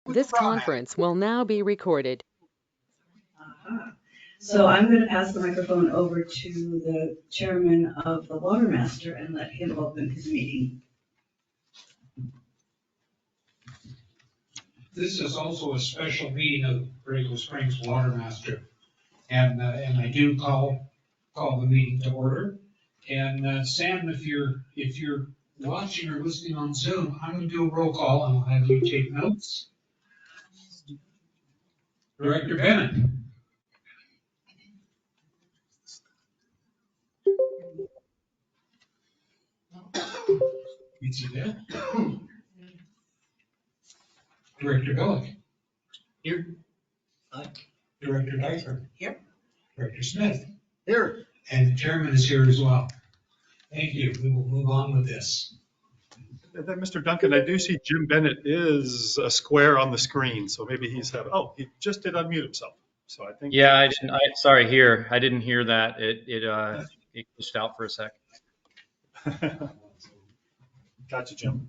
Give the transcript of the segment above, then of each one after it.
This conference will now be recorded. So I'm going to pass the microphone over to the chairman of the Water Master and let him open his meeting. This is also a special meeting of Borrego Springs Water Master. And I do call the meeting to order. And Sam, if you're watching or listening on Zoom, I'm going to do a roll call and I'll have you take notes. Director Bennett. Is he there? Director Billick. Here. Director Dyker. Here. Director Smith. Here. And the chairman is here as well. Thank you. We will move on with this. And then, Mr. Duncan, I do see Jim Bennett is a square on the screen, so maybe he's having, oh, he just did unmute himself. So I think. Yeah, I didn't. Sorry, here. I didn't hear that. It glitched out for a sec. Gotcha, Jim.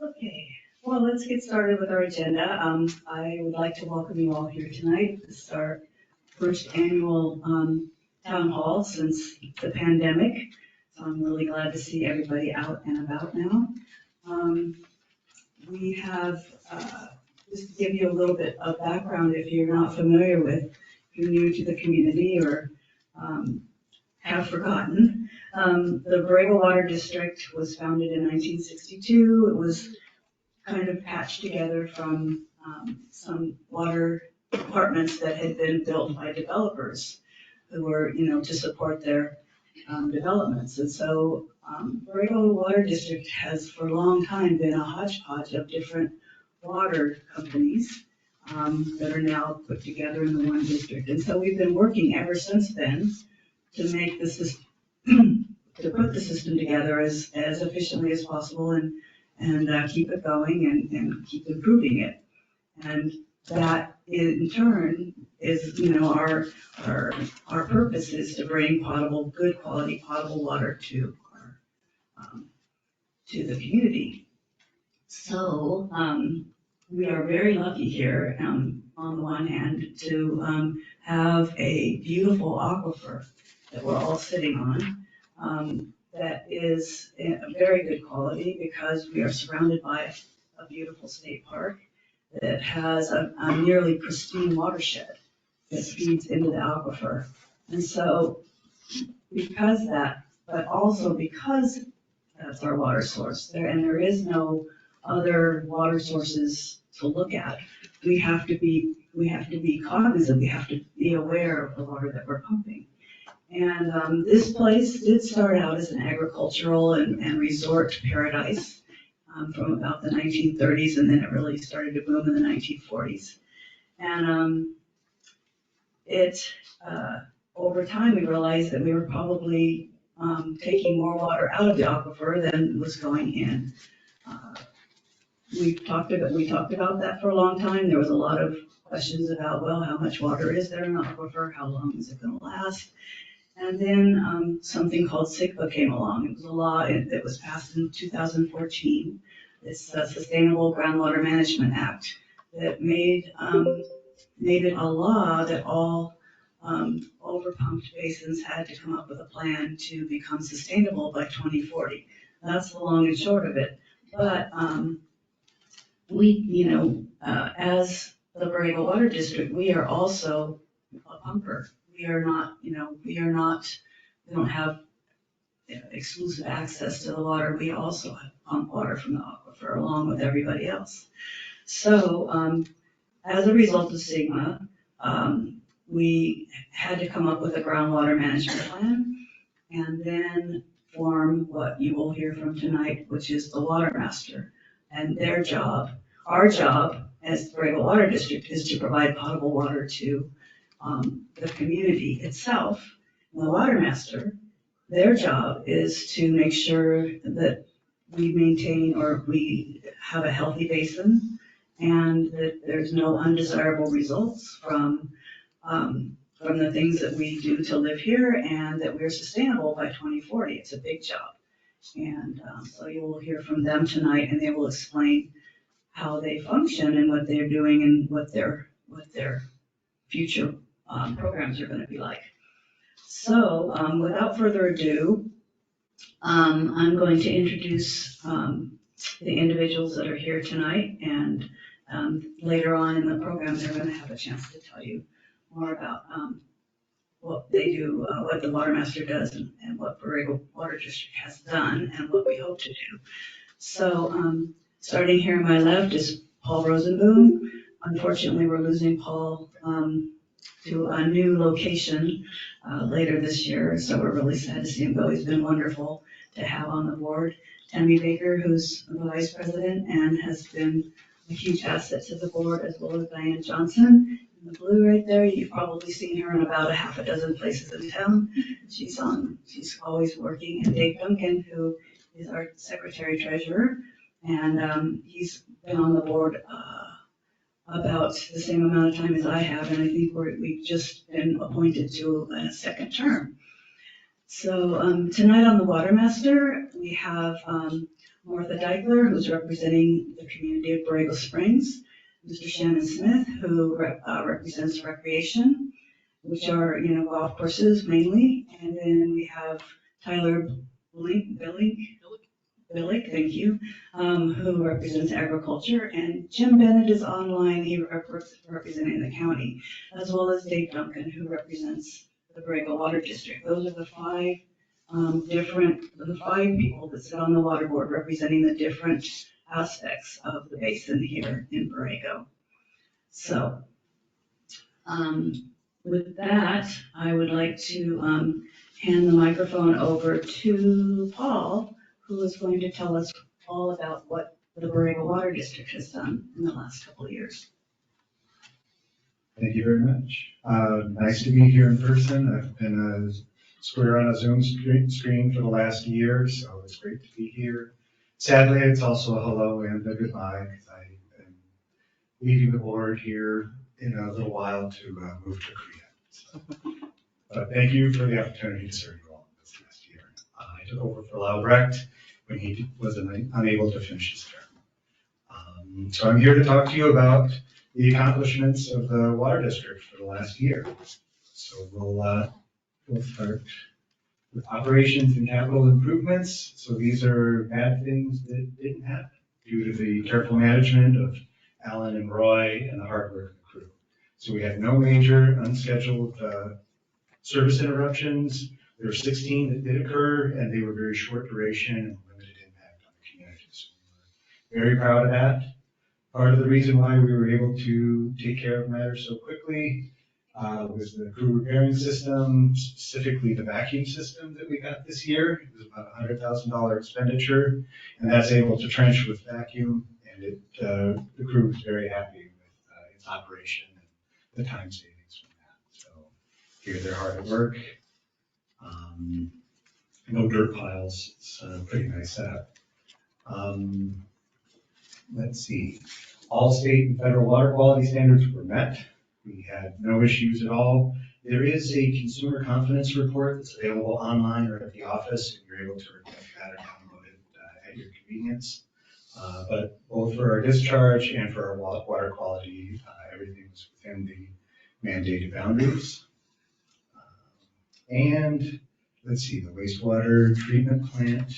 Okay, well, let's get started with our agenda. I would like to welcome you all here tonight. This is our first annual town hall since the pandemic. So I'm really glad to see everybody out and about now. We have, just to give you a little bit of background if you're not familiar with, if you're new to the community or have forgotten. The Borrego Water District was founded in 1962. It was kind of patched together from some water departments that had been built by developers who were, to support their developments. And so Borrego Water District has for a long time been a hodgepodge of different water companies that are now put together in the one district. And so we've been working ever since then to make the system, to put the system together as efficiently as possible and keep it going and keep improving it. And that in turn is, our purpose is to bring good quality potable water to the community. So we are very lucky here, on the one hand, to have a beautiful aquifer that we're all sitting on, that is very good quality because we are surrounded by a beautiful state park that has a nearly pristine watershed that feeds into the aquifer. And so because that, but also because that's our water source and there is no other water sources to look at, we have to be cognizant, we have to be aware of the water that we're pumping. And this place did start out as an agricultural and resort paradise from about the 1930s, and then it really started to boom in the 1940s. And over time we realized that we were probably taking more water out of the aquifer than was going in. We talked about that for a long time. There was a lot of questions about, well, how much water is there in the aquifer? How long is it going to last? And then something called SIGPA came along. It was a law that was passed in 2014. It's the Sustainable Groundwater Management Act that made it a law that all overpumped basins had to come up with a plan to become sustainable by 2040. That's the long and short of it. But we, as the Borrego Water District, we are also a pumper. We don't have exclusive access to the water. We also pump water from the aquifer along with everybody else. So as a result of SIGMA, we had to come up with a groundwater management plan and then form what you will hear from tonight, which is the Water Master. And our job as the Borrego Water District is to provide potable water to the community itself. The Water Master, their job is to make sure that we maintain or we have a healthy basin and that there's no undesirable results from the things that we do to live here and that we're sustainable by 2040. It's a big job. And so you will hear from them tonight and they will explain how they function and what they're doing and what their future programs are going to be like. So without further ado, I'm going to introduce the individuals that are here tonight, and later on in the program, they're going to have a chance to tell you more about what they do, what the Water Master does, and what Borrego Water District has done, and what we hope to do. So starting here on my left is Paul Rosenboom. Unfortunately, we're losing Paul to a new location later this year, so we're really sad to see him go. He's been wonderful to have on the board. Tammy Baker, who's the vice president and has been a huge asset to the board, as well as Diane Johnson in the blue right there. You've probably seen her in about a half a dozen places in town. She's always working. And Dave Duncan, who is our secretary treasurer, and he's been on the board about the same amount of time as I have, and I think we've just been appointed to a second term. So tonight on the Water Master, we have Martha Deichler, who's representing the community of Borrego Springs, Mr. Shannon Smith, who represents recreation, which are, golf courses mainly, and then we have Tyler Billick, thank you, who represents agriculture, and Jim Bennett is online, he representing the county, as well as Dave Duncan, who represents the Borrego Water District. Those are the five people that sit on the water board representing the different aspects of the basin here in Borrego. So, with that, I would like to hand the microphone over to Paul, who is going to tell us all about what the Borrego Water District has done in the last couple of years. Thank you very much. Nice to be here in person. I've been a square on a Zoom screen for the last year, so it's great to be here. Sadly, it's also a hello and a goodbye, because I am leaving the board here in a little while to move to Korea. So, but thank you for the opportunity to serve you all this last year. I took over for Lyle Brecht when he was unable to finish his term. So I'm here to talk to you about the accomplishments of the Water District for the last year. So we'll start with operations and capital improvements. So these are bad things that didn't happen due to the careful management of Alan and Roy and the hard work of the crew. So we had no major unscheduled service interruptions. There were 16 that did occur, and they were very short duration and limited impact on the community. So we were very proud of that. Part of the reason why we were able to take care of matters so quickly was the crew repairing system, specifically the vacuum system that we got this year. It was about a $100,000 expenditure, and that's able to trench with vacuum, and the crew was very happy with its operation and the time savings from that. So here they're hard at work. No dirt piles. It's a pretty nice setup. Let's see. All state and federal water quality standards were met. We had no issues at all. There is a consumer confidence report that's available online or at the office, and you're able to request that or download it at your convenience. But both for our discharge and for our water quality, everything was within the mandated boundaries. And let's see, the wastewater treatment plant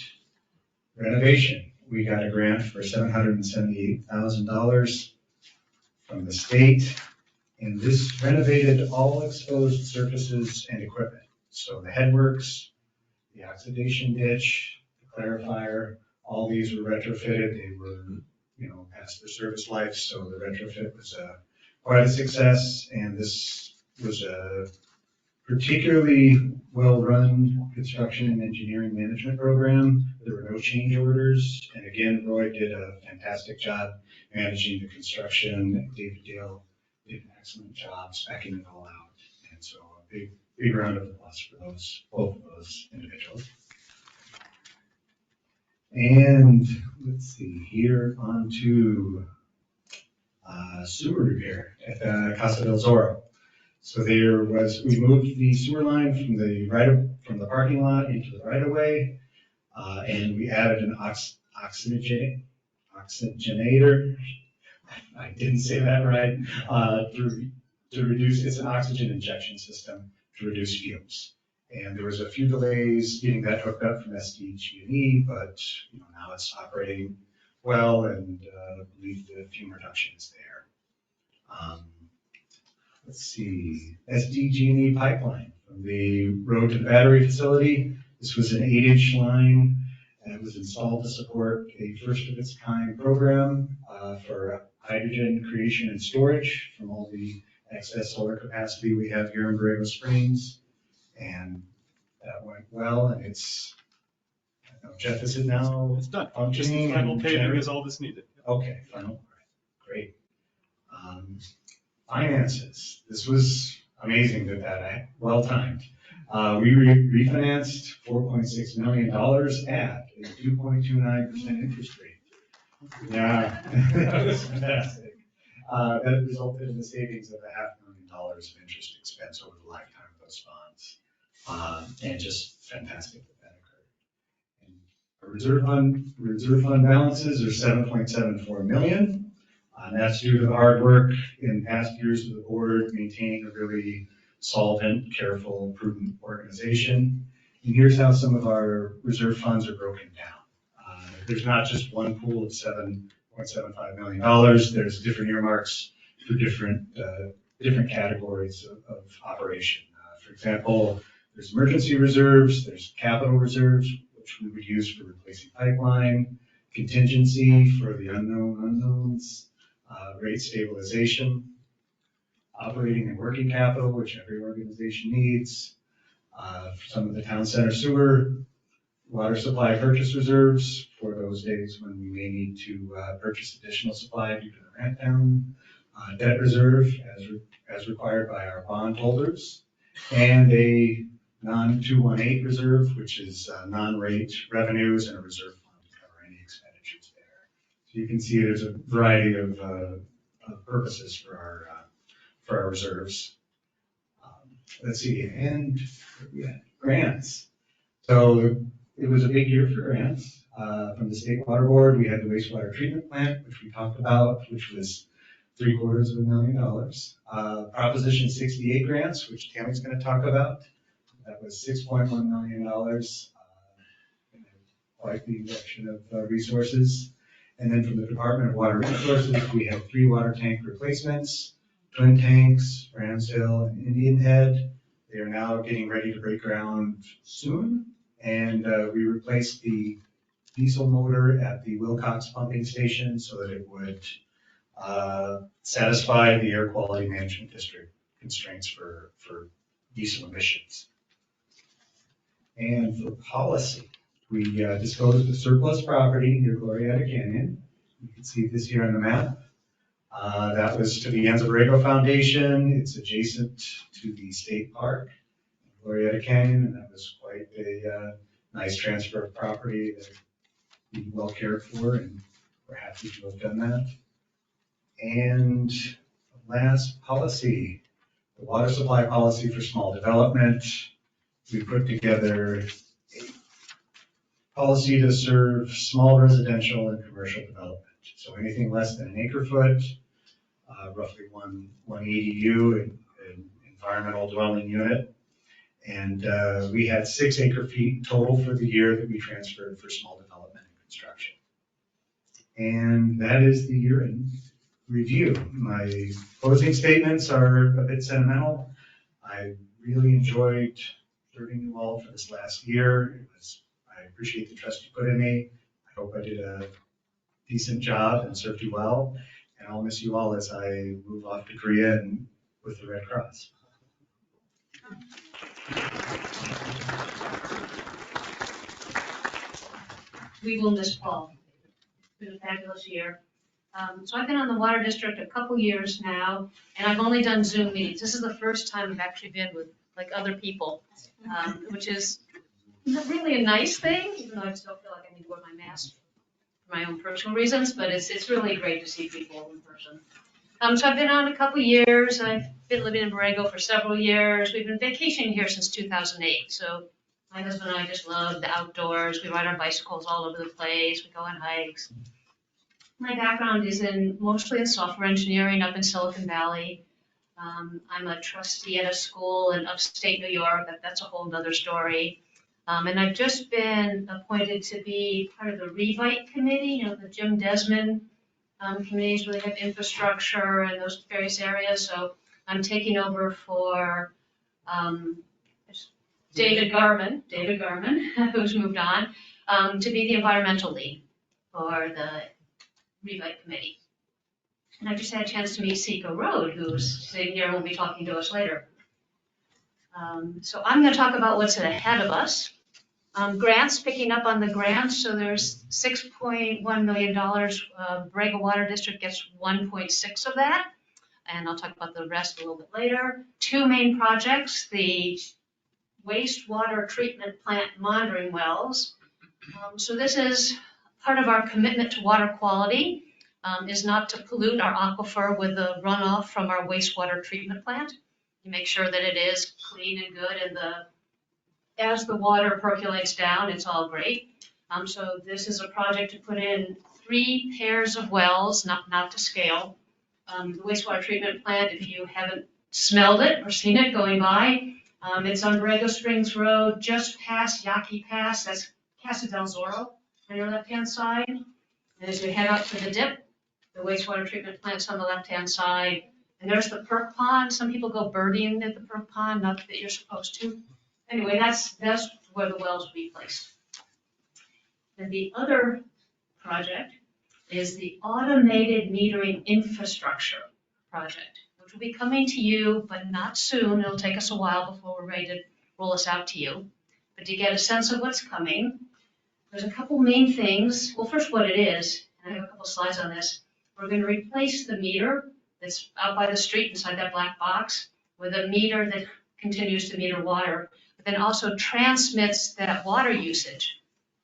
renovation. We got a grant for $778,000 from the state, and this renovated all exposed surfaces and equipment. So the headworks, the oxidation ditch, the clarifier, all these were retrofitted. They were, past their service life, so the retrofit was quite a success, and this was a particularly well-run construction and engineering management program. There were no change orders, and again, Roy did a fantastic job managing the construction. David Dale did an excellent job speccing it all out, and so a big round of applause for both of those individuals. And let's see, here on to sewer repair at Casa del Zorro. So we moved the sewer line from the parking lot into the right of way, and we added an oxygenator I didn't say that right, to reduce, it's an oxygen injection system to reduce fumes. And there was a few delays getting that hooked up from SDG&E, but now it's operating well, and I believe the fume reduction is there. Let's see, SDG&E pipeline from the road to the battery facility. This was an 8-inch line, and it was installed to support a first of its kind program for hydrogen creation and storage from all the excess solar capacity we have here in Borrego Springs. And that went well, and it's, I know, Jeff, is it now It's done. Just functioning? the final and paving generating? is all that's needed. Okay, final, great. Finances, this was amazing that well timed. We refinanced $4.6 million at a 2.29% interest rate. Yeah, that was fantastic. That resulted in the savings of $500,000 of interest expense over the lifetime of those funds. And just fantastic that occurred. And our reserve fund balances are $7.74 million. And that's due to the hard work in past years of the board maintaining a really solvent, careful, prudent organization. And here's how some of our reserve funds are broken down. There's not just one pool of $7.75 million. There's different earmarks for different categories of operation. For example, there's emergency reserves, there's capital reserves, which we would use for replacing pipeline, contingency for the unknown unknowns, rate stabilization, operating and working capital, which every organization needs, for some of the town center sewer, water supply purchase reserves for those days when we may need to purchase additional supply due to the ramp down, debt reserve as required by our bond holders, and a non-218 reserve, which is non-rate revenues and a reserve fund to cover any expenditures there. So you can see there's a variety of purposes for our reserves. Let's see, and grants. So it was a big year for grants. From the State Water Board, we had the wastewater treatment plant, which we talked about, which was $750,000. Proposition 68 grants, which Tammy's going to talk about. That was $6.1 million, quite the injection of resources. And then from the Department of Water Resources, we had 3 water tank replacements, twin tanks, Ramsdale and Indian Head. They are now getting ready to break ground soon. And we replaced the diesel motor at the Wilcox pumping station so that it would satisfy the air quality management district constraints for diesel emissions. And for policy, we disposed of surplus property near Glorieta Canyon. You can see this here on the map. That was to the Borrego Foundation. It's adjacent to the state park, Glorieta Canyon, and that was quite a nice transfer of property that we well cared for, and we're happy to have done that. And last policy, the water supply policy for small development. We put together a policy to serve small residential and commercial development. So anything less than an acre foot, roughly one ADU, an environmental dwelling unit. And we had 6 acre feet total for the year that we transferred for small development and construction. And that is the year in review. My closing statements are a bit sentimental. I really enjoyed serving you all for this last year. I appreciate the trust you put in me. I hope I did a decent job and served you well. And I'll miss you all as I move off to Korea and with the Red Cross. We will miss Paul. It's been a fabulous year. So I've been on the Water District a couple years now, and I've only done Zoom meetings. This is the first time I've actually been with like other people, which is really a nice thing, even though I still feel like I need to wear my mask for my own personal reasons, but it's really great to see people in person. So I've been on a couple years. I've been living in Borrego for several years. We've been vacationing here since 2008. So my husband and I just love the outdoors. We ride our bicycles all over the place. We go on hikes. My background is mostly in software engineering up in Silicon Valley. I'm a trustee at a school in upstate New York. That's a whole other story. And I've just been appointed to be part of the Revite Committee, the Jim Desmond committees really have infrastructure and those various areas. So I'm taking over for David Garman, who's moved on, to be the environmental lead for the Revite Committee. And I just had a chance to meet Seco Road, who's sitting here and will be talking to us later. So I'm going to talk about what's ahead of us. Grants, picking up on the grants. So there's $6.1 million. Borrego Water District gets 1.6 of that. And I'll talk about the rest a little bit later. Two main projects, the wastewater treatment plant monitoring wells. So this is part of our commitment to water quality, is not to pollute our aquifer with the runoff from our wastewater treatment plant. You make sure that it is clean and good, and as the water percolates down, it's all great. So this is a project to put in 3 pairs of wells, not to scale. The wastewater treatment plant, if you haven't smelled it or seen it going by, it's on Borrego Springs Road, just past Yaqui Pass. That's Casa del Zorro on your left-hand side. And as you head up to the dip, the wastewater treatment plant's on the left-hand side. And there's the perk pond. Some people go birding at the perk pond, not that you're supposed to. Anyway, that's where the wells will be placed. And the other project is the automated metering infrastructure project, which will be coming to you, but not soon. It'll take us a while before we're ready to roll this out to you. But to get a sense of what's coming, there's a couple main things. Well, first what it is, and I have a couple slides on this. We're going to replace the meter that's out by the street inside that black box with a meter that continues to meter water, but then also transmits that water usage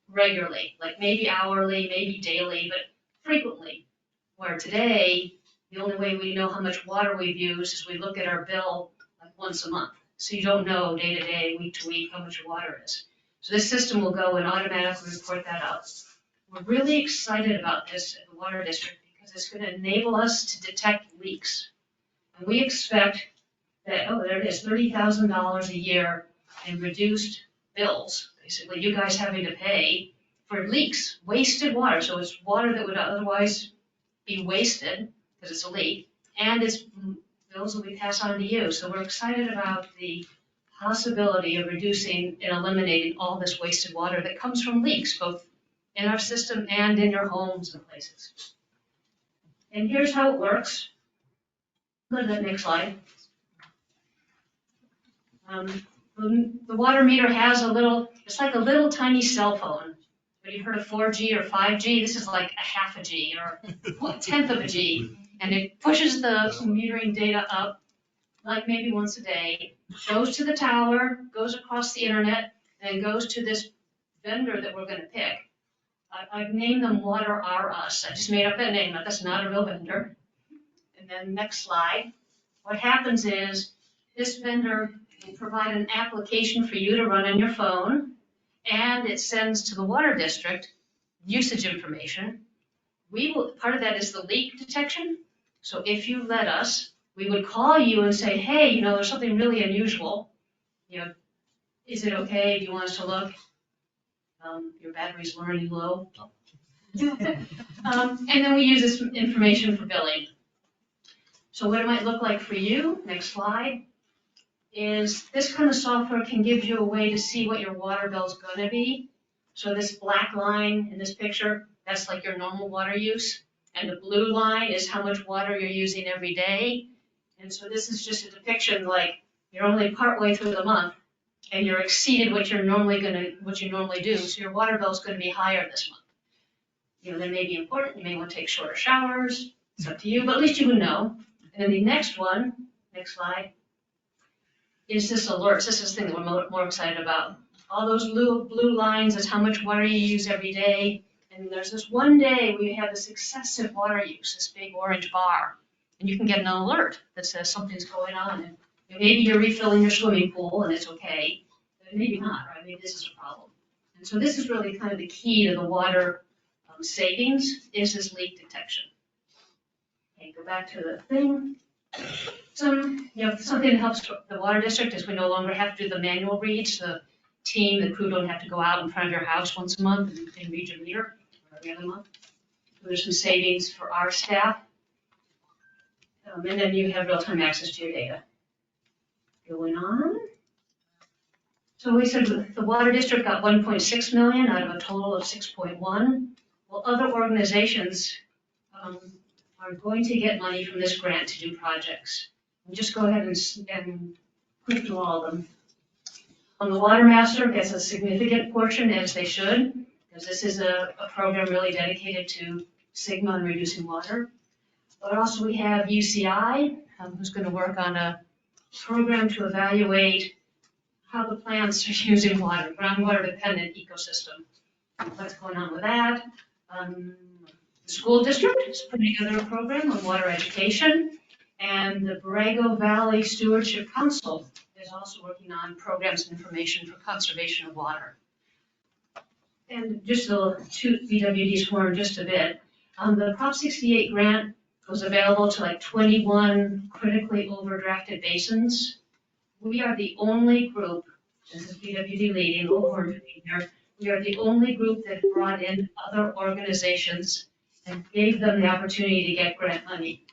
regularly, like maybe hourly, maybe daily, but frequently. Where today, the only way we know how much water we've used is we look at our bill like once a month. So you don't know day to day, week to week, how much your water is. So this system will go and automatically report that out. We're really excited about this at the Water District because it's going to enable us to detect leaks. And we expect that, there it is, $30,000 a year in reduced bills, basically you guys having to pay for leaks, wasted water. So it's water that would otherwise be wasted because it's a leak, and its bills will be passed on to you. So we're excited about the possibility of reducing and eliminating all this wasted water that comes from leaks, both in our system and in your homes and places. And here's how it works. Go to that next slide. The water meter has it's like a little tiny cell phone. When you've heard of 4G or 5G, this is like a half a G or a tenth of a G. And it pushes the metering data up, like maybe once a day, goes to the tower, goes across the internet, and goes to this vendor that we're going to pick. I've named them Water R Us. I just made up that name. That's not a real vendor. And then next slide. What happens is this vendor will provide an application for you to run on your phone, and it sends to the Water District usage information. Part of that is the leak detection. So if you let us, we would call you and say, hey, there's something really unusual. Is it okay? Do you want us to look? Your battery's running low. And then we use this information for billing. So what it might look like for you, next slide, is this kind of software can give you a way to see what your water bill is going to be. So this black line in this picture, that's like your normal water use. And the blue line is how much water you're using every day. And so this is just a depiction like you're only partway through the month and you're exceeded what you normally do. So your water bill is going to be higher this month. That may be important. You may want to take shorter showers. It's up to you, but at least you would know. And then the next one, next slide, is this alerts. This is the thing that we're more excited about. All those blue lines is how much water you use every day. And there's this one day where you have this excessive water use, this big orange bar. And you can get an alert that says something's going on. And maybe you're refilling your swimming pool and it's okay. But maybe not, right? Maybe this is a problem. And so this is really kind of the key to the water savings is this leak detection. Okay, go back to the thing. Something that helps the water district is we no longer have to do the manual reads. The crew don't have to go out in front of your house once a month and read your meter or every other month. So there's some savings for our staff. And then you have real-time access to your data. Going on. So we said the water district got 1.6 million out of a total of 6.1. Well, other organizations are going to get money from this grant to do projects. And just go ahead and click through all of them. The Water Master gets a significant portion, as they should, because this is a program really dedicated to Sigma and reducing water. But also we have UCI, who's going to work on a program to evaluate how the plants are using water, groundwater dependent ecosystem. What's going on with that? The school district is putting together a program on water education, and the Borrego Valley Stewardship Council is also working on programs and information for conservation of water. And just to toot BWD's horn just a bit, the Prop 68 grant was available to like 21 critically overdrafted basins. We are the only group, this is BWD leading, we are the only group that brought in other organizations and gave them the opportunity to get grant money.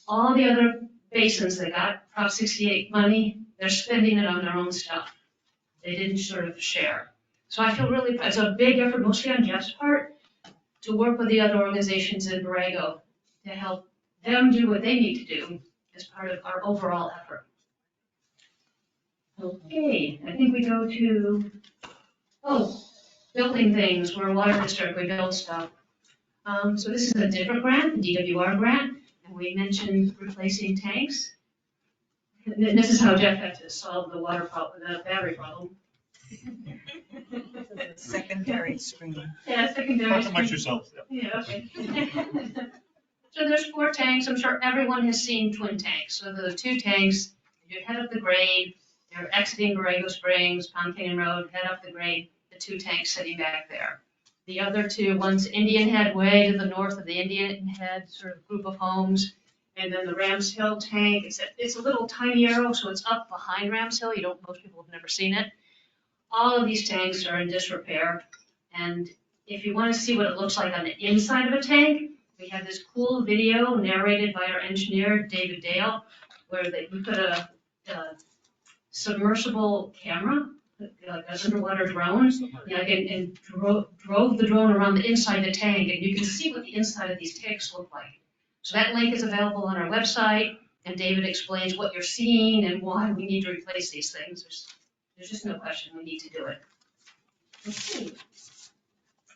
All the other basins that got Prop 68 money, they're spending it on their own stuff. They didn't sort of share. So I feel really, it's a big effort, mostly on Jeff's part, to work with the other organizations in Borrego to help them do what they need to do as part of our overall effort. Okay, I think we go to, building things. We're a water district, we build stuff. So this is a different grant, the DWR grant, and we mentioned replacing tanks. And this is how Jeff had to solve the water problem, the battery problem. Secondary screen. Yeah, secondary. Customize yourselves. Yeah, okay. So there's 4 tanks. I'm sure everyone has seen twin tanks. So the 2 tanks, you head up the grade, you're exiting Borrego Springs, Pond Canyon Road, head up the grade, the 2 tanks sitting back there. The other 2, one's Indian Head, way to the north of the Indian Head sort of group of homes. And then the Rams Hill tank, it's a little tiny arrow, so it's up behind Rams Hill. Most people have never seen it. All of these tanks are in disrepair. And if you want to see what it looks like on the inside of a tank, we have this cool video narrated by our engineer, David Dale, where we put a submersible camera, like an underwater drone, and drove the drone around the inside the tank, and you can see what the inside of these tanks look like. So that link is available on our website, and David explains what you're seeing and why we need to replace these things. There's just no question we need to do it. Okay.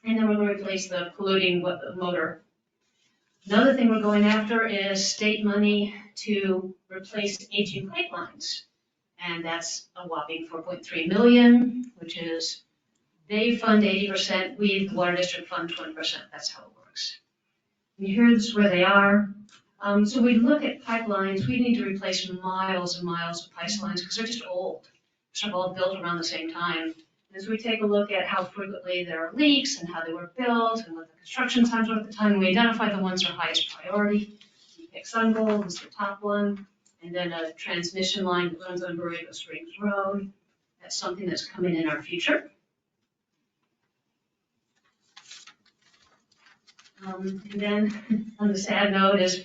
And then we're going to replace the polluting motor. Another thing we're going after is state money to replace aging pipelines. And that's a whopping 4.3 million, which is they fund 80%, we, the water district, fund 20%. That's how it works. And here's where they are. So we look at pipelines, we need to replace miles and miles of pipelines because they're just old. They're all built around the same time. As we take a look at how frequently there are leaks and how they were built and what the construction times were at the time, we identify the ones that are highest priority. We pick Sungold as the top one, and then a transmission line that runs on Borrego Springs Road. That's something that's coming in our future. And then on the sad note is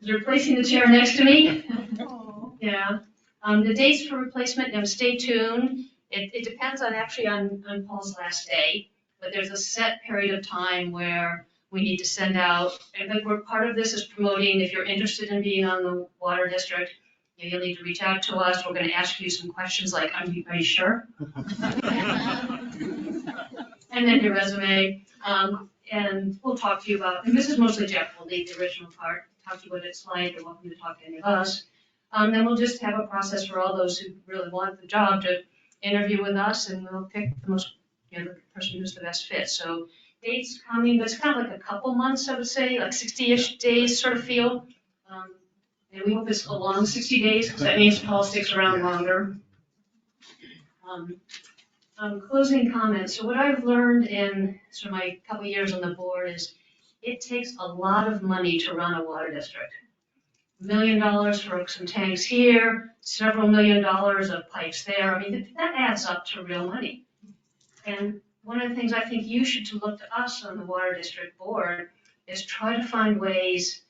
replacing the chair next to me. Yeah. The dates for replacement, stay tuned. It depends on Paul's last day, but there's a set period of time where we need to send out, and part of this is promoting, if you're interested in being on the water district, you'll need to reach out to us. We're going to ask you some questions like, are you sure? And then your resume, and we'll talk to you about, and this is mostly Jeff will lead the original part, talk to you what it's like. You're welcome to talk to any of us. Then we'll just have a process for all those who really want the job to interview with us, and we'll pick the most, the person who's the best fit. So dates coming, but it's kind of like a couple months, I would say, like 60-ish days sort of feel. And we hope it's a long 60 days, because that means Paul sticks around longer. Closing comments. So what I've learned in sort of my couple years on the board is it takes a lot of money to run a water district. $1 million for some tanks here, several $1 million of pipes there. I mean, that adds up to real money. And one of the things I think you should to look to us on the water district board is try to find ways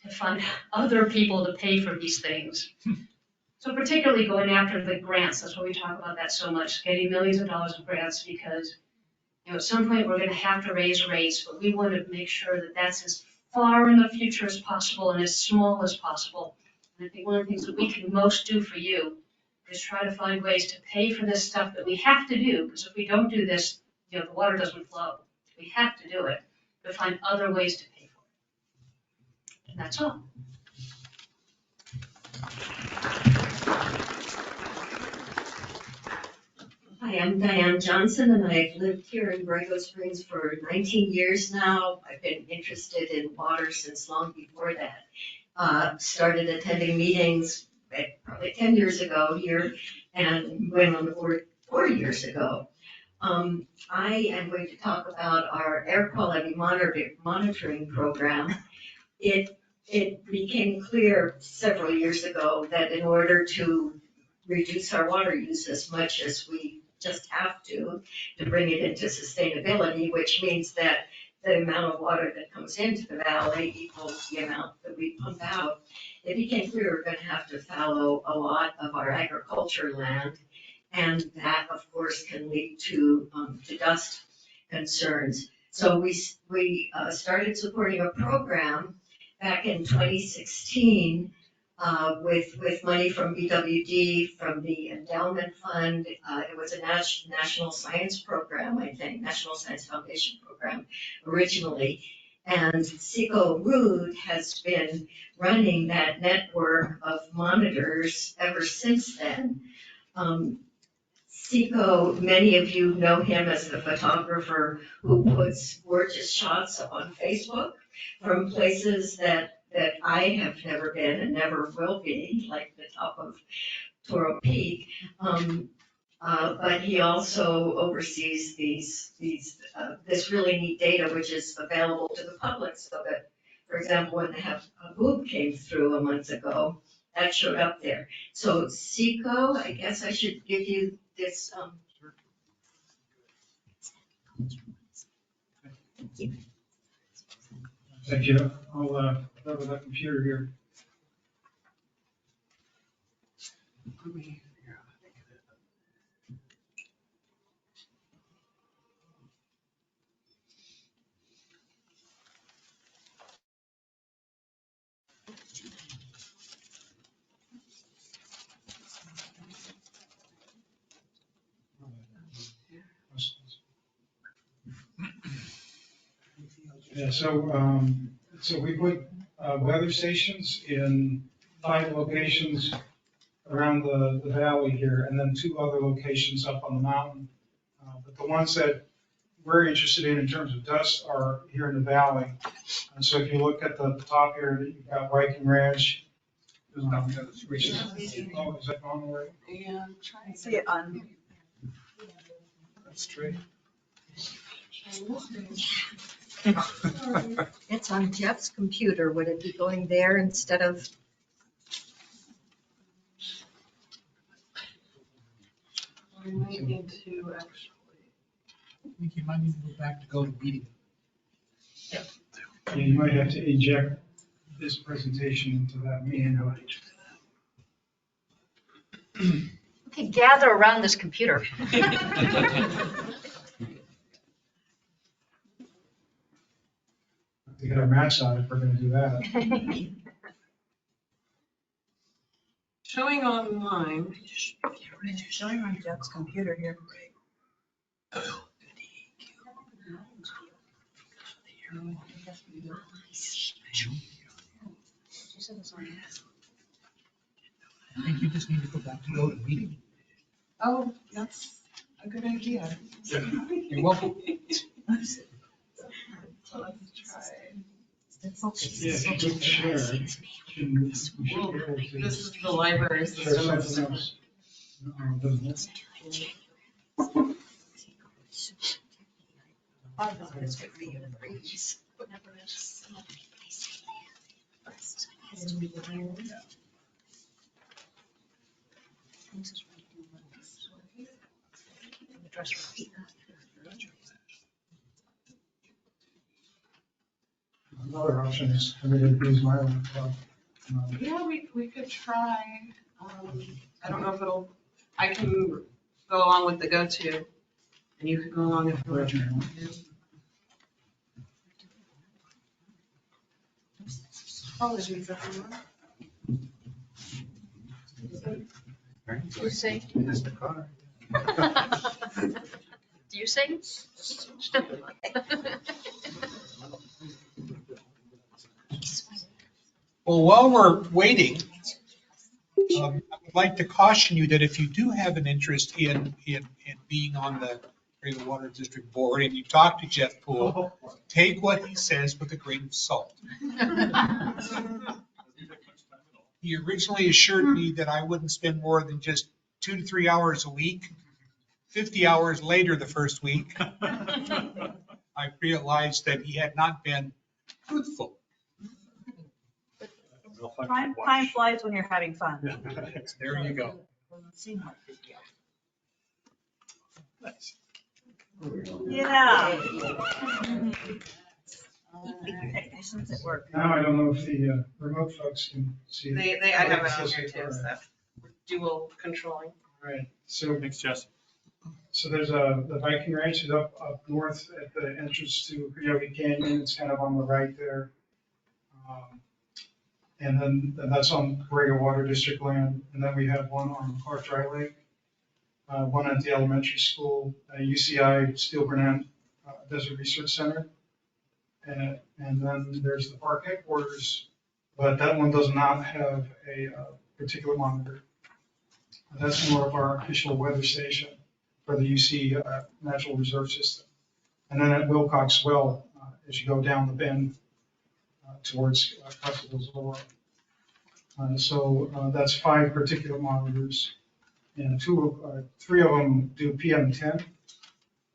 to find other people to pay for these things. So particularly going after the grants, that's why we talk about that so much, getting millions of dollars of grants, because at some point we're going to have to raise rates, but we want to make sure that that's as far in the future as possible and as small as possible. And I think one of the things that we can most do for you is try to find ways to pay for this stuff that we have to do, because if we don't do this, the water doesn't flow. We have to do it, to find other ways to pay for it. And that's all. Hi, I'm Diane Johnson, and I've lived here in Borrego Springs for 19 years now. I've been interested in water since long before that. Started attending meetings probably 10 years ago here, and went on the board 4 years ago. I am going to talk about our air quality monitoring program. It became clear several years ago that in order to reduce our water use as much as we just have to bring it into sustainability, which means that the amount of water that comes into the valley equals the amount that we pump out. It became clear we're going to have to fallow a lot of our agriculture land, and that, of course, can lead to dust concerns. So we started supporting a program back in 2016 with money from BWD, from the endowment fund. It was a national science program, I think, National Science Foundation program originally. And Seco Rood has been running that network of monitors ever since then. Seco, many of you know him as the photographer who puts gorgeous shots up on Facebook from places that I have never been and never will be, like the top of Toro Peak. But he also oversees this really neat data, which is available to the public, so that, for example, when the Haboob came through a month ago, that showed up there. So Seco, I guess I should give you this. Thank you. I'll go to the computer here. Yeah, so we put weather stations in 5 locations around the valley here, and then 2 other locations up on the mountain. But the ones that we're interested in terms of dust are here in the valley. And so if you look at the top here, you've got Viking Ranch. Which is, oh, is that going away? And try and see it on. That's straight. It's on Jeff's computer. Would it be going there instead of? We might need to actually. I think you might need to go back to go to meeting. Yeah, you might have to inject this presentation into that meeting. Okay, gather around this computer. To get our maps out if we're gonna do that. Showing online. Showing on Jeff's computer here. I think you just need to go back to go to meeting. Oh, that's a good idea. You're welcome. So let's try. Yeah, if you could share, we should be able to This is the library share system. something else. It's good for you to breathe. Another option is for me to use my own club. Yeah, we could try. I don't know if I can go along with the go-to, and you could go along if you want. Apologies, everyone. You say? It's the car. Do you say? Well, while we're waiting, I would like to caution you that if you do have an interest in being on the Borrego Water District Board and you talk to Jeff Poole, take what he says with a grain of salt. He originally assured me that I wouldn't spend more than just 2 to 3 hours a week. 50 hours later the first week, I realized that he had not been truthful. Time flies when you're having fun. There you go. Nice. Yeah. Technicians at work. Now I don't know if the remote folks can see. I have it on here too, so we're dual controlling. Right, so, Thanks, Jess. so there's the Viking Ranch is up north at the entrance to Coyote Canyon. It's kind of on the right there. And then that's on Borrego Water District land. And then we have one on Clark Dry Lake, one at the elementary school, UCI Steel Burnett Desert Research Center. And then there's the park headquarters, but that one does not have a particulate monitor. That's more of our official weather station for the UC Natural Reserve System. And then at Wilcox Well, as you go down the bend towards Customers. So that's 5 particulate monitors, and 3 of them do PM10,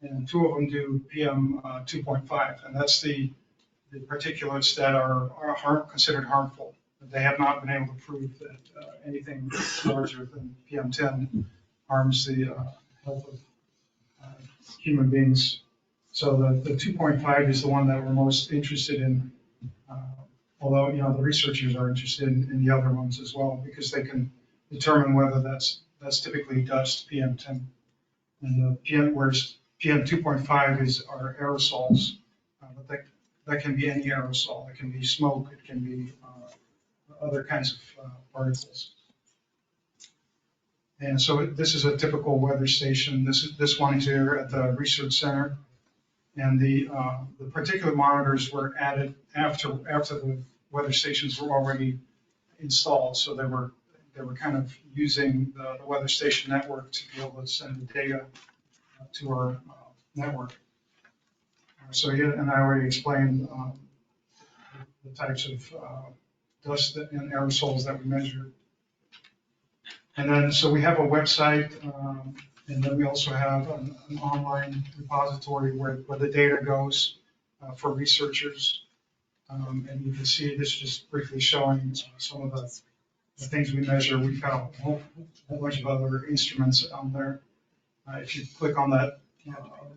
and 2 of them do PM 2.5, and that's the particulates that are considered harmful. They have not been able to prove that anything larger than PM10 harms the health of human beings. So the 2.5 is the one that we're most interested in, although, you know, the researchers are interested in the other ones as well, because they can determine whether that's typically dust, PM10. And whereas PM 2.5 are aerosols, but that can be any aerosol. It can be smoke, it can be other kinds of particles. And so this is a typical weather station. This one here at the research center. And the particulate monitors were added after the weather stations were already installed. So they were kind of using the weather station network to be able to send the data to our network. So yeah, and I already explained the types of dust and aerosols that we measured. And then, so we have a website, and then we also have an online repository where the data goes for researchers. And you can see this just briefly showing some of the things we measure. We've got a whole bunch of other instruments on there. If you click on that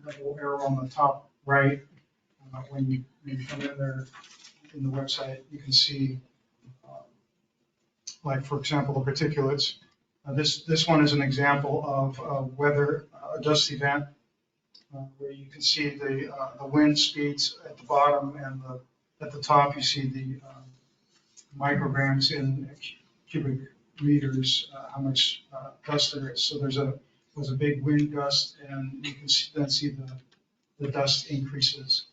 little arrow on the top right, when you come in there in the website, you can see, like, for example, the particulates. This one is an example of a dust event, where you can see the wind speeds at the bottom, and at the top you see the micrograms in cubic meters, how much dust there is. So was a big wind gust, and you can then see the dust increases.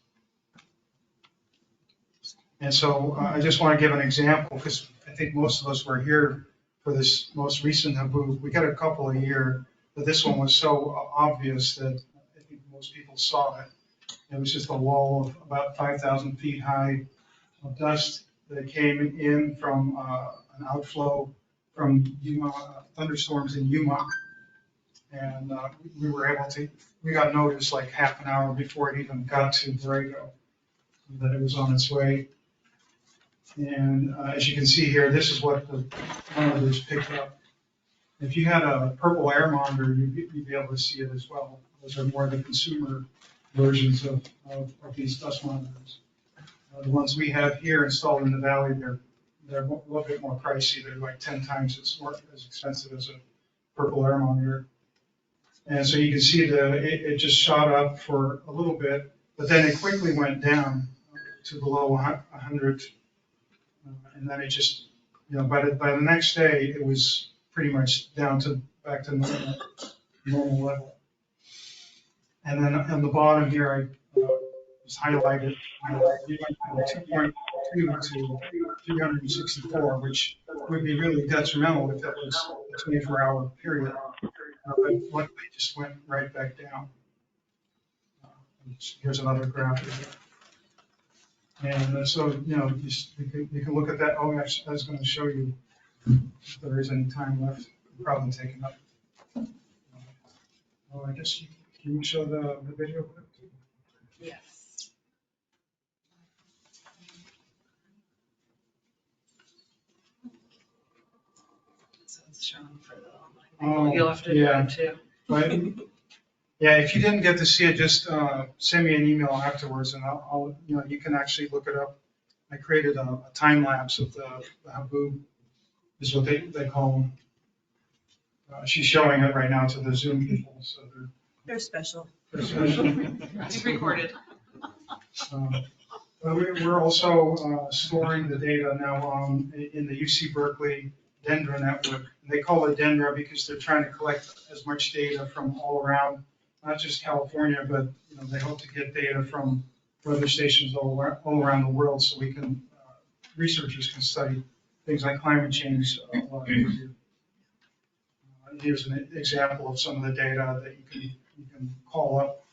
And so I just want to give an example, because I think most of us were here for this most recent Haboob. We got a couple a year, but this one was so obvious that I think most people saw it. It was just a wall of about 5,000 feet high of dust that came in from an outflow from Yuma, thunderstorms in Yuma. And we got notice like half an hour before it even got to Borrego that it was on its way. And as you can see here, this is what the monitors picked up. If you had a purple air monitor, you'd be able to see it as well. Those are more the consumer versions of these dust monitors. The ones we have here installed in the valley, they're a little bit more pricey. They're like 10 times as expensive as a purple air monitor. And so you can see it just shot up for a little bit, but then it quickly went down to below 100. And then it just, by the next day, it was pretty much down to back to normal level. And then on the bottom here, I just highlighted, we went from 2.2 to 364, which would be really detrimental if that was a 24-hour period. But luckily, it just went right back down. Here's another graph. And so, you can look at that. Oh, actually, I was going to show you if there is any time left. We're probably taking up. Oh, I guess can you show the video clip too? Yes. So it's shown for the online. Oh, You'll have to do yeah. it too. But, yeah, if you didn't get to see it, just send me an email afterwards, and I'll you can actually look it up. I created a time lapse of the haboob, is what they call them. She's showing it right now to the Zoom people, so They're special. they're special. It's recorded. But we're also storing the data now in the UC Berkeley Dendra network. And they call it Dendra because they're trying to collect as much data from all around, not just California, but they hope to get data from weather stations all around the world, so we can researchers can study things like climate change a lot easier. Here's an example of some of the data that you can call up.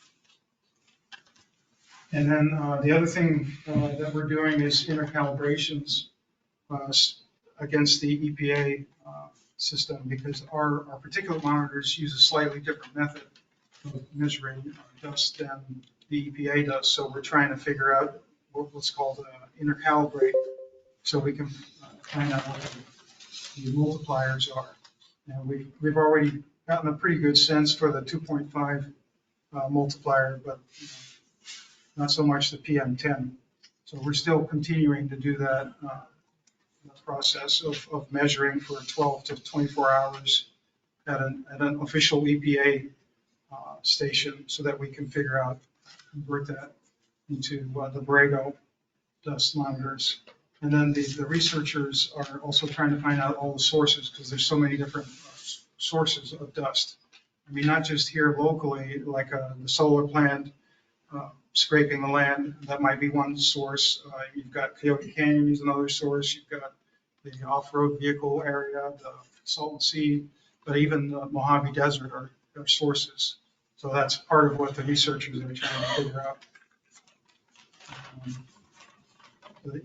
And then the other thing that we're doing is intercalibrations against the EPA system, because our particulate monitors use a slightly different method of measuring dust than the EPA does. So we're trying to figure out what's called intercalibrate, so we can find out what the multipliers are. And we've already gotten a pretty good sense for the 2.5 multiplier, but not so much the PM10. So we're still continuing to do that process of measuring for 12 to 24 hours at an official EPA station, so that we can convert that into the Borrego dust monitors. And then the researchers are also trying to find out all the sources, because there's so many different sources of dust. I mean, not just here locally, like the solar plant scraping the land, that might be one source. You've got Coyote Canyon is another source. You've got the off-road vehicle area, the Salton Sea, but even the Mojave Desert are sources. So that's part of what the researchers are trying to figure out.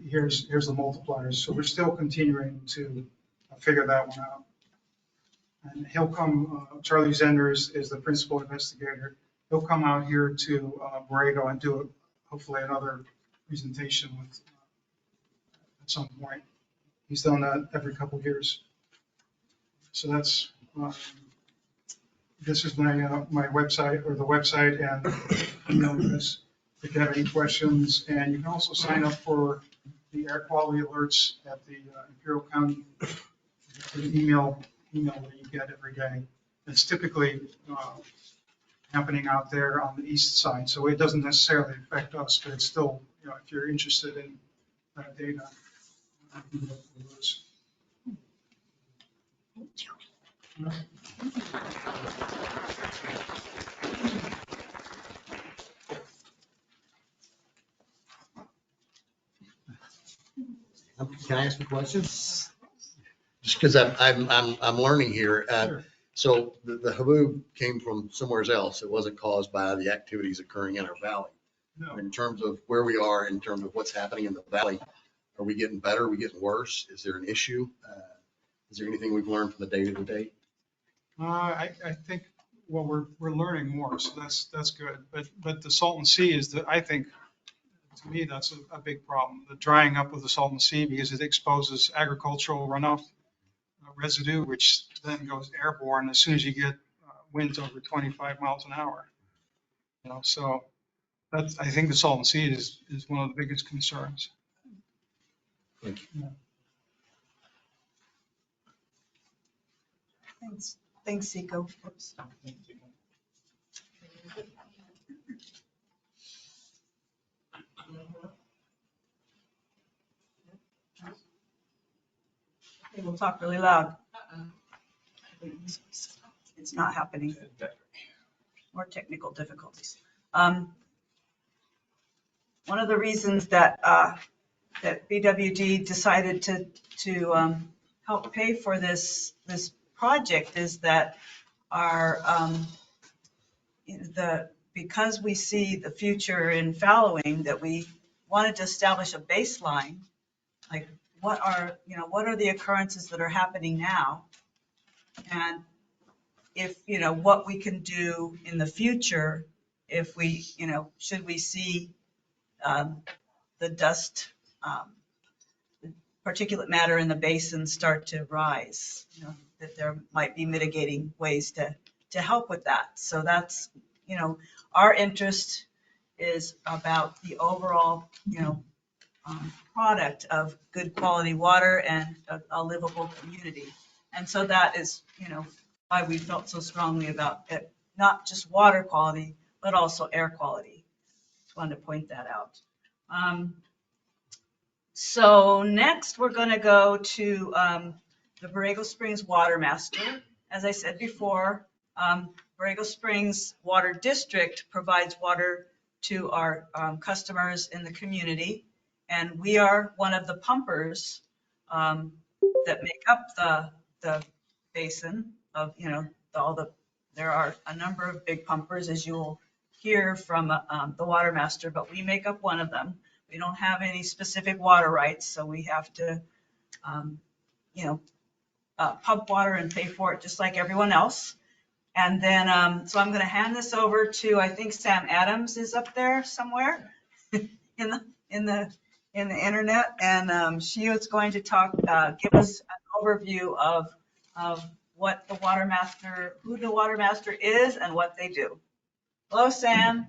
Here's the multipliers. So we're still continuing to figure that one out. And he'll come, Charlie Zender is the principal investigator. He'll come out here to Borrego and do hopefully another presentation at some point. He's done that every couple of years. So that's, this is my website, or the website, and email address if you have any questions. And you can also sign up for the air quality alerts at the Imperial County, the email that you get every day. It's typically happening out there on the east side, so it doesn't necessarily affect us, but it's still, if you're interested in that data, you can look for those. Can I ask a question? Just because I'm learning here. Sure. So the haboob came from somewhere else. It wasn't caused by the activities occurring in our valley. No. In terms of where we are, in terms of what's happening in the valley, are we getting better? Are we getting worse? Is there an issue? Is there anything we've learned from the day to day? I think well, we're learning more, so that's good. But the Salton Sea is I think, to me, that's a big problem. The drying up of the Salton Sea, because it exposes agricultural runoff residue, which then goes airborne as soon as you get winds over 25 miles an hour. So I think the Salton Sea is one of the biggest concerns. Thank you. Thanks, Seco. Oops. Okay, we'll talk really loud. It's not happening. More technical difficulties. One of the reasons that BWD decided to help pay for this project is that because we see the future in fallowing, that we wanted to establish a baseline, like what are the occurrences that are happening now, and if what we can do in the future if we should we see the dust, the particulate matter in the basin start to rise, that there might be mitigating ways to help with that. So that's, our interest is about the overall, product of good quality water and a livable community. And so that is, why we felt so strongly about it, not just water quality, but also air quality. Just wanted to point that out. So next we're going to go to the Borrego Springs Water Master. As I said before, Borrego Springs Water District provides water to our customers in the community, and we are one of the pumpers that make up the basin of, there are a number of big pumpers, as you'll hear from the Water Master, but we make up one of them. We don't have any specific water rights, so we have to, pump water and pay for it just like everyone else. And then, so I'm going to hand this over to, I think Sam Adams is up there somewhere in the internet, and she is going to give us an overview of what the Water Master, who the Water Master is, and what they do. Hello, Sam.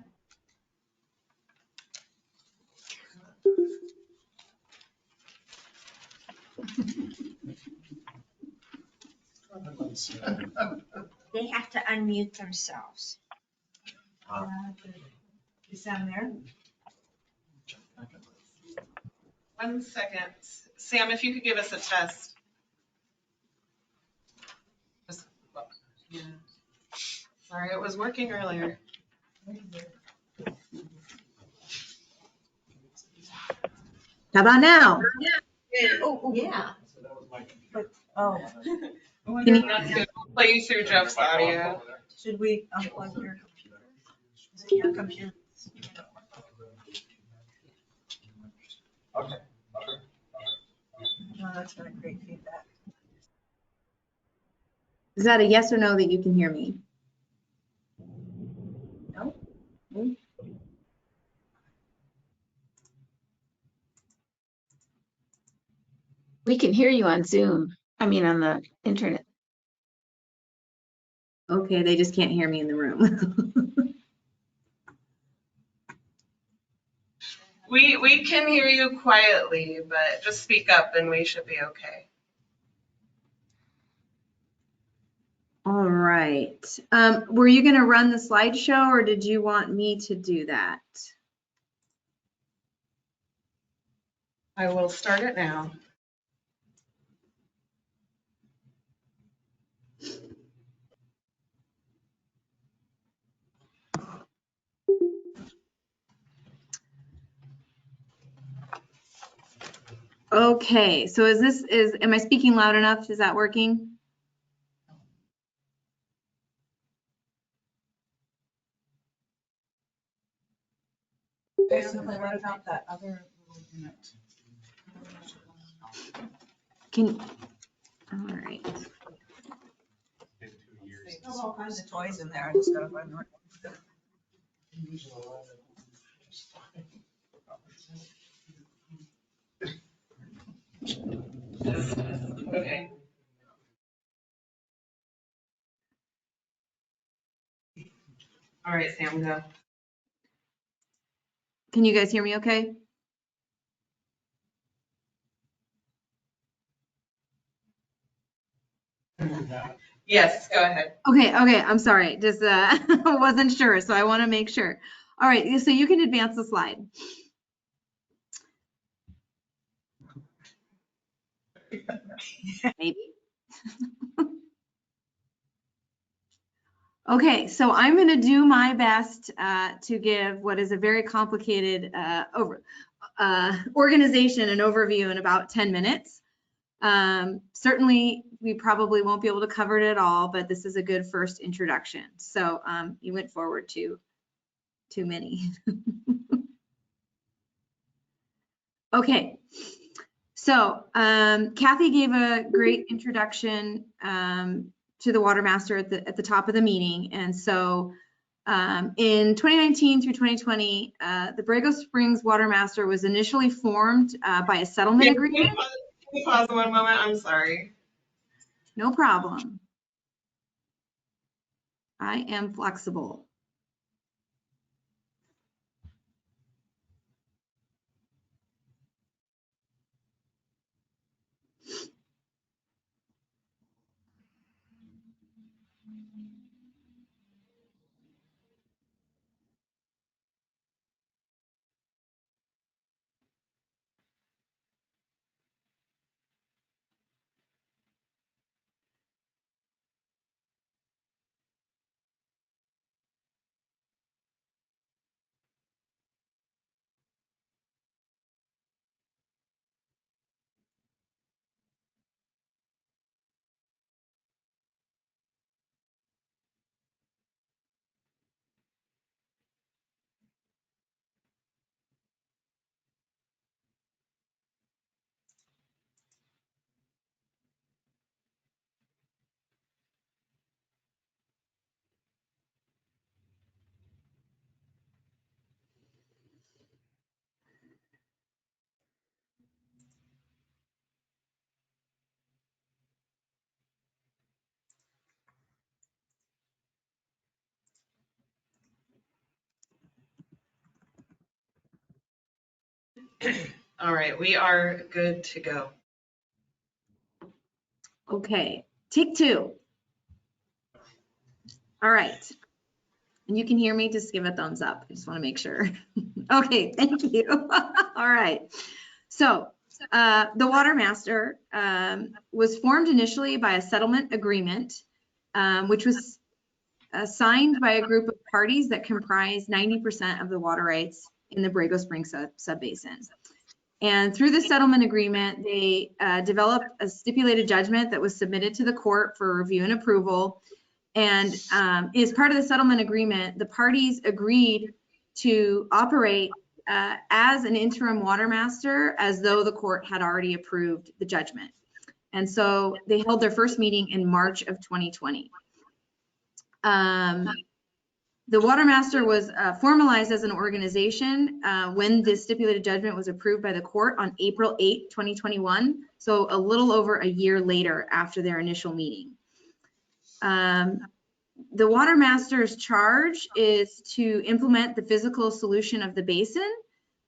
They have to unmute themselves. Is Sam there? 1 second. Sam, if you could give us a test. Yeah. Sorry, it was working earlier. How about now? Oh, yeah. That's good. We'll play you through Jeff's audio. Should we unplug your computer? Is it your computer? Okay. No, that's not great feedback. Is that a yes or no that you can hear me? No. We can hear you on Zoom. I mean, on the internet. Okay, they just can't hear me in the room. We can hear you quietly, but just speak up and we should be okay. All right. Were you going to run the slideshow or did you want me to do that? I will start it now. Okay, so am I speaking loud enough? Is that working? Basically, what about that other little unit? All right. have all kinds of toys in there. I just gotta find the right one. Okay. All right, Sam, go. Can you guys hear me okay? Yes, go ahead. Okay, I'm sorry, just wasn't sure, so I want to make sure. All right, so you can advance the slide. Maybe. Okay, so I'm going to do my best to give what is a very complicated organization and overview in about 10 minutes. Certainly, we probably won't be able to cover it at all, but this is a good first introduction. So you went forward too many. Okay, so Kathy gave a great introduction to the Water Master at the top of the meeting. And so in 2019 through 2020, the Borrego Springs Water Master was initially formed by a settlement agreement. Can we pause 1 moment? I'm sorry. No problem. I am flexible. All right, we are good to go. Okay, take two. All right. And you can hear me, just give a thumbs up. I just want to make sure. Okay, thank you. All right. So the Water Master was formed initially by a settlement agreement, which was signed by a group of parties that comprise 90% of the water rights in the Borrego Springs subbasin. And through the settlement agreement, they developed a stipulated judgment that was submitted to the court for review and approval. And as part of the settlement agreement, the parties agreed to operate as an interim water master as though the court had already approved the judgment. And so they held their first meeting in March of 2020. The Water Master was formalized as an organization when the stipulated judgment was approved by the court on April 8, 2021. So a little over a year later after their initial meeting. The Water Master's charge is to implement the physical solution of the basin.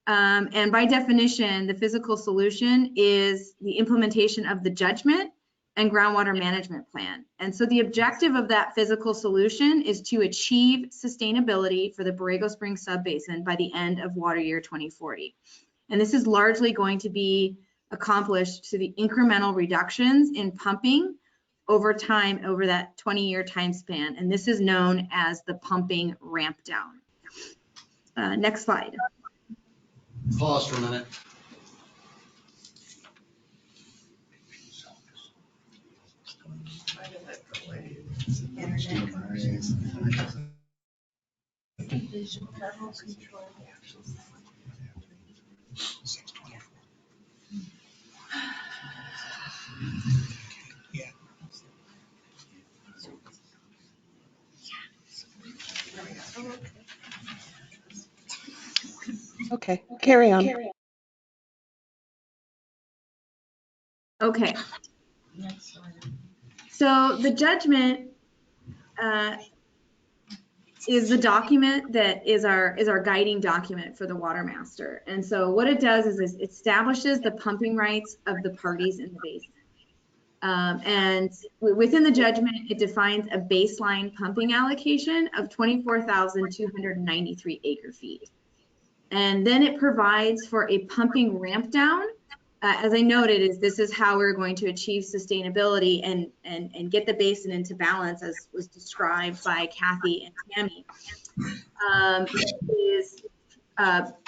And by definition, the physical solution is the implementation of the judgment and groundwater management plan. And so the objective of that physical solution is to achieve sustainability for the Borrego Springs subbasin by the end of water year 2040. And this is largely going to be accomplished through the incremental reductions in pumping over time, over that 20-year time span. And this is known as the pumping ramp down. Next slide. Pause for a minute. Okay, carry on. Okay. So the judgment is the document that is our guiding document for the water master. And so what it does is it establishes the pumping rights of the parties in the basin. And within the judgment, it defines a baseline pumping allocation of 24,293 acre feet. And then it provides for a pumping ramp down. As I noted, this is how we're going to achieve sustainability and get the basin into balance, as was described by Kathy and Tammy.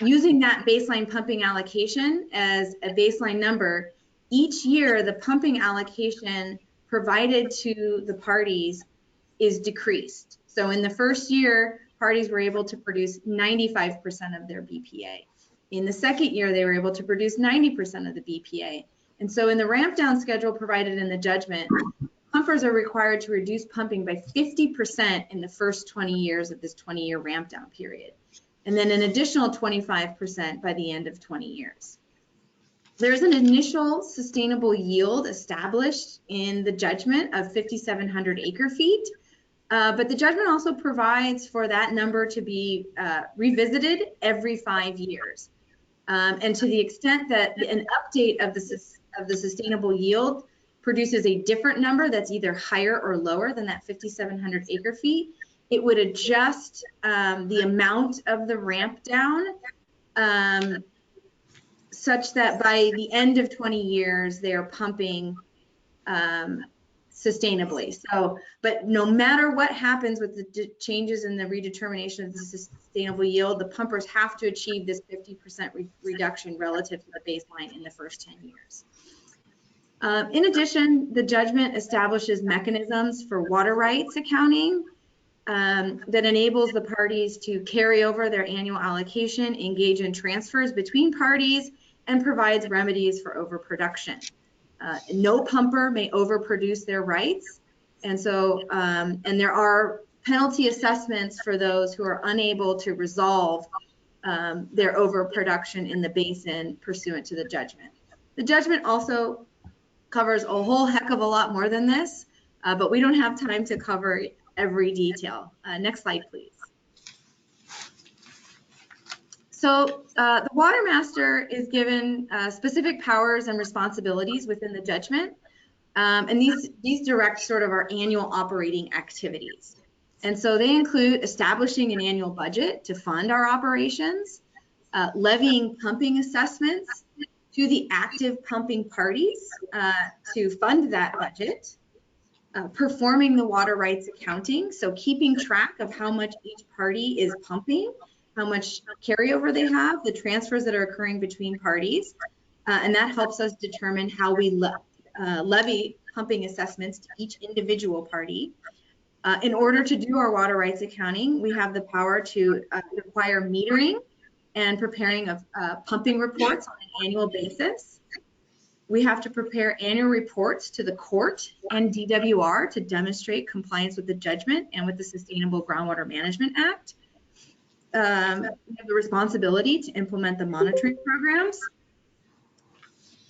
Using that baseline pumping allocation as a baseline number, each year the pumping allocation provided to the parties is decreased. So in the first year, parties were able to produce 95% of their BPA. In the second year, they were able to produce 90% of the BPA. And so in the ramp down schedule provided in the judgment, pumpers are required to reduce pumping by 50% in the first 20 years of this 20-year ramp down period, and then an additional 25% by the end of 20 years. There's an initial sustainable yield established in the judgment of 5,700 acre feet, but the judgment also provides for that number to be revisited every 5 years. And to the extent that an update of the sustainable yield produces a different number that's either higher or lower than that 5,700 acre feet, it would adjust the amount of the ramp down such that by the end of 20 years, they're pumping sustainably. So, but no matter what happens with the changes in the redetermination of the sustainable yield, the pumpers have to achieve this 50% reduction relative to the baseline in the first 10 years. In addition, the judgment establishes mechanisms for water rights accounting that enables the parties to carry over their annual allocation, engage in transfers between parties, and provides remedies for overproduction. No pumper may overproduce their rights, and so and there are penalty assessments for those who are unable to resolve their overproduction in the basin pursuant to the judgment. The judgment also covers a whole heck of a lot more than this, but we don't have time to cover every detail. Next slide, please. So the water master is given specific powers and responsibilities within the judgment, and these direct sort of our annual operating activities. And so they include establishing an annual budget to fund our operations, levying pumping assessments to the active pumping parties to fund that budget, performing the water rights accounting, so keeping track of how much each party is pumping, how much carryover they have, the transfers that are occurring between parties, and that helps us determine how we levy pumping assessments to each individual party. In order to do our water rights accounting, we have the power to require metering and preparing of pumping reports on an annual basis. We have to prepare annual reports to the court and DWR to demonstrate compliance with the judgment and with the Sustainable Groundwater Management Act. We have the responsibility to implement the monitoring programs.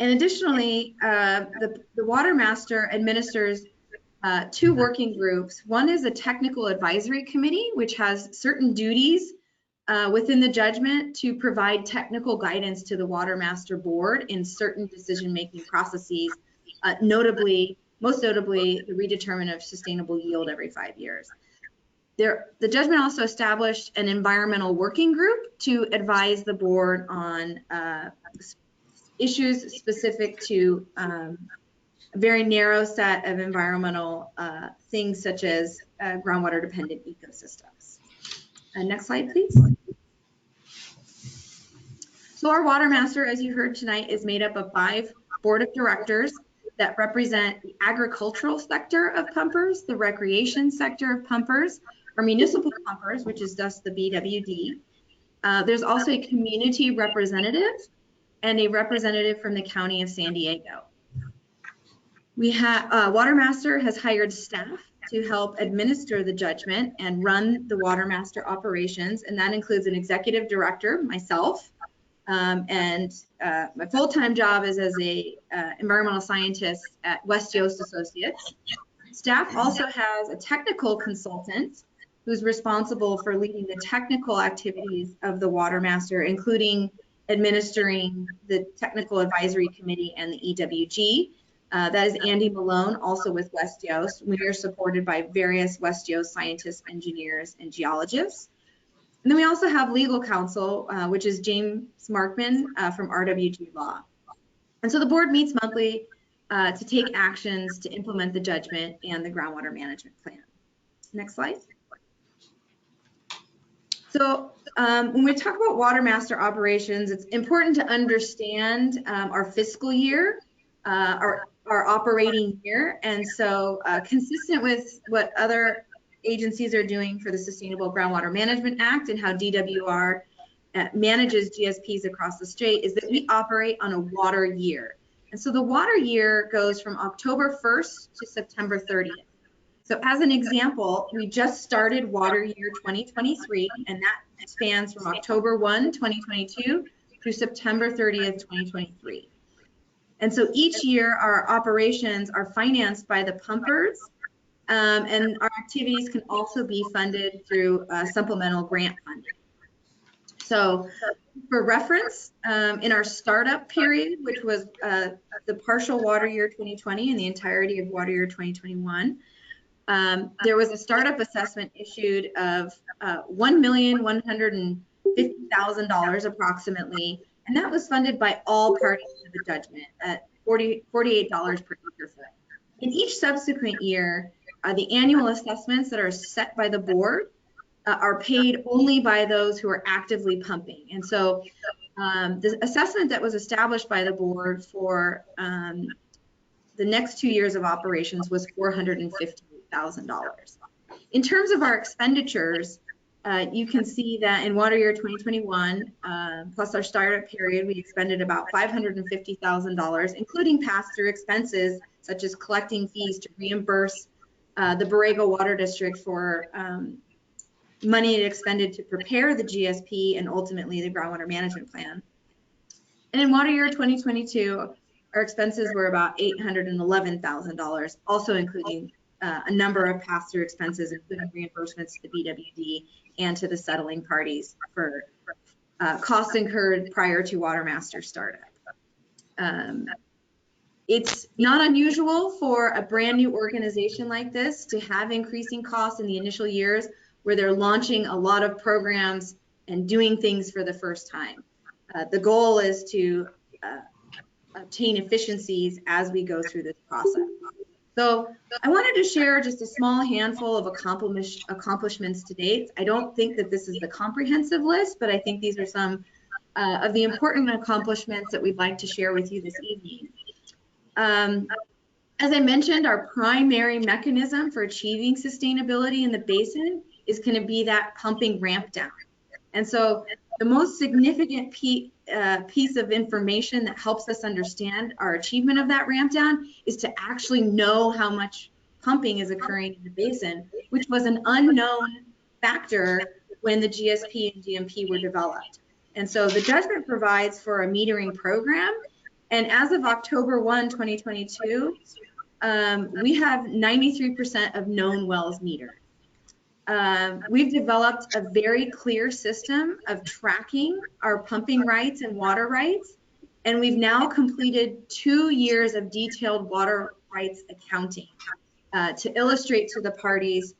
And additionally, the water master administers two working groups. One is a technical advisory committee, which has certain duties within the judgment to provide technical guidance to the water master board in certain decision-making processes, most notably the redetermination of sustainable yield every 5 years. The judgment also established an environmental working group to advise the board on issues specific to a very narrow set of environmental things such as groundwater dependent ecosystems. Next slide, please. So our water master, as you heard tonight, is made up of 5 board of directors that represent the agricultural sector of pumpers, the recreation sector of pumpers, our municipal pumpers, which is just the BWD. There's also a community representative and a representative from the County of San Diego. We have water master has hired staff to help administer the judgment and run the water master operations, and that includes an executive director, myself, My full-time job is as a environmental scientist at West Yost Associates. Staff also has a technical consultant who's responsible for leading the technical activities of the Water Master, including administering the Technical Advisory Committee and the EWG. That is Andy Malone, also with West Yost. We are supported by various West Yost scientists, engineers, and geologists. And then we also have legal counsel, which is James Markman from RWG Law. And so the board meets monthly to take actions to implement the judgment and the groundwater management plan. Next slide. So when we talk about Water Master operations, it's important to understand our fiscal year, our operating year. And so consistent with what other agencies are doing for the Sustainable Groundwater Management Act and how DWR manages GSPs across the state is that we operate on a water year. And so the water year goes from October 1st to September 30th. So as an example, we just started water year 2023, and that spans from October 1, 2022 through September 30th, 2023. And so each year our operations are financed by the pumpers, and our activities can also be funded through supplemental grant funding. So for reference, in our startup period, which was the partial water year 2020 and the entirety of water year 2021, there was a startup assessment issued of $1,150,000 approximately, and that was funded by all parties to the judgment at $48 per acre foot. In each subsequent year, the annual assessments that are set by the board are paid only by those who are actively pumping. And so the assessment that was established by the board for the next 2 years of operations was $450,000. In terms of our expenditures, you can see that in water year 2021, plus our startup period, we expended about $550,000, including pass-through expenses such as collecting fees to reimburse the Borrego Water District for money it expended to prepare the GSP and ultimately the groundwater management plan. And in water year 2022, our expenses were about $811,000, also including a number of pass-through expenses, including reimbursements to the BWD and to the settling parties for costs incurred prior to Water Master startup. It's not unusual for a brand new organization like this to have increasing costs in the initial years where they're launching a lot of programs and doing things for the first time. The goal is to obtain efficiencies as we go through this process. So I wanted to share just a small handful of accomplishments to date. I don't think that this is the comprehensive list, but I think these are some of the important accomplishments that we'd like to share with you this evening. As I mentioned, our primary mechanism for achieving sustainability in the basin is going to be that pumping ramp down. And so the most significant piece of information that helps us understand our achievement of that ramp down is to actually know how much pumping is occurring in the basin, which was an unknown factor when the GSP and GMP were developed. And so the judgment provides for a metering program. And as of October 1, 2022, we have 93% of known wells metered. We've developed a very clear system of tracking our pumping rights and water rights, and we've now completed 2 years of detailed water rights accounting to illustrate to the parties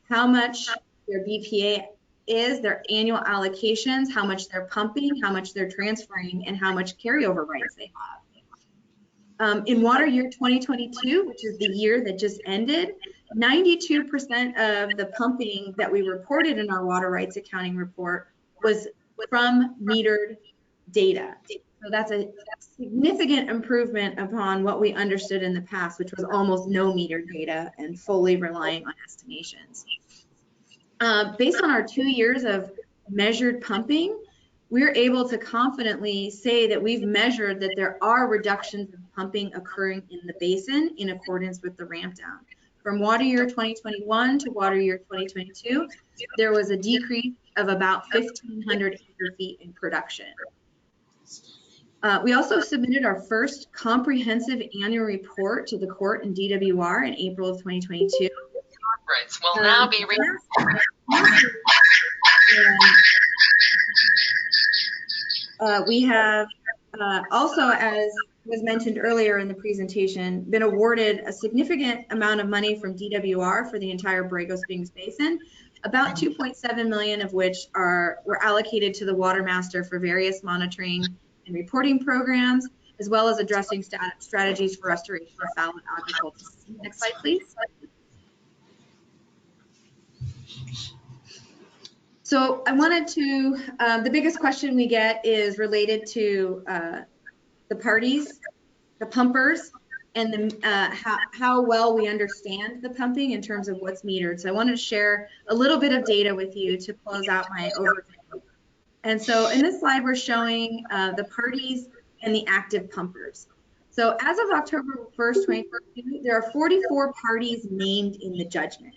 how much their BPA is, their annual allocations, how much they're pumping, how much they're transferring, and how much carryover rights they have. In water year 2022, which is the year that just ended, 92% of the pumping that we reported in our water rights accounting report was from metered data. So that's a significant improvement upon what we understood in the past, which was almost no metered data and fully relying on estimations. Based on our 2 years of measured pumping, we're able to confidently say that we've measured that there are reductions in pumping occurring in the basin in accordance with the ramp down. From water year 2021 to water year 2022, there was a decrease of about 1,500 acre feet in production. We also submitted our first comprehensive annual report to the court in DWR in April of 2022. Conference will now be we have also, as was mentioned earlier in the presentation, been awarded a significant amount of money from DWR for the entire Borrego Springs Basin, about 2.7 million of which were allocated to the Water Master for various monitoring and reporting programs, as well as addressing strategies for restoration of fallow agriculture. Next slide, please. So I wanted to, the biggest question we get is related to the parties, the pumpers, and how well we understand the pumping in terms of what's metered. So I wanted to share a little bit of data with you to close out my overview. And so in this slide, we're showing the parties and the active pumpers. So as of October 1st, 2022, there are 44 parties named in the judgment.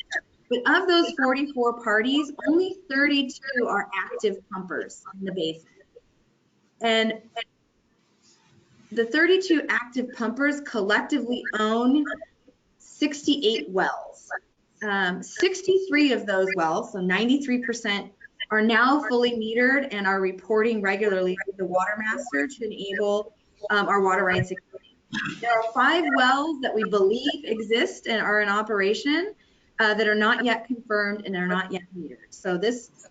But of those 44 parties, only 32 are active pumpers in the basin. And the 32 active pumpers collectively own 68 wells. 63 of those wells, so 93%, are now fully metered and are reporting regularly to the Water Master to enable our water rights accounting. There are 5 wells that we believe exist and are in operation that are not yet confirmed and are not yet metered. So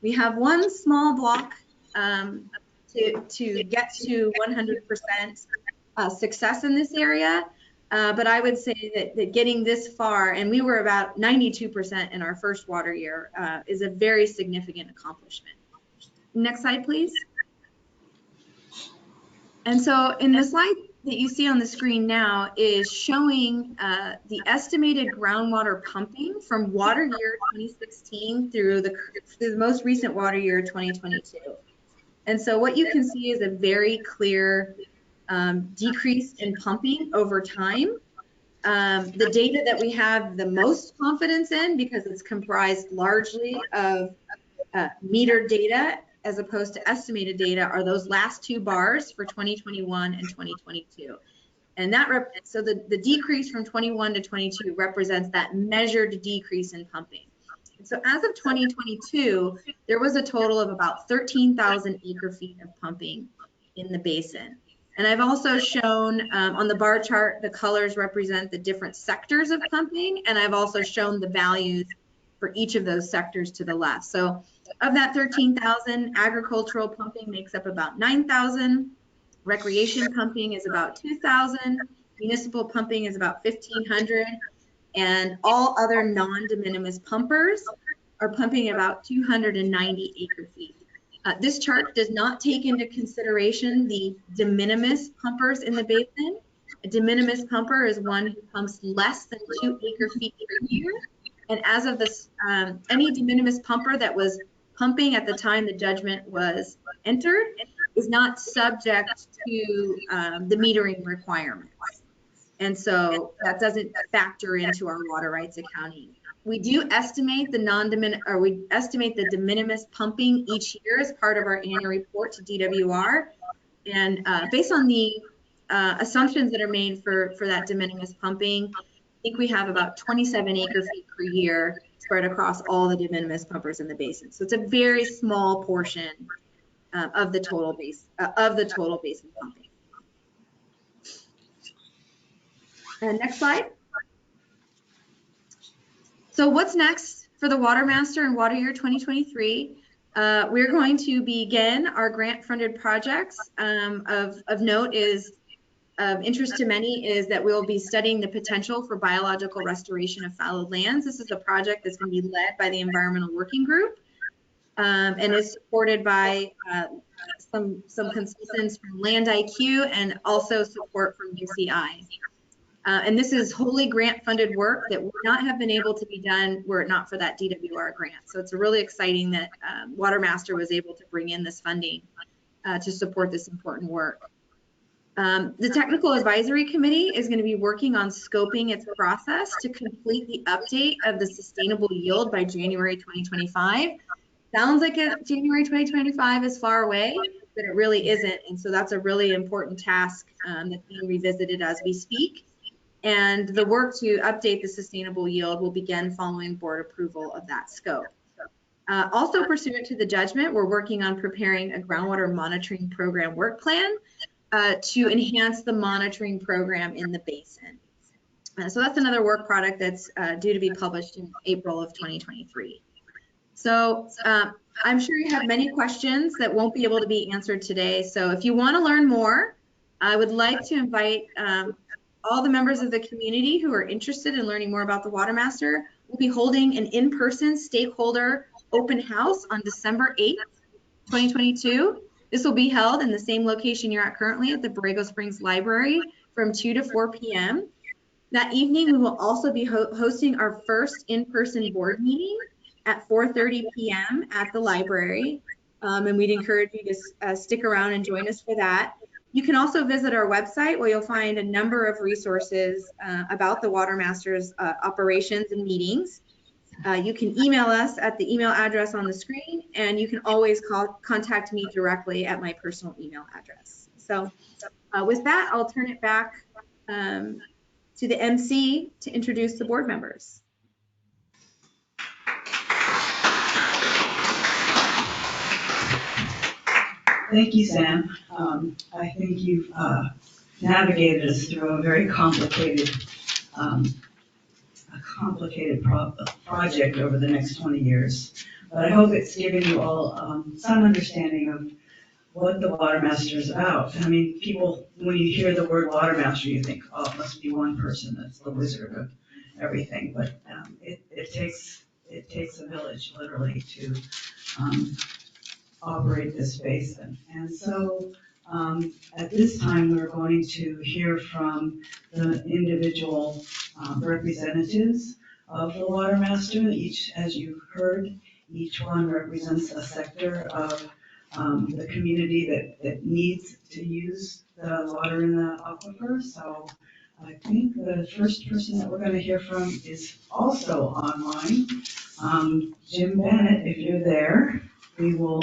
we have one small block to get to 100% success in this area. But I would say that getting this far, and we were about 92% in our first water year, is a very significant accomplishment. Next slide, please. And so in the slide that you see on the screen now is showing the estimated groundwater pumping from water year 2016 through the most recent water year 2022. And so what you can see is a very clear decrease in pumping over time. The data that we have the most confidence in, because it's comprised largely of metered data as opposed to estimated data, are those last 2 bars for 2021 and 2022. And so the decrease from 21 to 22 represents that measured decrease in pumping. And so as of 2022, there was a total of about 13,000 acre feet of pumping in the basin. And I've also shown on the bar chart, the colors represent the different sectors of pumping, and I've also shown the values for each of those sectors to the left. So of that 13,000, agricultural pumping makes up about 9,000, recreation pumping is about 2,000, municipal pumping is about 1,500, and all other non-de minimis pumpers are pumping about 290 acre feet. This chart does not take into consideration the de minimis pumpers in the basin. A de minimis pumper is one who pumps less than 2 acre feet per year. And as of this, any de minimis pumper that was pumping at the time the judgment was entered is not subject to the metering requirements. And so that doesn't factor into our water rights accounting. We do estimate the de minimis pumping each year as part of our annual report to DWR. And based on the assumptions that are made for that de minimis pumping, I think we have about 27 acre feet per year spread across all the de minimis pumpers in the basin. So it's a very small portion of the total basin pumping. Next slide. So what's next for the Water Master in water year 2023? We're going to begin our grant-funded projects. Of note is, of interest to many, is that we'll be studying the potential for biological restoration of fallowed lands. This is a project that's going to be led by the Environmental Working Group and is supported by some consultants from Land IQ and also support from UCI. And this is wholly grant-funded work that would not have been able to be done were it not for that DWR grant. So it's really exciting that Water Master was able to bring in this funding to support this important work. The Technical Advisory Committee is going to be working on scoping its process to complete the update of the sustainable yield by January 2025. Sounds like January 2025 is far away, but it really isn't. And so that's a really important task that's being revisited as we speak. And the work to update the sustainable yield will begin following board approval of that scope. Also pursuant to the judgment, we're working on preparing a groundwater monitoring program work plan to enhance the monitoring program in the basin. So that's another work product that's due to be published in April of 2023. So I'm sure you have many questions that won't be able to be answered today. So if you want to learn more, I would like to invite all the members of the community who are interested in learning more about the Water Master. We'll be holding an in-person stakeholder open house on December 8th, 2022. This will be held in the same location you're at currently at the Borrego Springs Library from 2 to 4 p.m. That evening, we will also be hosting our first in-person board meeting at 4:30 p.m. at the library. And we'd encourage you to stick around and join us for that. You can also visit our website where you'll find a number of resources about the Water Master's operations and meetings. You can email us at the email address on the screen, and you can always contact me directly at my personal email address. So with that, I'll turn it back to the MC to introduce the board members. Thank you, Sam. I think you've navigated us through a very complicated project over the next 20 years. But I hope it's given you all some understanding of what the Water Master is about. I mean, people, when you hear the word Water Master, you think, oh, it must be one person that's the wizard of everything. But it takes a village, literally, to operate this basin. And so at this time, we're going to hear from the individual representatives of the Water Master. Each, as you heard, each one represents a sector of the community that needs to use the water in the aquifer. So I think the first person that we're going to hear from is also online. Jim Bennett, if you're there, we will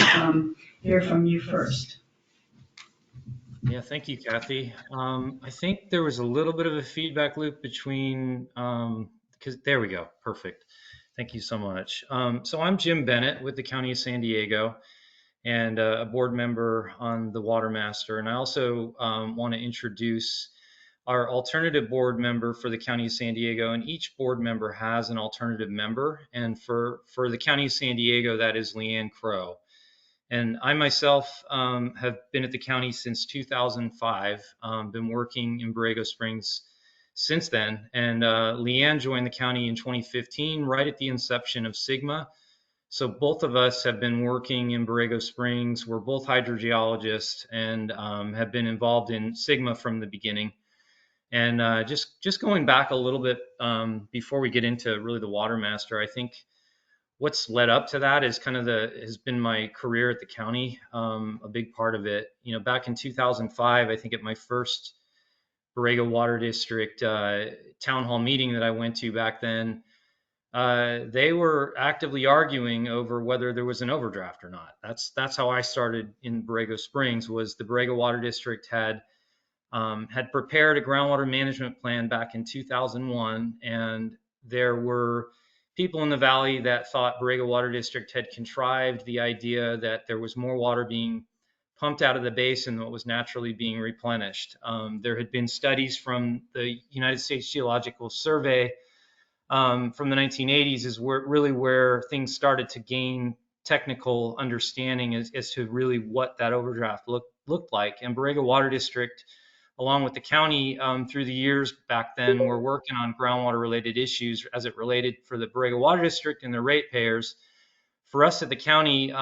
hear from you first. Yeah, thank you, Kathy. I think there was a little bit of a feedback loop between, because there we go, perfect. Thank you so much. So I'm Jim Bennett with the County of San Diego and a board member on the Water Master. And I also want to introduce our alternative board member for the County of San Diego. And each board member has an alternative member. And for the County of San Diego, that is Leanne Crow. And I myself have been at the county since 2005, been working in Borrego Springs since then. And Leanne joined the county in 2015, right at the inception of SGMA. So both of us have been working in Borrego Springs. We're both hydrogeologists and have been involved in SGMA from the beginning. And just going back a little bit before we get into really the Water Master, I think what's led up to that is has been my career at the county, a big part of it. You know, back in 2005, I think at my first Borrego Water District town hall meeting that I went to back then, they were actively arguing over whether there was an overdraft or not. That's how I started in Borrego Springs. Was the Borrego Water District had prepared a groundwater management plan back in 2001, and there were people in the valley that thought Borrego Water District had contrived the idea that there was more water being pumped out of the basin than what was naturally being replenished. There had been studies from the United States Geological Survey from the 1980s is where things started to gain technical understanding as to really what that overdraft looked like. And Borrego Water District, along with the county, through the years back then, we're working on groundwater related issues as it related for the Borrego Water District and the ratepayers. For us at the county,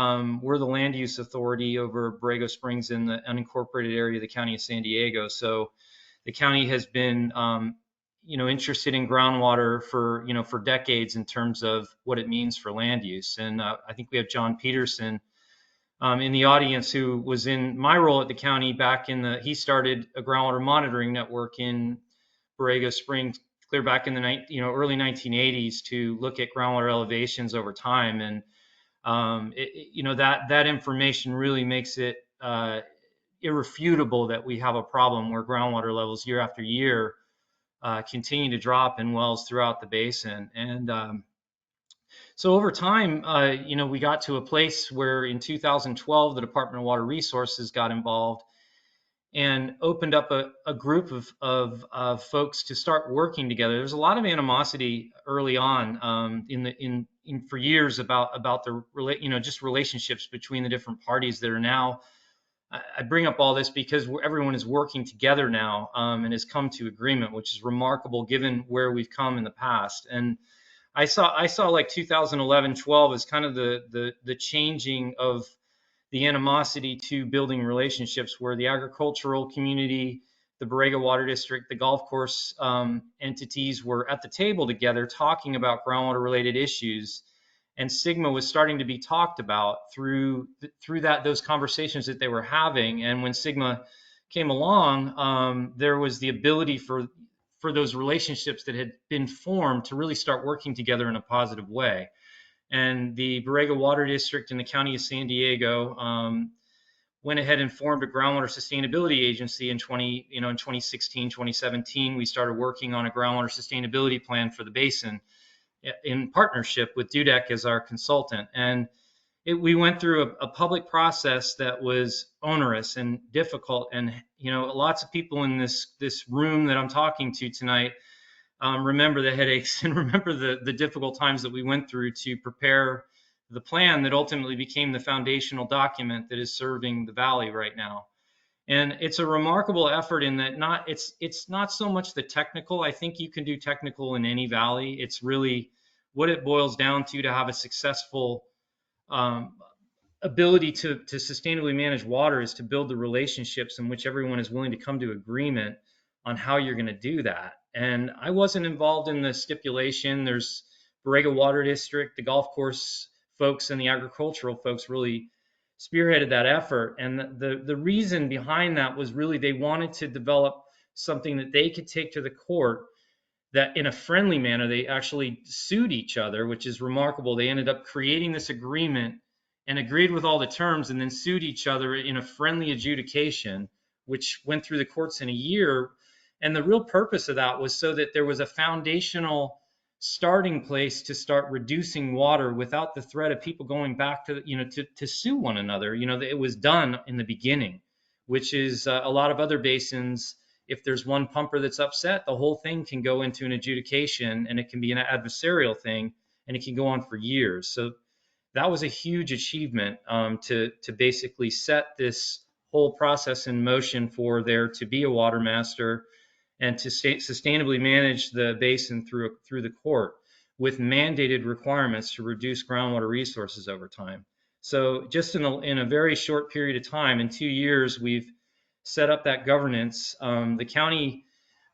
we're the land use authority over Borrego Springs in the unincorporated area of the county of San Diego. So the county has been, interested in groundwater for decades in terms of what it means for land use. And I think we have John Peterson in the audience who was in my role at the county back he started a groundwater monitoring network in Borrego Springs clear back in the early 1980s to look at groundwater elevations over time. And that information really makes it irrefutable that we have a problem where groundwater levels year after year continue to drop in wells throughout the basin. And so over time, we got to a place where in 2012, the Department of Water Resources got involved and opened up a group of folks to start working together. There's a lot of animosity early on for years about the just relationships between the different parties that are now. I bring up all this because everyone is working together now and has come to agreement, which is remarkable given where we've come in the past. And I saw like 2011, 12 as kind of the changing of the animosity to building relationships where the agricultural community, the Borrego Water District, the golf course entities were at the table together talking about groundwater related issues. And Sigma was starting to be talked about through those conversations that they were having. And when Sigma came along, there was the ability for those relationships that had been formed to really start working together in a positive way. And the Borrego Water District and the County of San Diego went ahead and formed a groundwater sustainability agency in 2016, 2017. We started working on a groundwater sustainability plan for the basin in partnership with Dudek as our consultant. And we went through a public process that was onerous and difficult. And, lots of people in this room that I'm talking to tonight remember the headaches and remember the difficult times that we went through to prepare the plan that ultimately became the foundational document that is serving the valley right now. And it's a remarkable effort in that it's not so much the technical. I think you can do technical in any valley. It's really what it boils down to have a successful ability to sustainably manage water is to build the relationships in which everyone is willing to come to agreement on how you're going to do that. And I wasn't involved in the stipulation. There's Borrego Water District, the golf course folks, and the agricultural folks really spearheaded that effort. And the reason behind that was really they wanted to develop something that they could take to the court that in a friendly manner, they actually sued each other, which is remarkable. They ended up creating this agreement and agreed with all the terms and then sued each other in a friendly adjudication, which went through the courts in a year. And the real purpose of that was so that there was a foundational starting place to start reducing water without the threat of people going back to sue one another. It was done in the beginning, which is a lot of other basins. If there's one pumper that's upset, the whole thing can go into an adjudication and it can be an adversarial thing and it can go on for years. So that was a huge achievement to basically set this whole process in motion for there to be a water master and to sustainably manage the basin through the court with mandated requirements to reduce groundwater resources over time. So just in a very short period of time, in 2 years, we've set up that governance. The county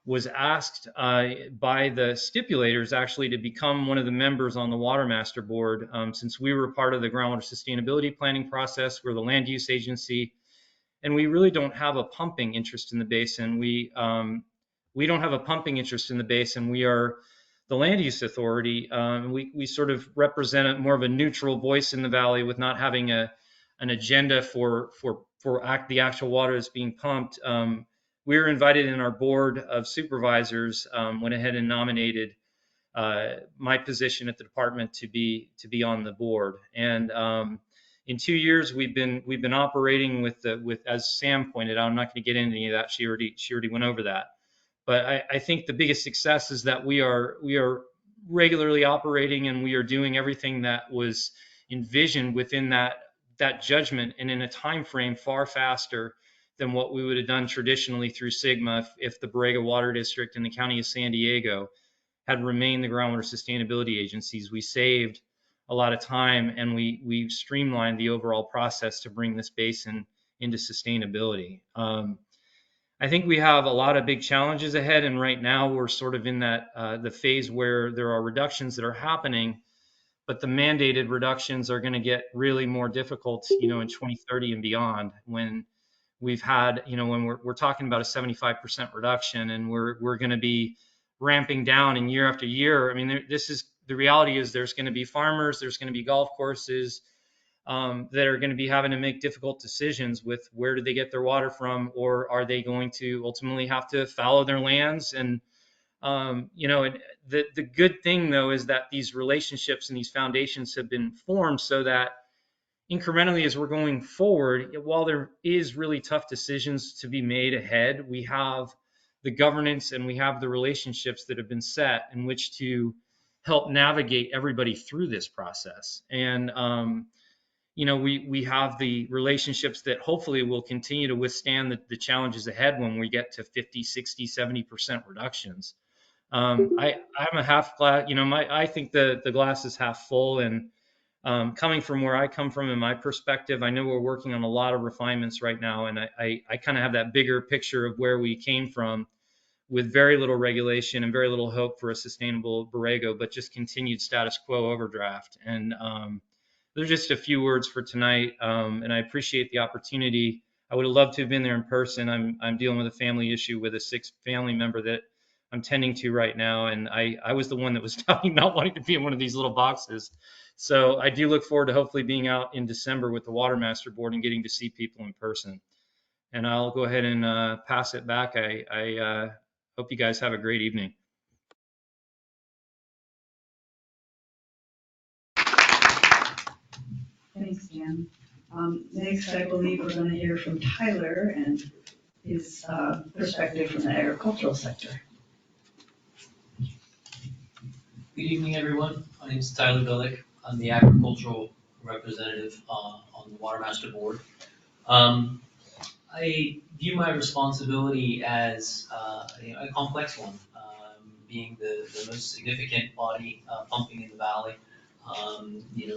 was asked by the stipulators actually to become one of the members on the Water Master Board. Since we were part of the groundwater sustainability planning process, we're the land use agency, and we really don't have a pumping interest in the basin. We don't have a pumping interest in the basin. We are the land use authority. We sort of represent more of a neutral voice in the valley with not having an agenda for the actual water that's being pumped. We were invited in our board of supervisors, went ahead and nominated my position at the department to be on the board. And in 2 years, we've been operating with as Sam pointed out. I'm not going to get into any of that. She already went over that. But I think the biggest success is that we are regularly operating and we are doing everything that was envisioned within that judgment and in a time frame far faster than what we would have done traditionally through Sigma if the Borrego Water District and the County of San Diego had remained the groundwater sustainability agencies. We saved a lot of time and we streamlined the overall process to bring this basin into sustainability. I think we have a lot of big challenges ahead, and right now we're sort of in that the phase where there are reductions that are happening, but the mandated reductions are going to get really more difficult, in 2030 and beyond, when we've had, when we're talking about a 75% reduction, and we're going to be ramping down in year after year. I mean, the reality is there's going to be farmers, there's going to be golf courses, that are going to be having to make difficult decisions with where do they get their water from, or are they going to ultimately have to fallow their lands. And the good thing though is that these relationships and these foundations have been formed so that incrementally as we're going forward, while there is really tough decisions to be made ahead, we have the governance and we have the relationships that have been set in which to help navigate everybody through this process. And we have the relationships that hopefully will continue to withstand the challenges ahead when we get to 50, 60, 70% reductions. I'm a half glass, I think the glass is half full. And coming from where I come from in my perspective, I know we're working on a lot of refinements right now. And I kind of have that bigger picture of where we came from with very little regulation and very little hope for a sustainable Borrego, but just continued status quo overdraft. And there's just a few words for tonight. And I appreciate the opportunity. I would have loved to have been there in person. I'm dealing with a family issue with a sick family member that I'm tending to right now. And I was the one that was talking, not wanting to be in one of these little boxes. So I do look forward to hopefully being out in December with the Water Master Board and getting to see people in person. And I'll go ahead and pass it back. I hope you guys have a great evening. Thanks, Dan. Next, I believe we're going to hear from Tyler and his perspective from the agricultural sector. Good evening, everyone. My name is Tyler Billick. I'm the agricultural representative on the Water Master Board. I view my responsibility as a complex one, being the most significant body pumping in the valley.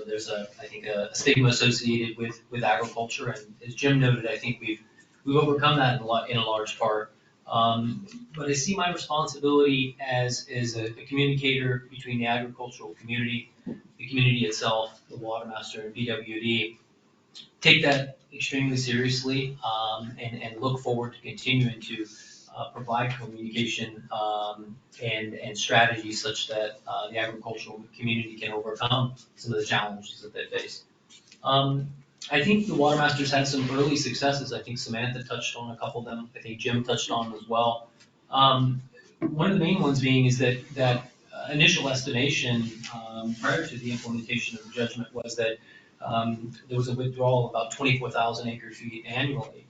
There's I think a stigma associated with agriculture, and as Jim noted, I think we've overcome that in a large part. But I see my responsibility as a communicator between the agricultural community, the community itself, the Water Master, and BWD. Take that extremely seriously, and look forward to continuing to provide communication and strategies such that the agricultural community can overcome some of the challenges that they face. I think the Water Masters had some early successes. I think Samantha touched on a couple of them. I think Jim touched on them as well. One of the main ones being is that initial estimation prior to the implementation of the judgment was that there was a withdrawal of about 24,000 acre feet annually.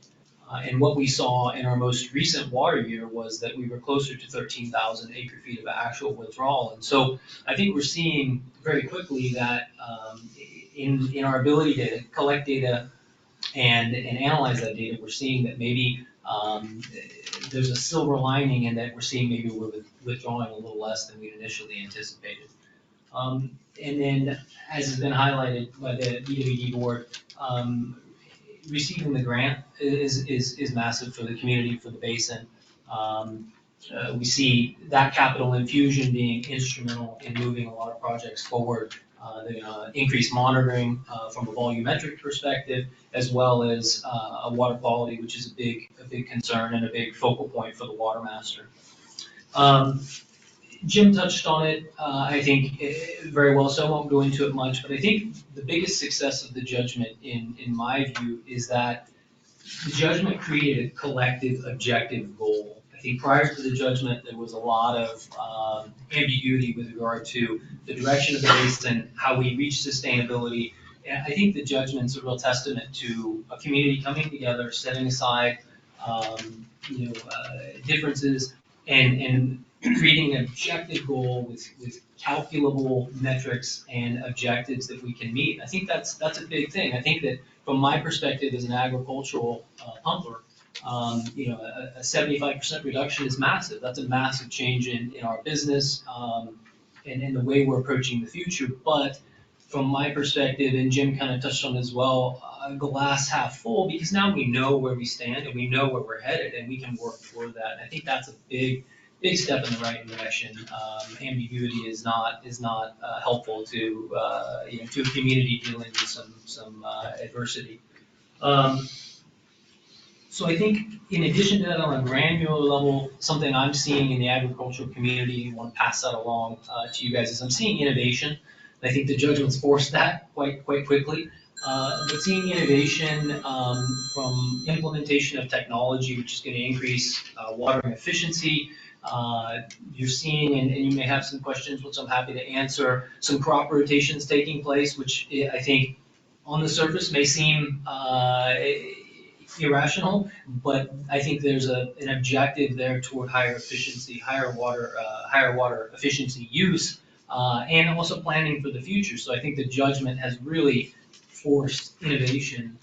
And what we saw in our most recent water year was that we were closer to 13,000 acre feet of actual withdrawal. And so I think we're seeing very quickly that in our ability to collect data and analyze that data, we're seeing that maybe there's a silver lining in that we're seeing maybe we're withdrawing a little less than we initially anticipated. And then, as has been highlighted by the BWD board, receiving the grant is massive for the community, for the basin. We see that capital infusion being instrumental in moving a lot of projects forward. The increased monitoring from a volumetric perspective, as well as water quality, which is a big concern and a big focal point for the Water Master. Jim touched on it, I think very well, so I won't go into it much, but I think the biggest success of the judgment in my view is that the judgment created a collective objective goal. I think prior to the judgment, there was a lot of ambiguity with regard to the direction of the basin, how we reach sustainability. And I think the judgment's a real testament to a community coming together, setting aside differences and creating an objective goal with calculable metrics and objectives that we can meet. I think that's a big thing. I think that from my perspective as an agricultural pumper, a 75% reduction is massive. That's a massive change in our business and in the way we're approaching the future. But from my perspective, and Jim kind of touched on as well, glass half full, because now we know where we stand and we know where we're headed and we can work toward that. And I think that's a big step in the right direction. Ambiguity is not helpful to a community dealing with some adversity. So I think in addition to that, on a granular level, something I'm seeing in the agricultural community, I want to pass that along to you guys, is I'm seeing innovation. I think the judgment's forced that quite quickly. But seeing innovation from implementation of technology, which is going to increase watering efficiency. You're seeing, and you may have some questions, which I'm happy to answer, some crop rotations taking place, which I think on the surface may seem irrational, but I think there's an objective there toward higher efficiency, higher water efficiency use, and also planning for the future. So I think the judgment has really forced innovation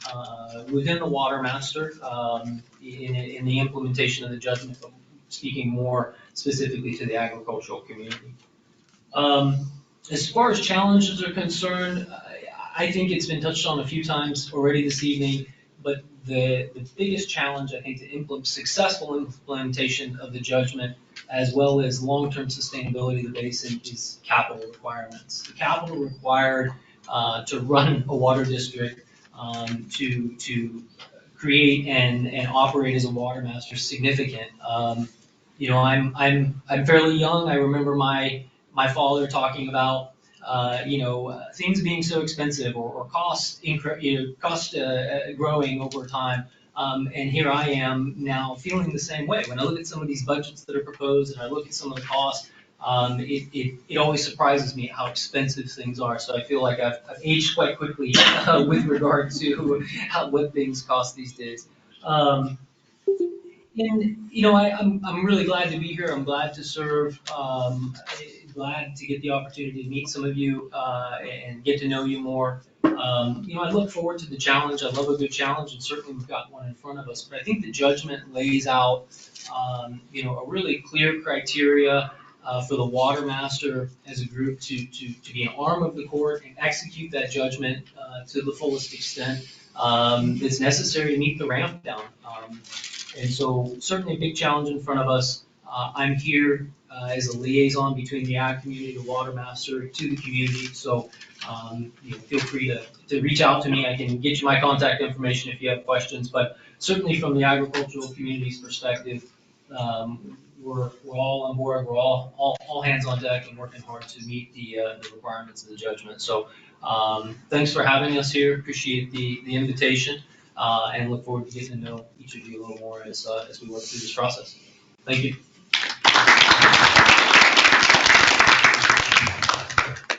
within the water master in the implementation of the judgment, but speaking more specifically to the agricultural community. As far as challenges are concerned, I think it's been touched on a few times already this evening, but the biggest challenge, I think, to successful implementation of the judgment, as well as long-term sustainability of the basin, is capital requirements. The capital required to run a water district, to create and operate as a water master is significant. I'm fairly young. I remember my father talking about things being so expensive or cost growing over time. And here I am now feeling the same way. When I look at some of these budgets that are proposed and I look at some of the costs, it always surprises me how expensive things are. So I feel like I've aged quite quickly with regard to what things cost these days. I'm really glad to be here. I'm glad to serve. Glad to get the opportunity to meet some of you and get to know you more. I look forward to the challenge. I love a good challenge, and certainly we've got one in front of us. But I think the judgment lays out, a really clear criteria for the water master as a group to be an arm of the court and execute that judgment to the fullest extent that's necessary to meet the ramp down. And so certainly a big challenge in front of us. I'm here as a liaison between the ag community, the water master, to the community. So feel free to reach out to me. I can get you my contact information if you have questions. But certainly from the agricultural community's perspective, we're all on board. We're all hands on deck and working hard to meet the requirements of the judgment. So thanks for having us here. Appreciate the invitation. And look forward to getting to know each of you a little more as we work through this process. Thank you.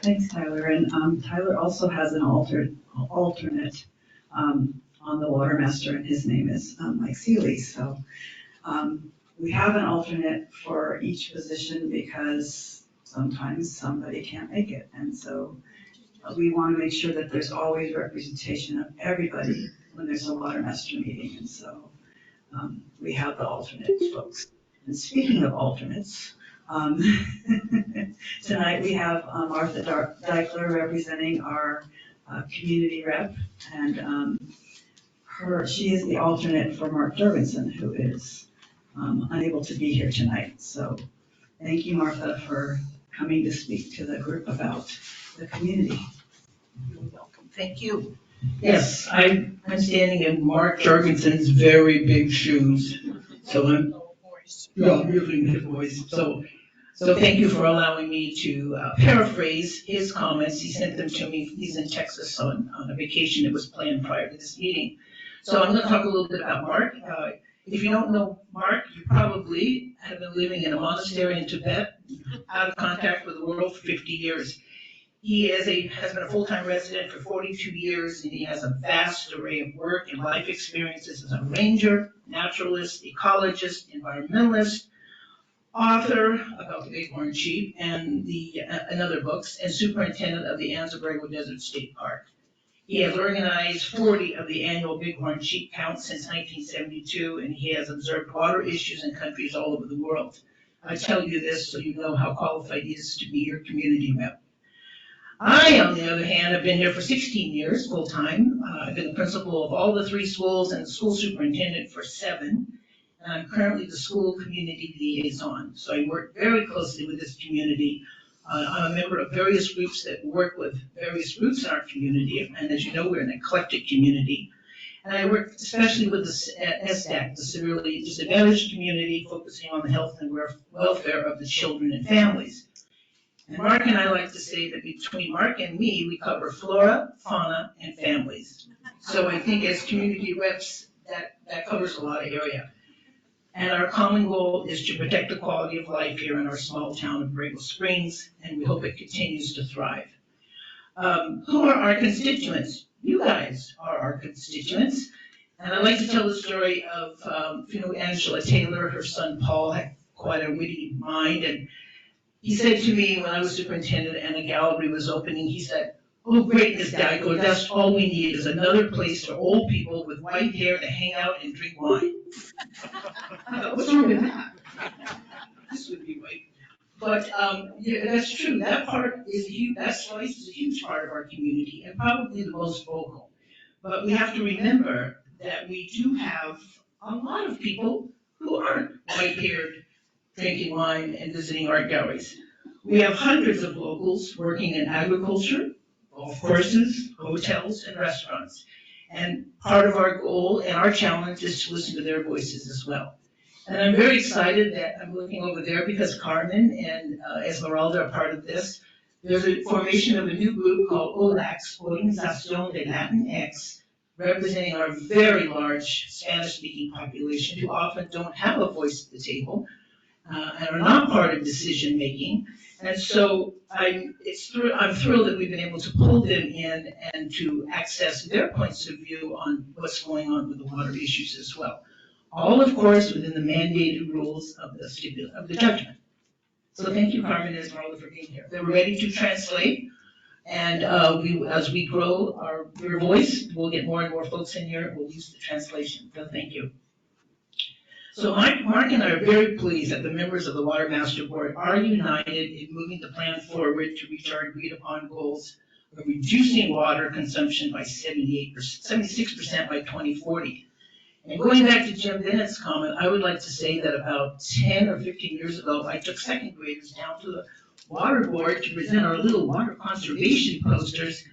Thanks, Tyler. And Tyler also has an alternate on the water master, and his name is Mike Seeley. So we have an alternate for each position because sometimes somebody can't make it. And so we want to make sure that there's always representation of everybody when there's a water master meeting. And so we have the alternate folks. And speaking of alternates, tonight we have Martha Deichler representing our community rep, and she is the alternate for Mark Jorgensen, who is unable to be here tonight. So thank you, Martha, for coming to speak to the group about the community. You're welcome. Thank you. Yes, I'm standing in Mark Jorgensen's very big shoes. So I'm using his voice. So thank you for allowing me to paraphrase his comments. He sent them to me. He's in Texas on a vacation that was planned prior to this meeting. So I'm going to talk a little bit about Mark. If you don't know Mark, you probably have been living in a monastery in Tibet, out of contact with the world for 50 years. He has been a full-time resident for 42 years, and he has a vast array of work and life experiences as a ranger, naturalist, ecologist, environmentalist, author about the bighorn sheep and other books, and superintendent of the Borrego Desert State Park. He has organized 40 of the annual bighorn sheep counts since 1972, and he has observed water issues in countries all over the world. I tell you this so you know how qualified he is to be your community rep. I, on the other hand, have been here for 16 years, full-time. I've been the principal of all the 3 schools and the school superintendent for 7. And I'm currently the school community liaison. So I work very closely with this community. I'm a member of various groups that work with various groups in our community. And as you know, we're an eclectic community. And I work especially with the SDAC, the severely disadvantaged community, focusing on the health and welfare of the children and families. And Mark and I like to say that between Mark and me, we cover flora, fauna, and families. So I think as community reps, that covers a lot of area. And our common goal is to protect the quality of life here in our small town of Borrego Springs, and we hope it continues to thrive. Who are our constituents? You guys are our constituents. And I'd like to tell the story of, Angela Taylor. Her son Paul had quite a witty mind, and he said to me when I was superintendent and a gallery was opening, he said, "Oh, great, Miss Dyko, that's all we need is another place for old people with white hair to hang out and drink wine." I thought, what's wrong with that? This would be white. But, yeah, that's true. That part is that slice is a huge part of our community and probably the most vocal. But we have to remember that we do have a lot of people who aren't white-haired, drinking wine and visiting art galleries. We have hundreds of locals working in agriculture, golf courses, hotels, and restaurants. And part of our goal and our challenge is to listen to their voices as well. And I'm very excited that I'm looking over there because Carmen and Esmeralda are part of this. There's a formation of a new group called OLAX, Organización de Latinx, representing our very large Spanish-speaking population who often don't have a voice at the table. And are not part of decision-making. And so I'm thrilled that we've been able to pull them in and to access their points of view on what's going on with the water issues as well. All, of course, within the mandated rules of the judgment. So thank you, Carmen and Esmeralda, for being here. They're ready to translate. And as we grow your voice, we'll get more and more folks in here. We'll use the translation. So thank you. So Mark and I are very pleased that the members of the Water Master Board are united in moving the plan forward to reach our agreed upon goals of reducing water consumption by 76% by 2040. And going back to Jim Bennett's comment, I would like to say that about 10 or 15 years ago, I took second graders down to the water board to present our little water conservation posters,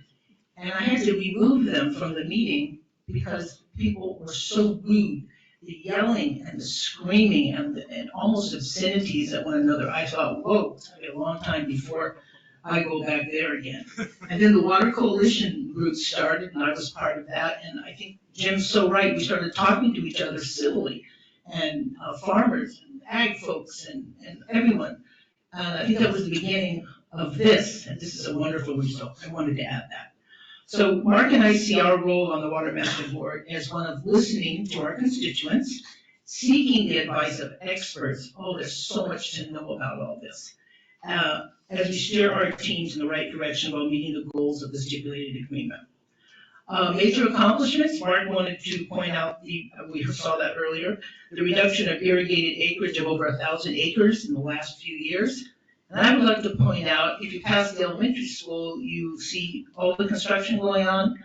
and I had to remove them from the meeting because people were so rude. The yelling and the screaming and almost obscenities at one another. I thought, whoa, it's going to be a long time before I go back there again. And then the Water Coalition group started, and I was part of that. And I think Jim's so right. We started talking to each other civilly, and farmers and ag folks and everyone. I think that was the beginning of this, and this is a wonderful result. I wanted to add that. So Mark and I see our role on the Water Master Board as one of listening to our constituents, seeking the advice of experts. Oh, there's so much to know about all this. As we steer our teams in the right direction while meeting the goals of the stipulated agreement. Major accomplishments, Mark wanted to point out, we saw that earlier, the reduction of irrigated acreage of over 1,000 acres in the last few years. And I would like to point out, if you pass the elementary school, you see all the construction going on.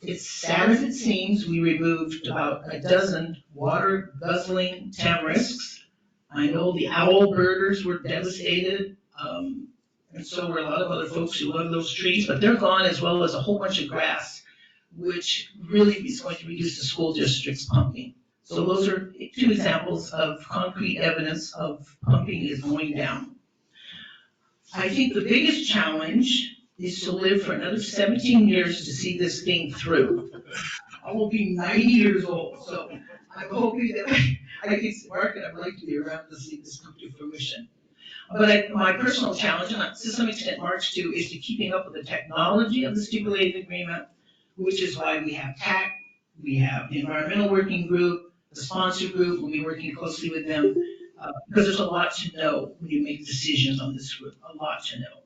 It's sad as it seems, we removed about a dozen water guzzling tamarisks. I know the owl birders were devastated, and so were a lot of other folks who love those trees, but they're gone, as well as a whole bunch of grass, which really is going to reduce the school district's pumping. So those are two examples of concrete evidence of pumping is going down. I think the biggest challenge is to live for another 17 years to see this thing through. I will be 90 years old, so I'm hoping that I can work and I'd like to be around to see this come to fruition. But my personal challenge, and to some extent Mark's too, is to keeping up with the technology of the stipulated agreement, which is why we have TAC, we have the environmental working group, the sponsor group, we'll be working closely with them. Because there's a lot to know when you make decisions on this group, a lot to know.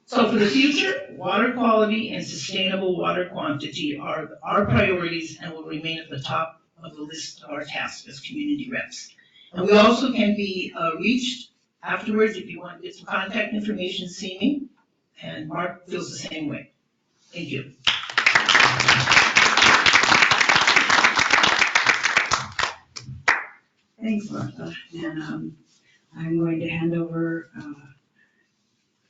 So for the future, water quality and sustainable water quantity are our priorities and will remain at the top of the list of our tasks as community reps. And we also can be reached afterwards if you want to get some contact information, see me. And Mark feels the same way. Thank you. Thanks, Martha. And I'm going to hand over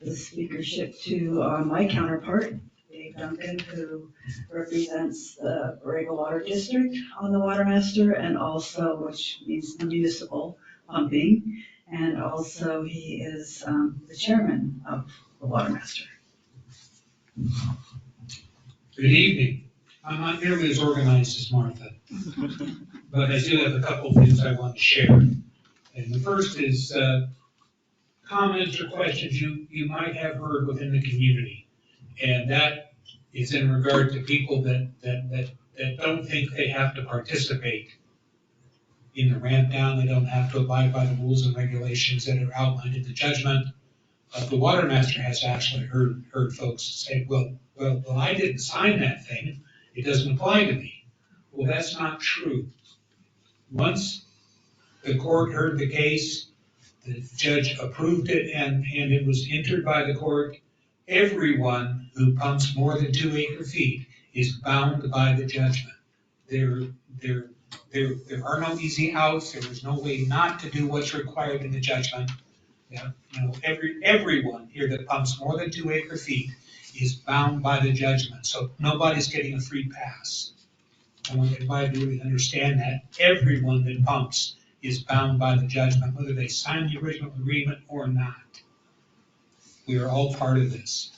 the speakership to my counterpart, Dave Duncan, who represents the Borrego Water District on the Water Master, and also, which means the municipal pumping. and also he is the chairman of the Water Master. Good evening. I'm not nearly as organized as Martha, but I do have a couple of things I want to share. And the first is comments or questions you might have heard within the community. And that is in regard to people that don't think they have to participate in the ramp down. They don't have to abide by the rules and regulations that are outlined in the judgment. The water master has actually heard folks say, well, I didn't sign that thing. It doesn't apply to me. Well, that's not true. Once the court heard the case, the judge approved it, and it was entered by the court. Everyone who pumps more than 2 acre-feet is bound by the judgment. There are no easy outs. There is no way not to do what's required in the judgment. Yeah, everyone here that pumps more than 2 acre-feet is bound by the judgment. So nobody's getting a free pass. I want everybody to really understand that. Everyone that pumps is bound by the judgment, whether they sign the original agreement or not. We are all part of this.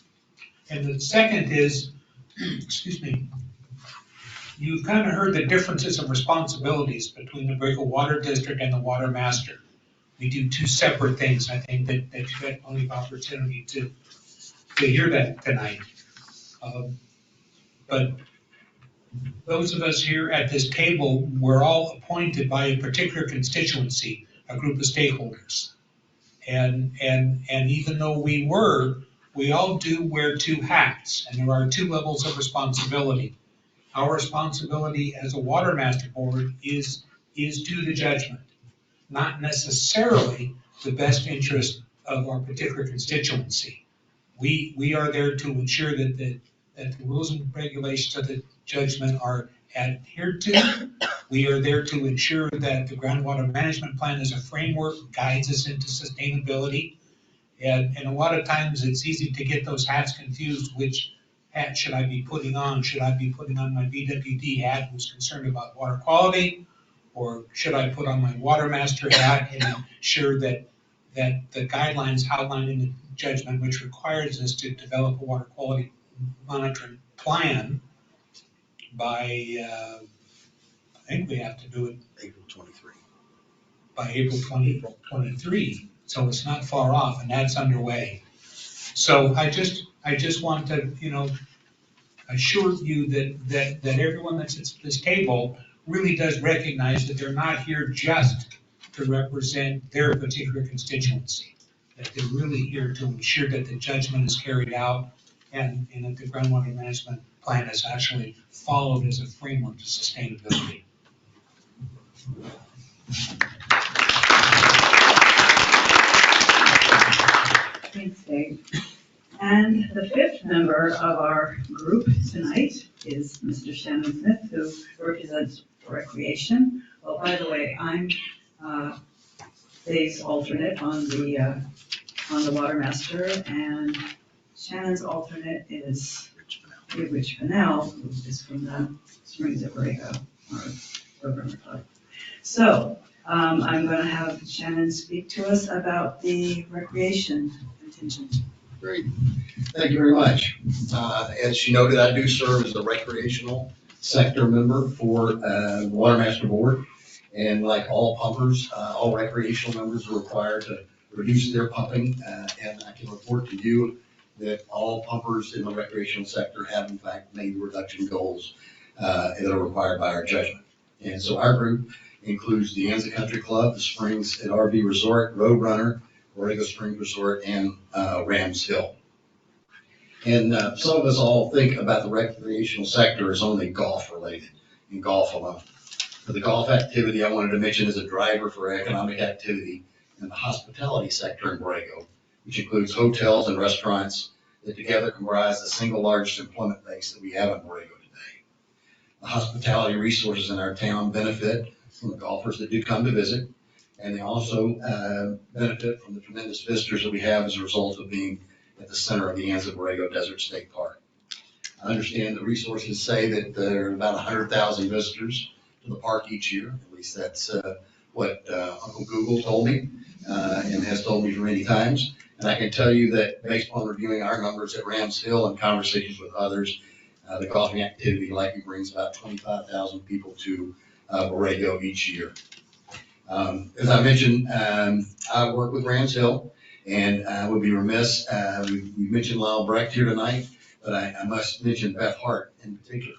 And the second is, excuse me, you've kind of heard the differences of responsibilities between the Borrego Water District and the Water Master. We do two separate things. I think that you've had plenty of opportunity to hear that tonight. But those of us here at this table, we're all appointed by a particular constituency, a group of stakeholders. And even though we all do wear two hats, and there are two levels of responsibility. Our responsibility as a Water Master Board is to the judgment, not necessarily the best interest of our particular constituency. We are there to ensure that the rules and regulations of the judgment are adhered to. We are there to ensure that the groundwater management plan as a framework guides us into sustainability. And a lot of times it's easy to get those hats confused. Which hat should I be putting on? Should I be putting on my BWD hat who's concerned about water quality? Or should I put on my Water Master hat and ensure that the guidelines outlined in the judgment, which requires us to develop a water quality monitoring plan by, I think we have to do it April 23. by April 2023. So it's not far off, and that's underway. So I just want to, assure you that everyone that's at this table really does recognize that they're not here just to represent their particular constituency, that they're really here to ensure that the judgment is carried out and that the groundwater management plan is actually followed as a framework to sustainability. Thanks, Dave. And the fifth member of our group tonight is Mr. Shannon Smith, who represents Recreation. Oh, by the way, I'm Dave's alternate on the Water Master, and Shannon's alternate is Rich Pennell, who is from the Springs of Borrego, or Programmer Club. So I'm going to have Shannon speak to us about the recreation contingent. Great. Thank you very much. As you noted, I do serve as the recreational sector member for the Water Master Board. And like all pumpers, all recreational members are required to reduce their pumping. And I can report to you that all pumpers in the recreational sector have in fact made the reduction goals that are required by our judgment. And so our group includes the Anza Country Club, the Springs and RV Resort, Roadrunner, Borrego Springs Resort, and Rams Hill. And some of us all think about the recreational sector as only golf related and golf alone. But the golf activity I wanted to mention is a driver for economic activity in the hospitality sector in Borrego, which includes hotels and restaurants that together comprise the single largest employment base that we have in Borrego today. The hospitality resources in our town benefit from the golfers that do come to visit, and they also benefit from the tremendous visitors that we have as a result of being at the center of the Anza Borrego Desert State Park. I understand the resources say that there are about 100,000 visitors to the park each year. At least that's what Uncle Google told me and has told me many times. And I can tell you that based on reviewing our numbers at Rams Hill and conversations with others, the golfing activity likely brings about 25,000 people to Borrego each year. As I mentioned, I work with Rams Hill, and I would be remiss, we mentioned Lyle Brecht here tonight, but I must mention Beth Hart in particular.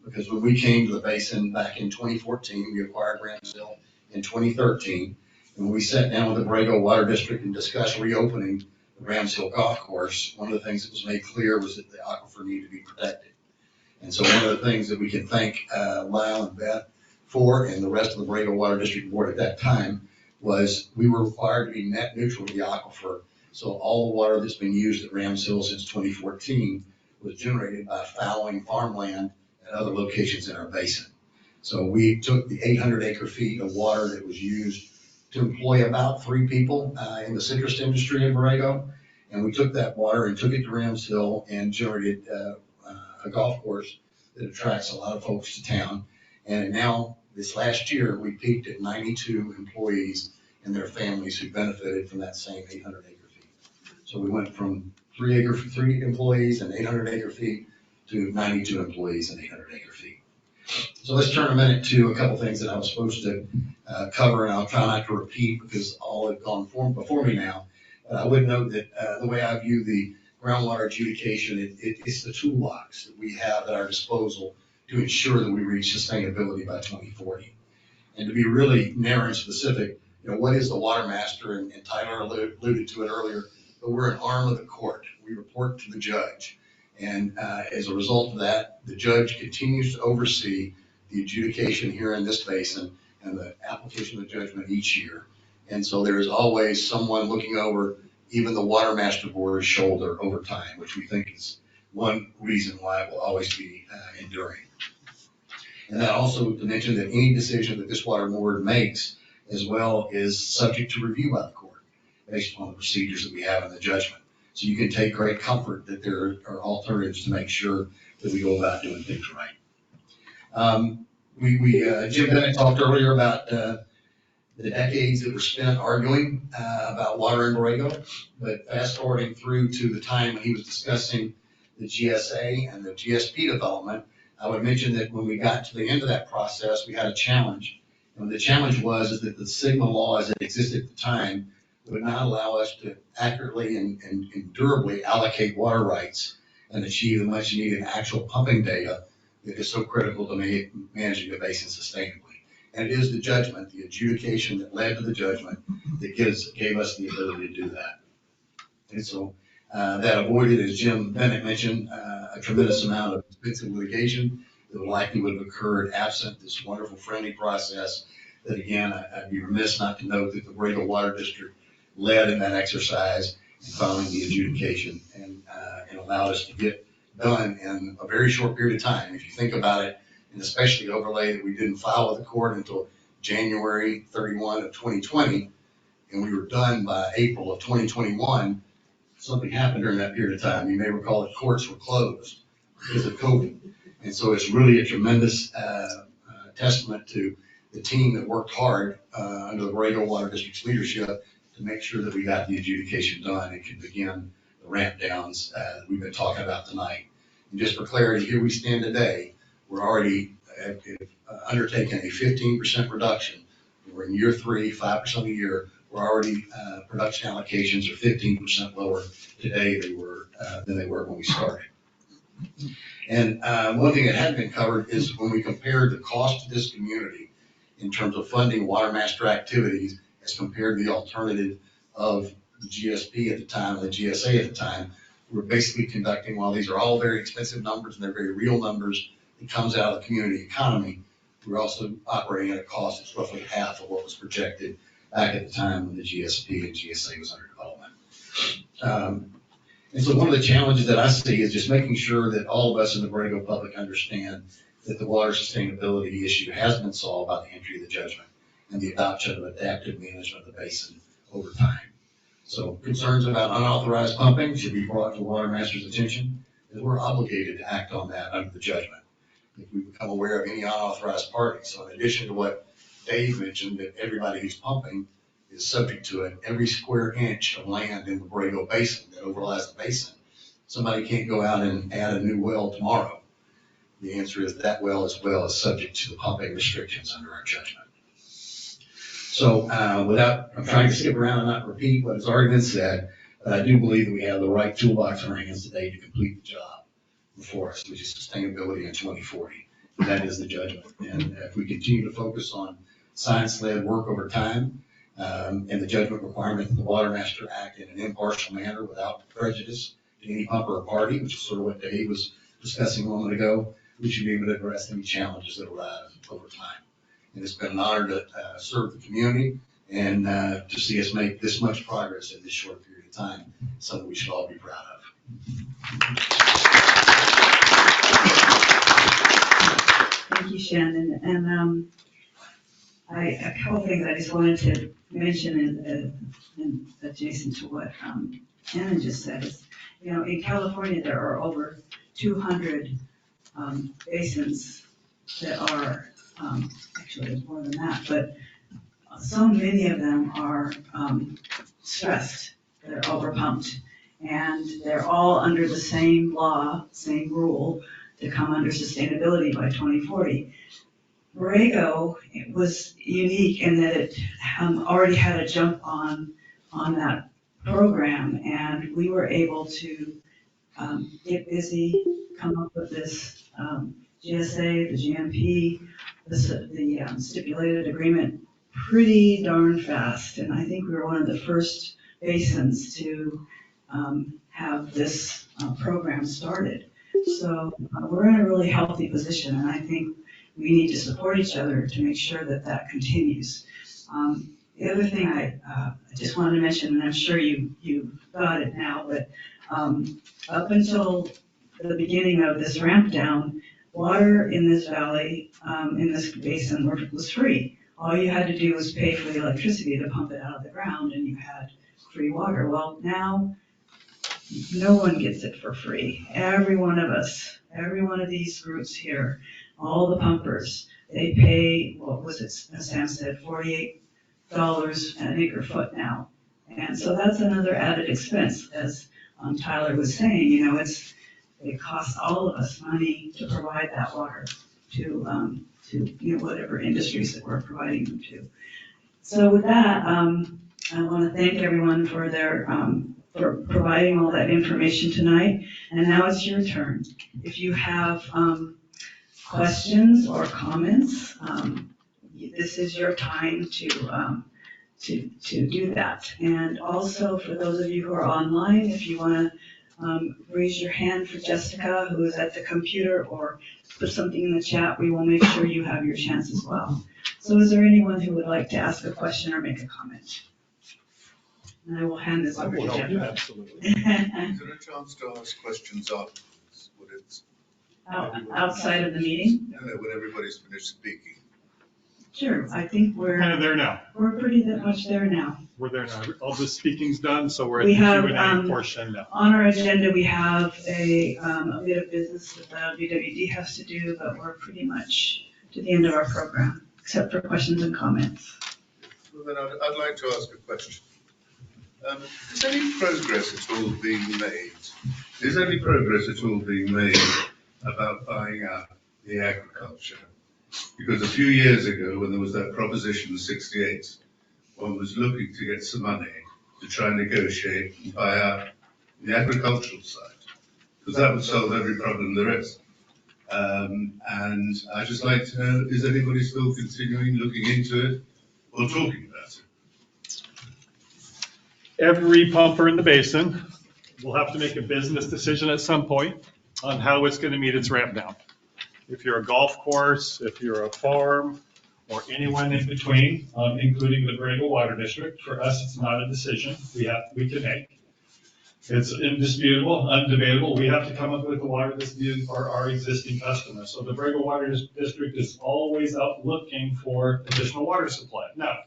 Because when we came to the basin back in 2014, we acquired Rams Hill in 2013. And when we sat down with the Borrego Water District and discussed reopening the Rams Hill Golf Course, one of the things that was made clear was that the aquifer needed to be protected. And so one of the things that we can thank Lyle and Beth for, and the rest of the Borrego Water District Board at that time, was we were required to be net neutral to the aquifer. So all the water that's been used at Rams Hill since 2014 was generated by fallowing farmland at other locations in our basin. So we took the 800 acre feet of water that was used to employ about 3 people in the citrus industry in Borrego. And we took that water and took it to Rams Hill and generated a golf course that attracts a lot of folks to town. And now, this last year, we peaked at 92 employees and their families who benefited from that same 800 acre feet. So we went from 3 employees and 800 acre feet to 92 employees and 800 acre feet. So let's turn a minute to a couple things that I was supposed to cover, and I'll try not to repeat because all have gone before me now. But I would note that the way I view the groundwater adjudication, it's the toolbox that we have at our disposal to ensure that we reach sustainability by 2040. And to be really narrow and specific, what is the water master? And Tyler alluded to it earlier, but we're an arm of the court. We report to the judge. And as a result of that, the judge continues to oversee the adjudication here in this basin and the application of the judgment each year. And so there is always someone looking over even the water master board's shoulder over time, which we think is one reason why it will always be enduring. And that also to mention that any decision that this water board makes as well is subject to review by the court based on the procedures that we have in the judgment. So you can take great comfort that there are alternatives to make sure that we go about doing things right. Jim Bennett talked earlier about the decades that were spent arguing about water in Borrego, but fast forwarding through to the time when he was discussing the GSA and the GSP development, I would mention that when we got to the end of that process, we had a challenge. And the challenge was that the Sigma law as it existed at the time would not allow us to accurately and durably allocate water rights and achieve the much needed actual pumping data that is so critical to managing the basin sustainably. And it is the judgment, the adjudication that led to the judgment that gave us the ability to do that. And so that avoided, as Jim Bennett mentioned, a tremendous amount of expensive litigation that likely would have occurred absent this wonderful friendly process that, again, I'd be remiss not to note that the Borrego Water District led in that exercise in following the adjudication and allowed us to get done in a very short period of time. If you think about it, and especially overlay that we didn't file with the court until January 31 of 2020, and we were done by April of 2021, something happened during that period of time. You may recall that courts were closed because of COVID. And so it's really a tremendous testament to the team that worked hard under the Borrego Water District's leadership to make sure that we got the adjudication done and could begin the ramp downs that we've been talking about tonight. And just for clarity, here we stand today. We're already undertaking a 15% reduction. We're in year 3, 5% a year. We're already production allocations are 15% lower today than they were when we started. And one thing that hadn't been covered is when we compared the cost to this community in terms of funding water master activities as compared to the alternative of the GSP at the time and the GSA at the time, we're basically conducting, while these are all very expensive numbers and they're very real numbers, it comes out of the community economy. We're also operating at a cost that's roughly half of what was projected back at the time when the GSP and GSA was under development. And so one of the challenges that I see is just making sure that all of us in the Borrego public understand that the water sustainability issue has been solved by the entry of the judgment and the adoption of adaptive management of the basin over time. So concerns about unauthorized pumping should be brought to the water master's attention, as we're obligated to act on that under the judgment if we become aware of any unauthorized parties. So in addition to what Dave mentioned that everybody who's pumping is subject to it. Every square inch of land in the Borrego Basin that overlies the basin. Somebody can't go out and add a new well tomorrow. The answer is that well as well is subject to the pumping restrictions under our judgment. So I'm trying to skip around and not repeat what has already been said, but I do believe that we have the right toolbox in our hands today to complete the job before us, which is sustainability in 2040. And that is the judgment. And if we continue to focus on science-led work over time, and the judgment requirement that the Water Master act in an impartial manner without prejudice to any pumper or party, which is sort of what Dave was discussing a moment ago, we should be able to address any challenges that arise over time. And it's been an honor to serve the community and to see us make this much progress in this short period of time, something we should all be proud of. Thank you, Shannon. And a couple things I just wanted to mention in adjacent to what Shannon just said is, in California, there are over 200 basins that are, actually there's more than that, but so many of them are stressed, they're overpumped, and they're all under the same law, same rule to come under sustainability by 2040. Borrego was unique in that it already had a jump on that program, and we were able to get busy, come up with this GSA, the GMP, the stipulated agreement pretty darn fast. And I think we were one of the first basins to have this program started. So we're in a really healthy position, and I think we need to support each other to make sure that that continues. The other thing I just wanted to mention, and I'm sure you got it now, but up until the beginning of this ramp down, water in this valley, in this basin, was free. All you had to do was pay for the electricity to pump it out of the ground, and you had free water. Well, now no one gets it for free. Every one of us, every one of these groups here, all the pumpers, they pay, what was it, as Sam said, $48 an acre foot now. And so that's another added expense, as Tyler was saying, it costs all of us money to provide that water to whatever industries that we're providing them to. So with that, I want to thank everyone for their for providing all that information tonight. And now it's your turn. If you have questions or comments, this is your time to do that. And also for those of you who are online, if you want to raise your hand for Jessica, who is at the computer, or put something in the chat, we will make sure you have your chance as well. So is there anyone who would like to ask a question or make a comment? And I will hand this over to Jessica. Absolutely. Is there a chance to ask questions afterwards? Outside of the meeting? No, when everybody's finished speaking. Sure, I think we're Kind of there now. We're pretty much there now. We're there now. All the speaking's done, so we're at We the have, Q&A portion now. On our agenda, we have a bit of business that the VWD has to do, but we're pretty much to the end of our program, except for questions and comments. Well, then I'd like to ask a question. Is any progress at all being made? Is any progress at all being made about buying out the agriculture? Because a few years ago, when there was that Proposition 68, one was looking to get some money to try and negotiate and buy out the agricultural side, because that would solve every problem there is. And I'd just like to know, is anybody still continuing looking into it or talking about it? Every pumper in the basin will have to make a business decision at some point on how it's going to meet its ramp down. If you're a golf course, if you're a farm, or anyone in between, including the Borrego Water District, for us, it's not a decision we can make. It's indisputable, undebatable. We have to come up with the water that's needed for our existing customers. So the Borrego Water District is always out looking for additional water supply. Now,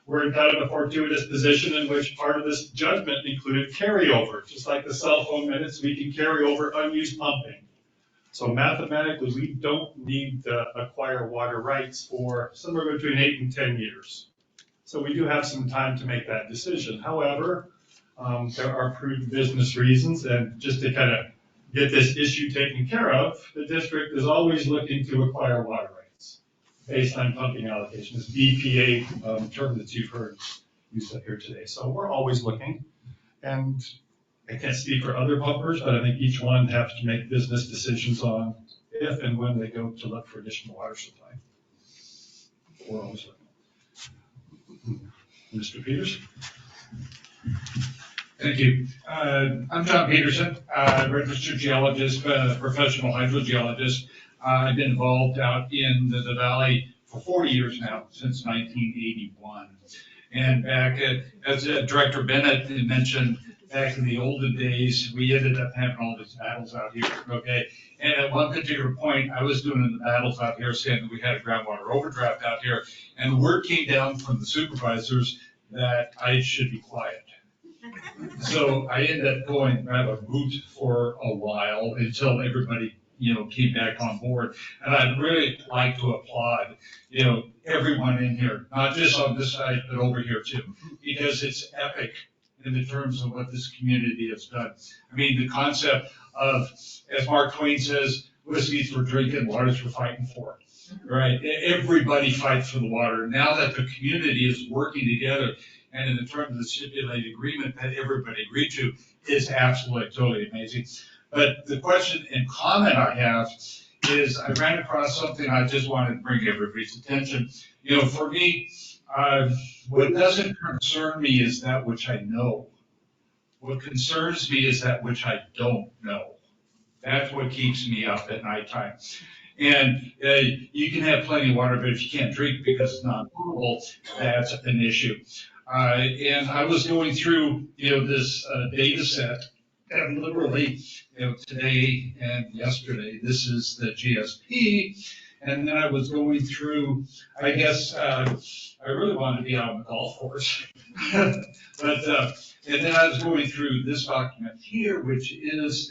we're in kind of a fortuitous position in which part of this judgment included carryover. Just like the cell phone minutes, we can carry over unused pumping. So mathematically, we don't need to acquire water rights for somewhere between 8 and 10 years. So we do have some time to make that decision. However, there are prudent business reasons, and just to kind of get this issue taken care of, the district is always looking to acquire water rights based on pumping allocations, BPA term that you've heard used up here today. So we're always looking, and I can't speak for other pumpers, but I think each one has to make business decisions on if and when they go to look for additional water supply. We're always looking. Mr. Peters? Thank you. I'm John Peterson, registered geologist, professional hydrogeologist. I've been involved out in the valley for 40 years now, since 1981. And back as Director Bennett mentioned, back in the olden days, we ended up having all these battles out here, okay? And at one particular point, I was doing the battles out here, saying that we had a groundwater overdraft out here, and the word came down from the supervisors that I should be quiet. So I ended up going rather moot for a while until everybody, came back on board. And I'd really like to applaud, everyone in here, not just on this side, but over here too, because it's epic in the terms of what this community has done. I mean, the concept of, as Mark Twain says, whiskey's for drinking, water's for fighting for. Right? Everybody fights for the water. Now that the community is working together, and in the terms of the stipulated agreement that everybody agreed to, is absolutely, totally amazing. But the question and comment I have is, I ran across something I just wanted to bring everybody's attention. For me, what doesn't concern me is that which I know. What concerns me is that which I don't know. That's what keeps me up at nighttime. And you can have plenty of water, but if you can't drink because it's not potable, that's an issue. And I was going through, this data set, and literally, today and yesterday, this is the GSP. And then I was going through, I guess, I really wanted to be out on the golf course. And then I was going through this document here, which is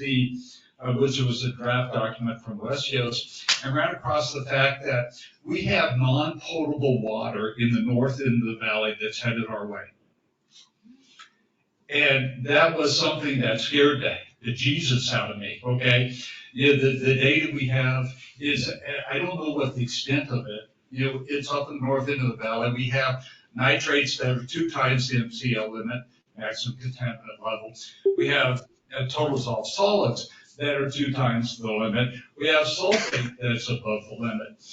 which was a draft document from West Yost, and ran across the fact that we have non-potable water in the north end of the valley that's headed our way. And that was something that scared the Jesus out of me, okay? The data we have is, I don't know what the extent of it. It's up in the north end of the valley. We have nitrates that are 2 times the MCL limit, maximum contaminant level. We have total dissolved solids that are 2 times the limit. We have sulfate that's above the limit.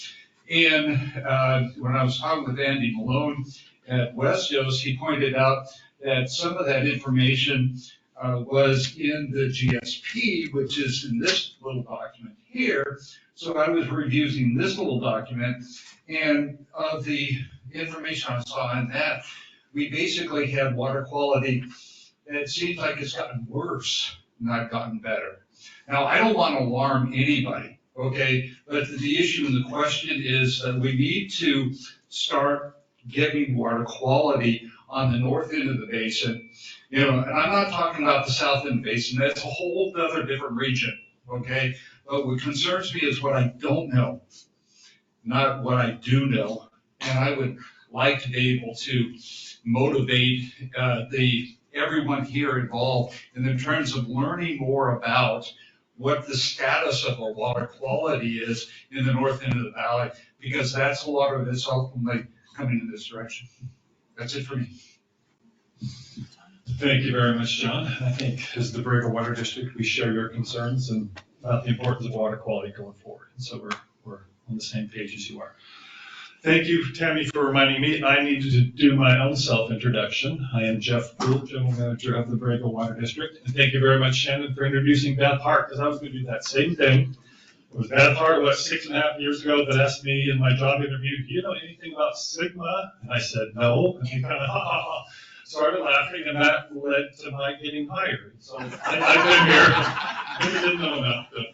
And when I was talking with Andy Malone at West Yost, he pointed out that some of that information was in the GSP, which is in this little document here. So I was reviewing this little document, and of the information I saw in that, we basically had water quality that seems like it's gotten worse, not gotten better. Now, I don't want to alarm anybody, okay? But the issue and the question is that we need to start getting water quality on the north end of the basin. And I'm not talking about the south end of the basin. That's a whole other different region, okay? But what concerns me is what I don't know, not what I do know. And I would like to be able to motivate everyone here involved in the terms of learning more about what the status of our water quality is in the north end of the valley, because that's a lot of it's ultimately coming in this direction. That's it for me. Thank you very much, John. I think as the Borrego Water District, we share your concerns and about the importance of water quality going forward. And so we're on the same page as you are. Thank you, Tammy, for reminding me. I needed to do my own self-introduction. I am Jeff Poole, General Manager of the Borrego Water District. And thank you very much, Shannon, for introducing Beth Hart, because I was going to do that same thing. It was Beth Hart, 6.5 years ago, that asked me in my job interview, do you know anything about Sigma? And I said, no. And he kind of started laughing, and that led to my getting hired. So I've been here. Maybe didn't know enough. But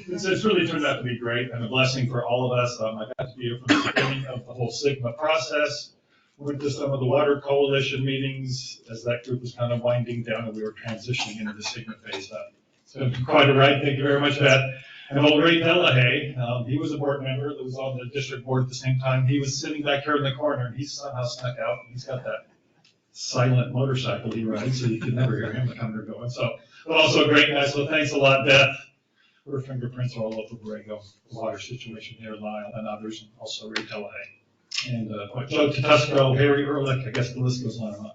it's really turned out to be great and a blessing for all of us. I got to be here from the beginning of the whole Sigma process. Went to some of the Water Coalition meetings as that group was kind of winding down and we were transitioning into the Sigma phase up. It's been quite a ride. Thank you very much, Beth. And old Ray Delahaye, he was a board member that was on the district board at the same time. He was sitting back here in the corner, and he somehow snuck out. He's got that silent motorcycle he rides, so you can never hear him coming or going. So, but also a great guy. So thanks a lot, Beth. Her fingerprints are all over Borrego, the water situation here, Lyle and others, and also Ray Delahaye. And Joe Tatusco, Harry Ehrlich, I guess the list goes on and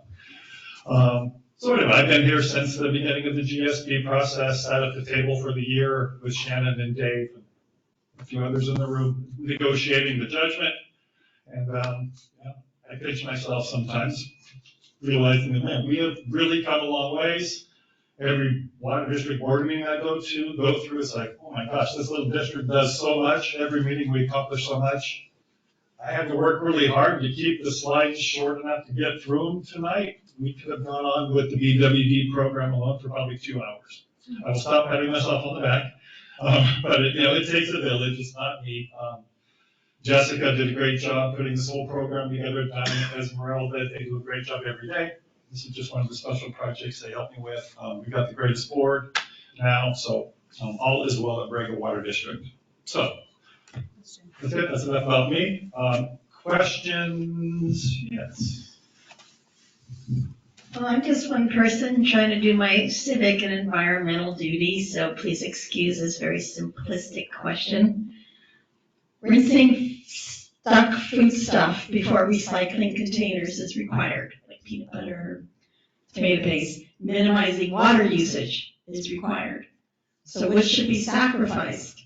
on. So anyway, I've been here since the beginning of the GSP process, sat at the table for the year with Shannon and Dave and a few others in the room, negotiating the judgment. And I pinch myself sometimes, realizing that, man, we have really come a long ways. Every water district board meeting I go through, it's like, oh my gosh, this little district does so much. Every meeting we accomplish so much. I had to work really hard to keep the slides short enough to get through them tonight. We could have gone on with the BWD program alone for probably 2 hours. I will stop patting myself on the back. But it takes a village. It's not me. Jessica did a great job putting this whole program together. Diane and Esmeralda, they do a great job every day. This is just one of the special projects they helped me with. We've got the greatest board now, so all is well at Borrego Water District. So that's it. That's enough about me. Questions? Yes. Well, I'm just one person trying to do my civic and environmental duties, so please excuse this very simplistic question. Rinsing stuck food stuff before recycling containers is required, like peanut butter, tomato paste. Minimizing water usage is required. So which should be sacrificed?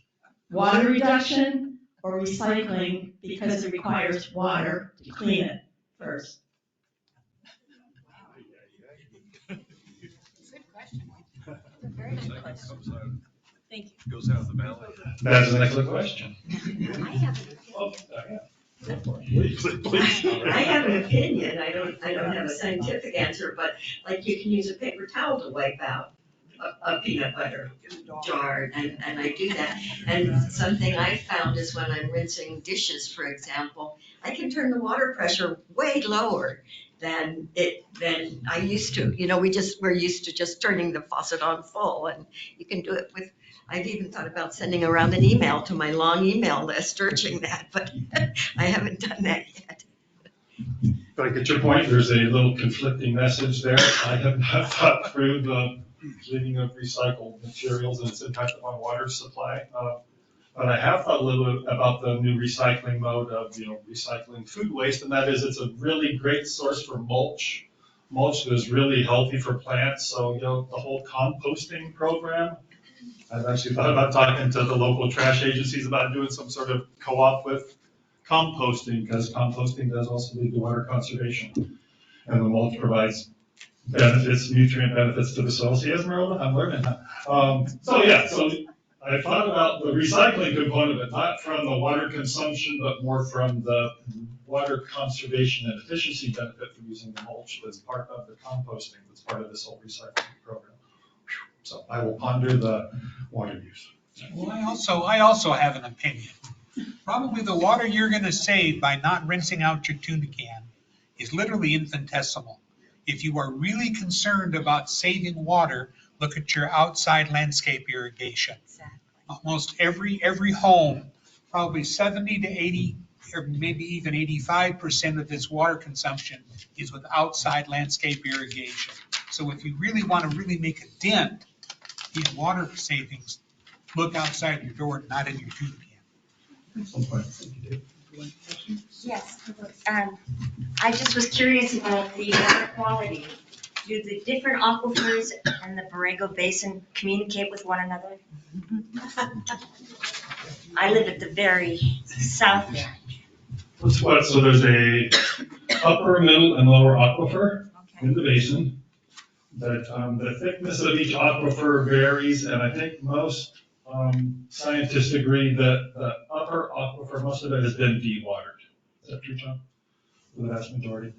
Water reduction or recycling because it requires water to clean it first? Thank you. Goes out of the valley. That's an excellent question. I have Please. I have an opinion, I don't have a scientific answer, but like you can use a paper towel to wipe out a peanut butter jar, and I do that. And something I found is when I'm rinsing dishes, for example, I can turn the water pressure way lower than I used to. We're used to just turning the faucet on full, and you can do it with, I've even thought about sending around an email to my long email list urging that, but I haven't done that yet. But I get your point, there's a little conflicting message there. I have not thought through the cleaning of recycled materials and its impact on water supply. But I have thought a little bit about the new recycling mode of, recycling food waste, and that is it's a really great source for mulch. Mulch that is really healthy for plants, so, the whole composting program. I've actually thought about talking to the local trash agencies about doing some sort of co-op with composting, because composting does also lead to water conservation. And the mulch provides benefits, nutrient benefits to the soil. See, Esmeralda, I'm learning. So I thought about the recycling component of it, not from the water consumption, but more from the water conservation and efficiency benefit from using the mulch as part of the composting that's part of this whole recycling program. So I will ponder the water use. Well, I also have an opinion. Probably the water you're going to save by not rinsing out your tuna can is literally infinitesimal. If you are really concerned about saving water, look at your outside landscape irrigation. Exactly. Almost every home, probably 70 to 80, or maybe even 85% of its water consumption is with outside landscape irrigation. So if you really want to really make a dent in water savings, look outside your door, not in your tuna can. Yes, I just was curious about the water quality. Do the different aquifers and the Borrego Basin communicate with one another? I live at the very south end. So there's a upper, middle, and lower aquifer in the basin. The thickness of each aquifer varies, and I think most scientists agree that the upper aquifer, most of it has been dewatered. Is that true, John? For the vast majority.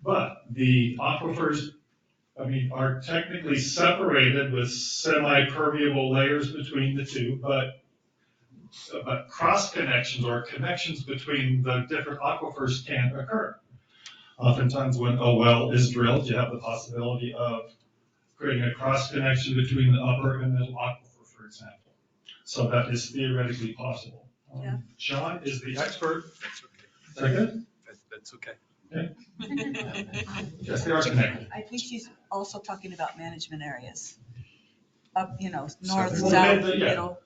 But the aquifers, are technically separated with semi-permeable layers between the two, but cross connections or connections between the different aquifers can occur. Oftentimes when a well is drilled, you have the possibility of creating a cross connection between the upper and middle aquifer, for example. So that is theoretically possible. Yeah. John is the expert. Is that good? That's okay. Okay. Yes, they are connected. I think she's also talking about management areas. Up, north, Well, south, yeah. middle.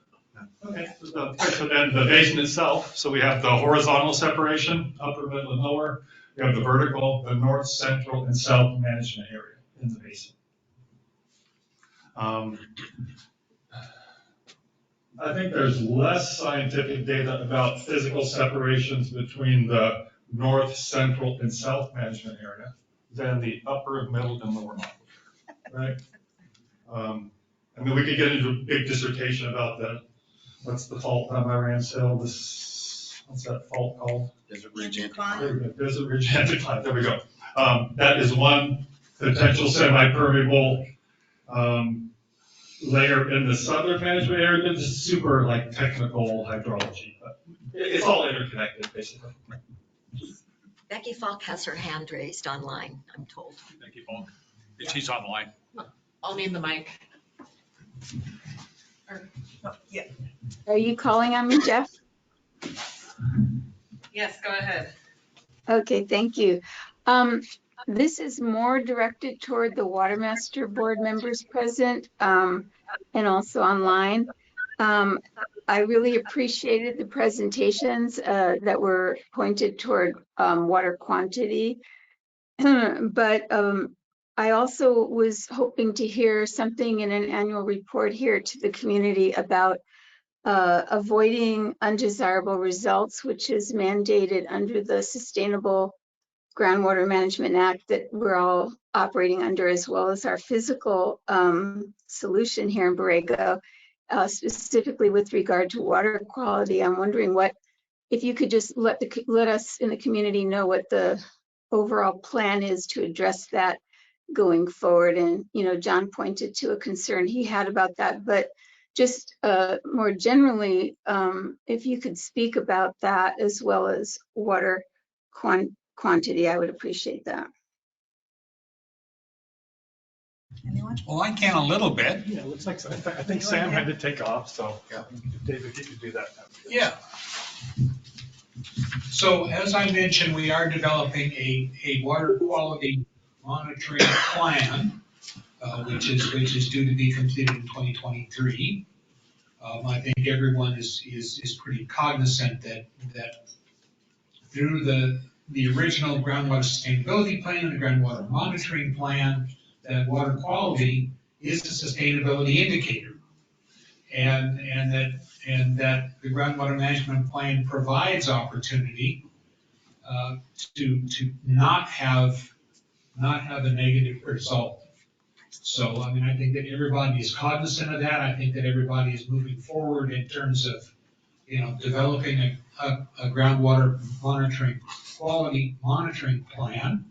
Okay, so then the basin itself, so we have the horizontal separation, upper, middle, and lower. We have the vertical, the north, central, and south management area in the basin. I think there's less scientific data about physical separations between the north, central, and south management area than the upper, middle, and lower aquifer, right? I mean, we could get into a big dissertation about what's the fault on Iran's Hill, what's that fault called? Desert Ridge There Anticline. we go, Desert Ridge Anticline, there we go. That is one potential semi-permeable, layer in the southern management area. This is super technical hydrology, but it's all interconnected basically. Becky Falk has her hand raised online, I'm told. Thank you, Paul. She's online. I'll need the mic. Yeah. Are you calling on me, Jeff? Yes, go ahead. Okay, thank you. This is more directed toward the Watermaster Board members present, and also online. I really appreciated the presentations that were pointed toward water quantity. But I also was hoping to hear something in an annual report here to the community about avoiding undesirable results, which is mandated under the Sustainable Groundwater Management Act that we're all operating under, as well as our physical solution here in Borrego, specifically with regard to water quality. I'm wondering if you could just let us in the community know what the overall plan is to address that going forward. And, John pointed to a concern he had about that, but just more generally, if you could speak about that as well as water quantity, I would appreciate that. Anyone? Well, I can a little bit. Yeah, it looks like, I think Sam had to take off, so if David, you could do that. Yeah. So as I mentioned, we are developing a water quality monitoring plan, which is due to be completed in 2023. I think everyone is pretty cognizant that through the original groundwater sustainability plan and the groundwater monitoring plan, that water quality is a sustainability indicator. And that the groundwater management plan provides opportunity to not have a negative result. So, I mean, I think that everybody is cognizant of that. I think that everybody is moving forward in terms of, developing a groundwater quality monitoring plan.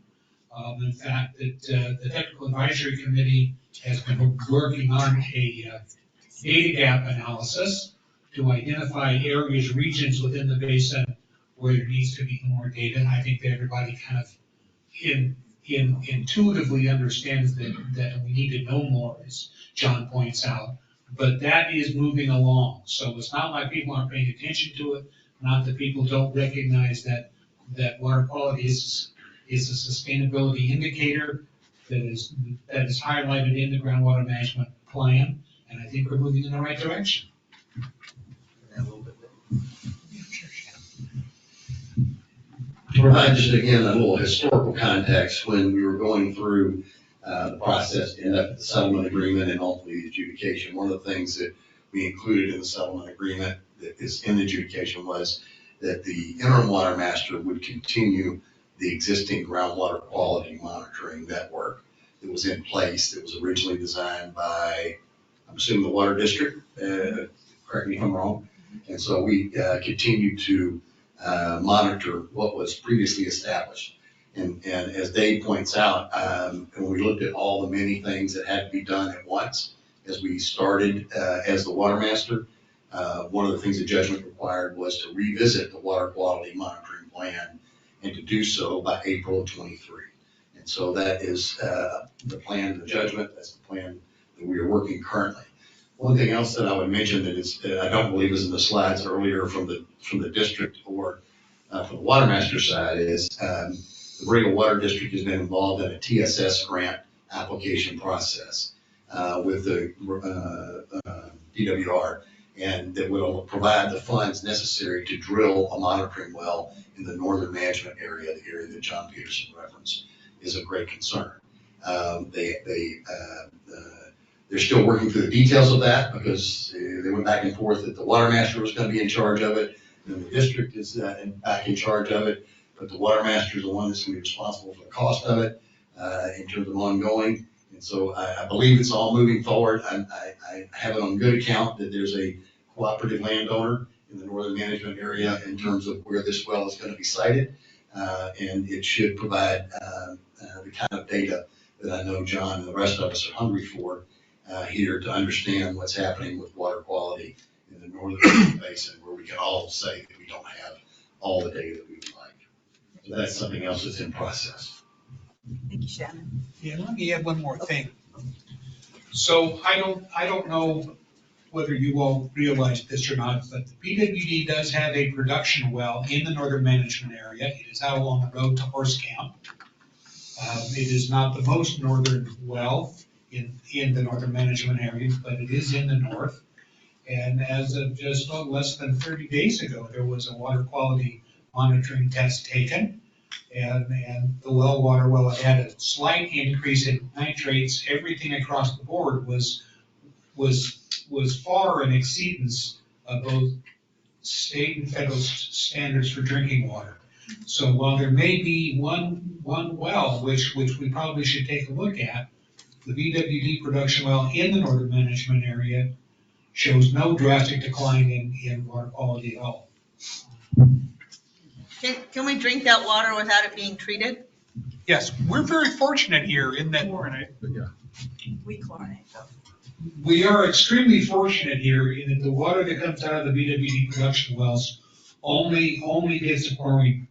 In fact, that the Technical Advisory Committee has been working on a data gap analysis to identify areas, regions within the basin where there needs to be more data. And I think that everybody kind of intuitively understands that we need to know more, as John points out. But that is moving along. So it's not like people aren't paying attention to it, not that people don't recognize that water quality is a sustainability indicator that is highlighted in the groundwater management plan. And I think we're moving in the right direction. To provide just again a little historical context, when we were going through the process to end up with the settlement agreement and ultimately the adjudication, one of the things that we included in the settlement agreement that is in the adjudication was that the interim water master would continue the existing groundwater quality monitoring network that was in place, that was originally designed by, I'm assuming, the water district, correct me if I'm wrong. And so we continue to monitor what was previously established. And as Dave points out, when we looked at all the many things that had to be done at once, as we started as the water master, one of the things the judgment required was to revisit the water quality monitoring plan and to do so by April of 23. And so that is the plan and the judgment. That's the plan that we are working currently. One thing else that I would mention that is, I don't believe is in the slides earlier from the district or from the water master side is the Borrego Water District has been involved in a TSS grant application process with the DWR, and that will provide the funds necessary to drill a monitoring well in the northern management area, the area that John Peterson referenced, is of great concern. They're still working through the details of that because they went back and forth that the water master was going to be in charge of it, and the district is back in charge of it, but the water master is the one that's going to be responsible for the cost of it in terms of ongoing. And so I believe it's all moving forward. I have it on good account that there's a cooperative landowner in the northern management area in terms of where this well is going to be sited, and it should provide the kind of data that I know John and the rest of us are hungry for here to understand what's happening with water quality in the northern basin, where we can all say that we don't have all the data that we would like. So that's something else that's in process. Thank you, Shannon. Yeah, let me add one more thing. So I don't know whether you all realize this or not, but the BWD does have a production well in the northern management area. It is out along the road to Horse Camp. It is not the most northern well in the northern management area, but it is in the north. And as of just less than 30 days ago, there was a water quality monitoring test taken. And the well had a slight increase in nitrates. Everything across the board was far in exceedance of both state and federal standards for drinking water. So while there may be one well, which we probably should take a look at, the BWD production well in the northern management area shows no drastic decline in water quality at all. Can we drink that water without it being treated? Yes, we're very fortunate here in that We chlorinate though. we are extremely fortunate here in that the water that comes out of the BWD production wells only gets a chlorine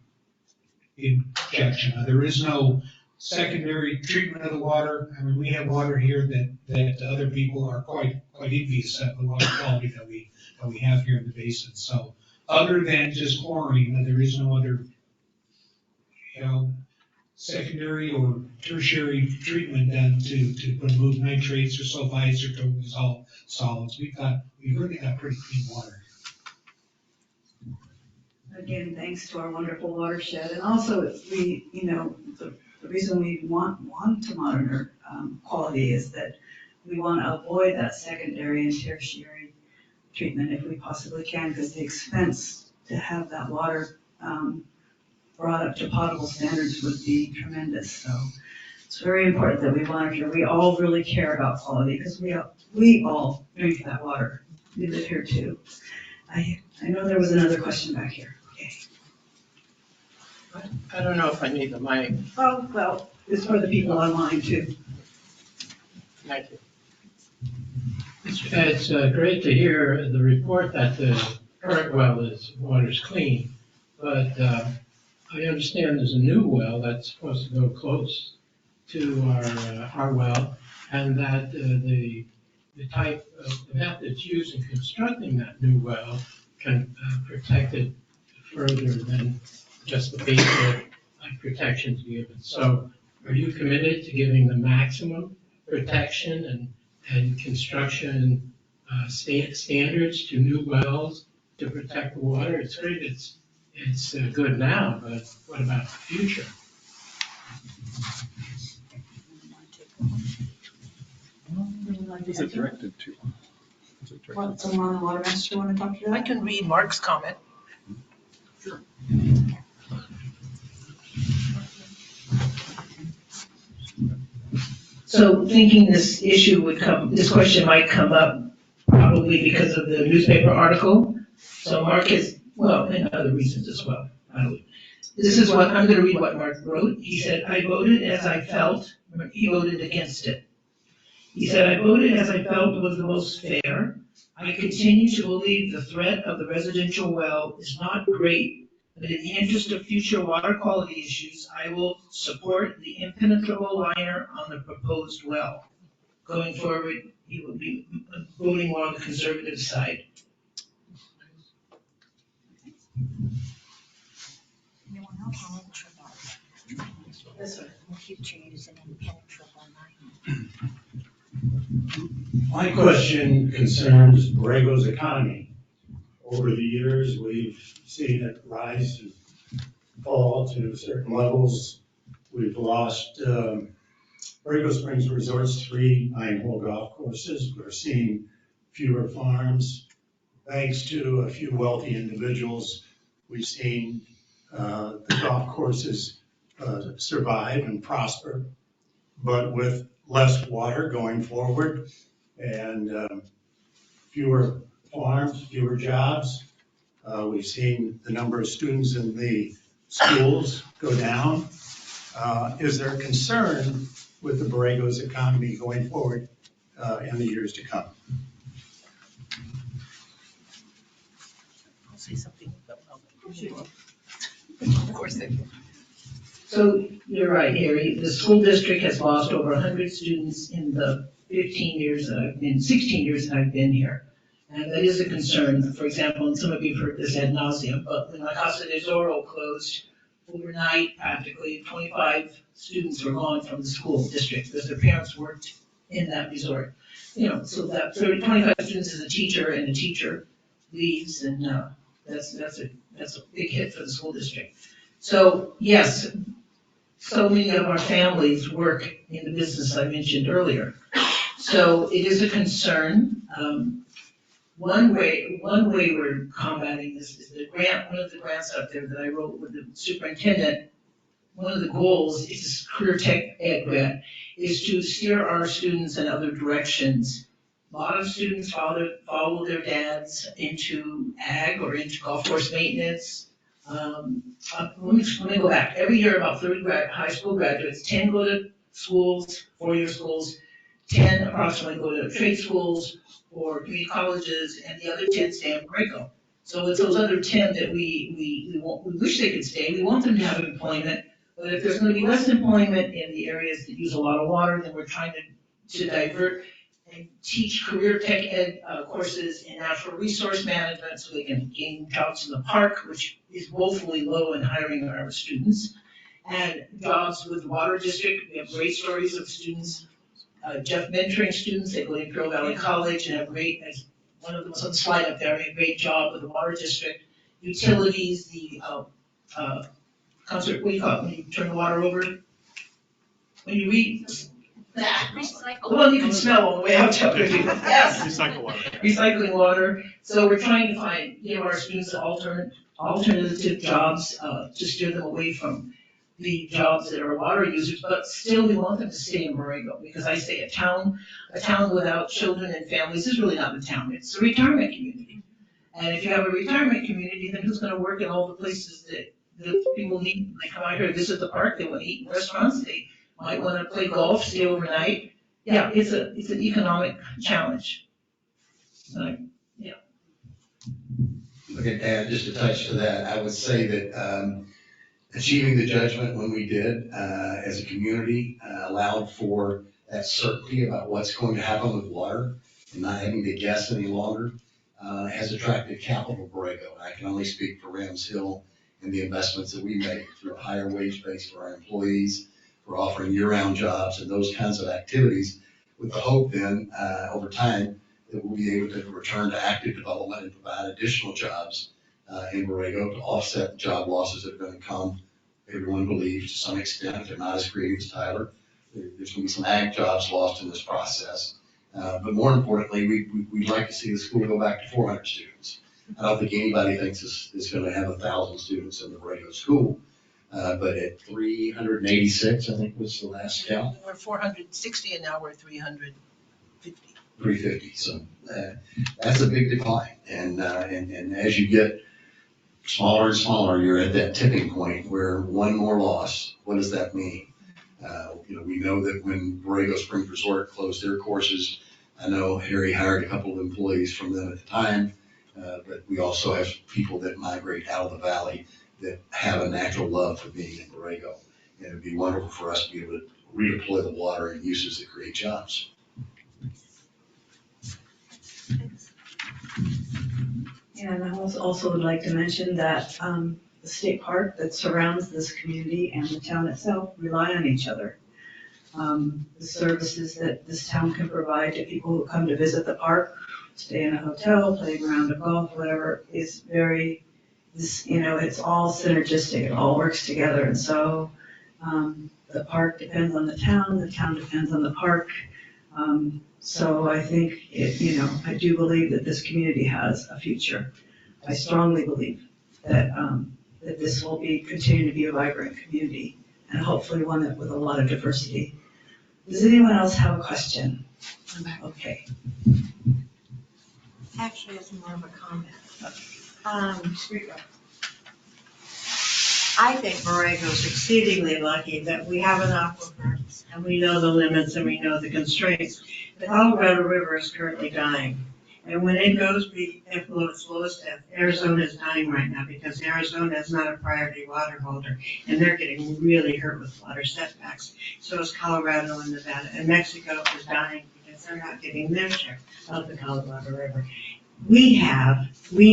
injection. There is no secondary treatment of the water. I mean, we have water here that other people are quite envious of the water quality that we have here in the basin. So other than just chlorine, there is no other, secondary or tertiary treatment done to remove nitrates or sulfites or to dissolve solids. We've really got pretty clean water. Again, thanks to our wonderful watershed. And also, the reason we want to monitor quality is that we want to avoid that secondary and tertiary treatment if we possibly can, because the expense to have that water brought up to potable standards would be tremendous. So it's very important that we monitor. We all really care about quality because we all drink that water. We live here too. I know there was another question back here. Okay. I don't know if I need the mic. Oh, well, it's for the people online too. Thank you. It's great to hear the report that the current well water's clean, but I understand there's a new well that's supposed to go close to our well, and that the type of methods used in constructing that new well can protect it further than just the basic protections given. So are you committed to giving the maximum protection and construction standards to new wells to protect the water? It's great, it's good now, but what about the future? Who's it directed to? Well, someone on the water master want to talk to that? I can read Mark's comment. Sure. So thinking this question might come up probably because of the newspaper article. So Mark and other reasons as well. I'm going to read what Mark wrote. He said, I voted as I felt. He voted against it. He said, I voted as I felt was the most fair. I continue to believe the threat of the residential well is not great But in the interest of future water quality issues, I will support the impenetrable liner on the proposed well. Going forward, he will be voting more on the conservative side. Anyone else? This one. In the future, use an impenetrable line. My question concerns Borrego's economy. Over the years, we've seen it rise and fall to certain levels. We've lost Borrego Springs Resort's 3 9-hole golf courses. We're seeing fewer farms. Thanks to a few wealthy individuals, we've seen the golf courses survive and prosper, but with less water going forward and fewer farms, fewer jobs. We've seen the number of students in the schools go down. Is there concern with the Borrego's economy going forward in the years to come? I'll say something. Of course they will. So you're right, Harry. The school district has lost over 100 students in the 16 years that I've been here. And that is a concern. For example, and some of you have heard this ad nauseum, but when La Casa de Zorro closed overnight, practically 25 students were gone from the school district because their parents worked in that resort. So that 25 students is a teacher, and a teacher leaves, and that's a big hit for the school district. So yes, so many of our families work in the business I mentioned earlier. So it is a concern. One way we're combating this is one of the grants up there that I wrote with the superintendent. One of the goals is this career tech ed grant, is to steer our students in other directions. A lot of students follow their dads into ag or into golf course maintenance. Let me go back. Every year, about 30 high school graduates, 10 go to schools, 4-year schools, 10 approximately go to trade schools or community colleges, and the other 10 stay in Borrego. So it's those other 10 that we wish they could stay. We want them to have employment, but if there's going to be less employment in the areas that use a lot of water, then we're trying to divert and teach career tech ed courses in natural resource management so they can gain jobs in the park, which is woefully low in hiring our students, and jobs with the water district. We have great stories of students, Jeff mentoring students. They go to Imperial Valley College and have great, as one of them was on the slide up there, a great job with the water district. Utilities, the concert, what do you call it when you turn the water over? When you read, the one you can smell all the way out to it. Yes. Recycle water. Recycling water. So we're trying to give our students alternative jobs to steer them away from the jobs that are water users, but still we want them to stay in Borrego, because I say a town without children and families is really not a town, it's a retirement community. And if you have a retirement community, then who's gonna work in all the places that people need? They come out here to visit the park, they wanna eat in restaurants, they might wanna play golf, stay overnight. Yeah, it's an economic challenge. Yeah. Okay, Dad, just to touch to that, I would say that achieving the judgment when we did as a community allowed for that certainty about what's going to happen with water and not having to guess any longer has attracted capital to Borrego. And I can only speak for Rams Hill and the investments that we make through a higher wage base for our employees, for offering year-round jobs and those kinds of activities, with the hope then over time that we'll be able to return to active development and provide additional jobs in Borrego to offset the job losses that are going to come, everyone believes, to some extent, if they're not as creative as Tyler. There's going to be some ag jobs lost in this process. But more importantly, we'd like to see the school go back to 400 students. I don't think anybody thinks it's going to have 1,000 students in the Borrego school. But at 386, I think was the last count. We're 460 and now we're 350. 350, so that's a big decline. And as you get smaller and smaller, you're at that tipping point where one more loss, what does that mean? We know that when Borrego Springs Resort closed their courses, I know Harry hired a couple of employees from them at the time, but we also have people that migrate out of the valley that have a natural love for being in Borrego. And it'd be wonderful for us to be able to redeploy the water in uses that create jobs. And I also would like to mention that the state park that surrounds this community and the town itself rely on each other. The services that this town can provide to people who come to visit the park, stay in a hotel, play around of golf, whatever, is very, it's all synergistic, it all works together. And so the park depends on the town depends on the park. So I think, I do believe that this community has a future. I strongly believe that, that this will continue to be a vibrant community and hopefully one that with a lot of diversity. Does anyone else have a question? Okay. Actually, it's more of a comment. I think Borrego's exceedingly lucky that we have an aquifer and we know the limits and we know the constraints. The Colorado River is currently dying. And when it goes below its lowest depth, Arizona is dying right now because Arizona is not a priority water holder. And they're getting really hurt with water setbacks. So is Colorado and Nevada. And Mexico is dying because they're not getting their share of the Colorado River. We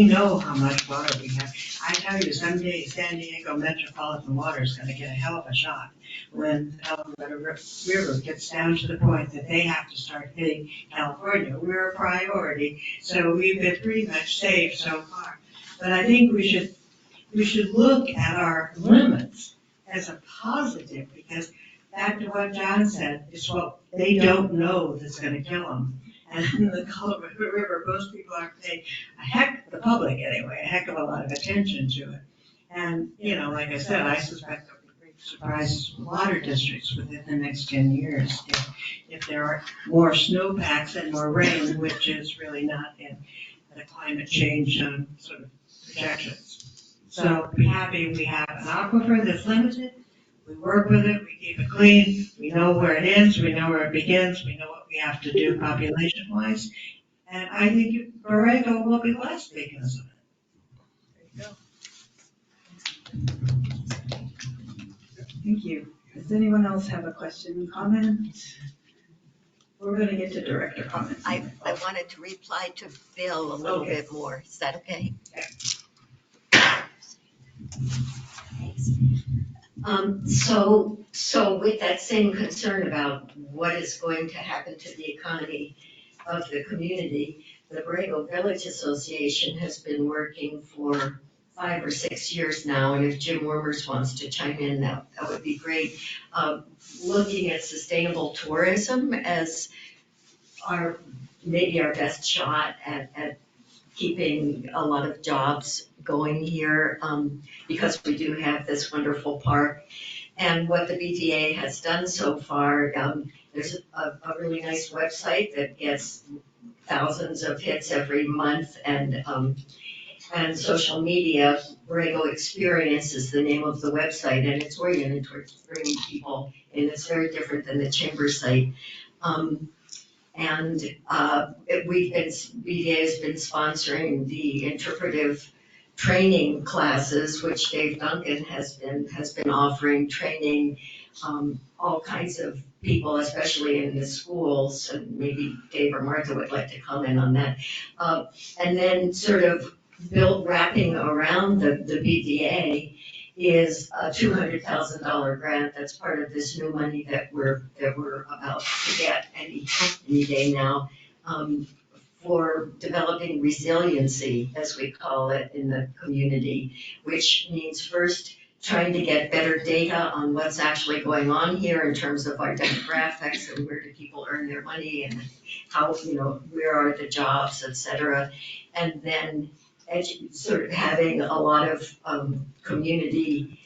know how much water we have. I tell you, someday San Diego Metropolitan Water is gonna get a hell of a shot when the Colorado River gets down to the point that they have to start hitting California. We're a priority, so we've been pretty much safe so far. But I think we should look at our limits as a positive, because back to what John said, is what they don't know that's gonna kill them. And the Colorado River, most people aren't paying the public anyway, a heck of a lot of attention to it. And, like I said, I suspect there'll be great surprises with water districts within the next 10 years if there are more snowpacks and more rain, which is really not in the climate change sort of projections. So be happy we have an aquifer that's limited. We work with it, we keep it clean, we know where it ends, we know where it begins, we know what we have to do population-wise. And I think Borrego will be blessed because of it. Thank you. Does anyone else have a question, comment? We're gonna get to director comments. I wanted to reply to Bill a little Okay. bit more. Is that okay? Yeah. Thanks. So with that same concern about what is going to happen to the economy of the community, the Borrego Village Association has been working for 5 or 6 years now, and if Jim Wormers wants to chime in, that would be great. Looking at sustainable tourism as maybe our best shot at keeping a lot of jobs going here, because we do have this wonderful park. And what the BDA has done so far, there's a really nice website that gets thousands of hits every month, and social media. Borrego Experience is the name of the website, and it's oriented towards bringing people in. It's very different than the chamber site. BDA has been sponsoring the interpretive training classes, which Dave Duncan has been offering, training all kinds of people, especially in the schools, and maybe Dave or Martha would like to comment on that. And then sort of wrapping around the BDA is a $200,000 grant that's part of this new money that we're about to get any day now, for developing resiliency, as we call it, in the community, which means first trying to get better data on what's actually going on here in terms of our demographics and where do people earn their money and how, where are the jobs, et cetera. And then sort of having a lot of community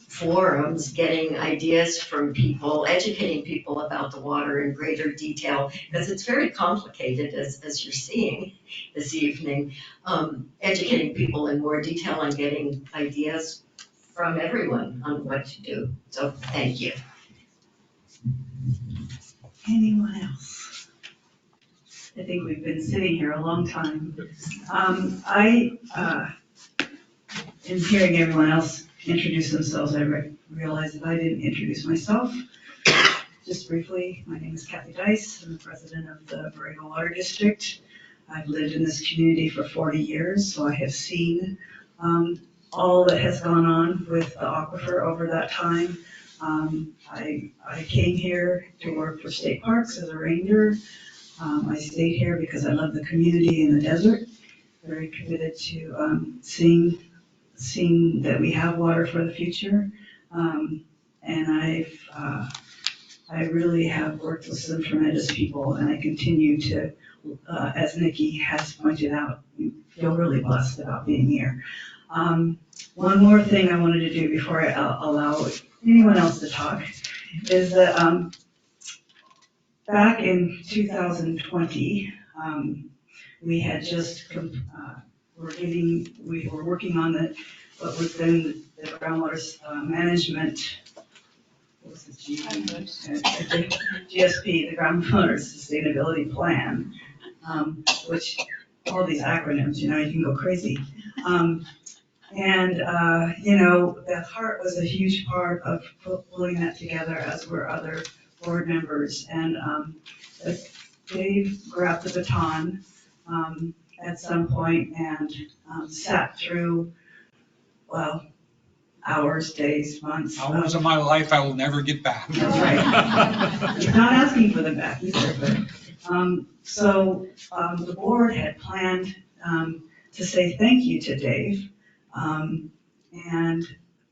forums, getting ideas from people, educating people about the water in greater detail, because it's very complicated, as you're seeing this evening. Educating people in more detail and getting ideas from everyone on what to do. So thank you. Anyone else? I think we've been sitting here a long time. in hearing everyone else introduce themselves, I realized that I didn't introduce myself. Just briefly, my name is Kathy Dice. I'm the president of the Borrego Water District. I've lived in this community for 40 years, so I have seen all that has gone on with the aquifer over that time. I came here to work for state parks as a ranger. I stayed here because I love the community in the desert. Very committed to seeing that we have water for the future. And I really have worked with some tremendous people, and I continue to, as Nikki has pointed out, feel really blessed about being here. One more thing I wanted to do before I allow anyone else to talk is that back in 2020, we had just we were working on what was then the groundwater management. What was it, GSP, the Groundwater Sustainability Plan, which all these acronyms, you can go crazy. Beth Hart was a huge part of pulling that together, as were other board members. And Dave grabbed the baton at some point and sat through, well, hours, days, months. Hours of my life I will never get back. That's right. Not asking for them back either, but, so the board had planned to say thank you to Dave. And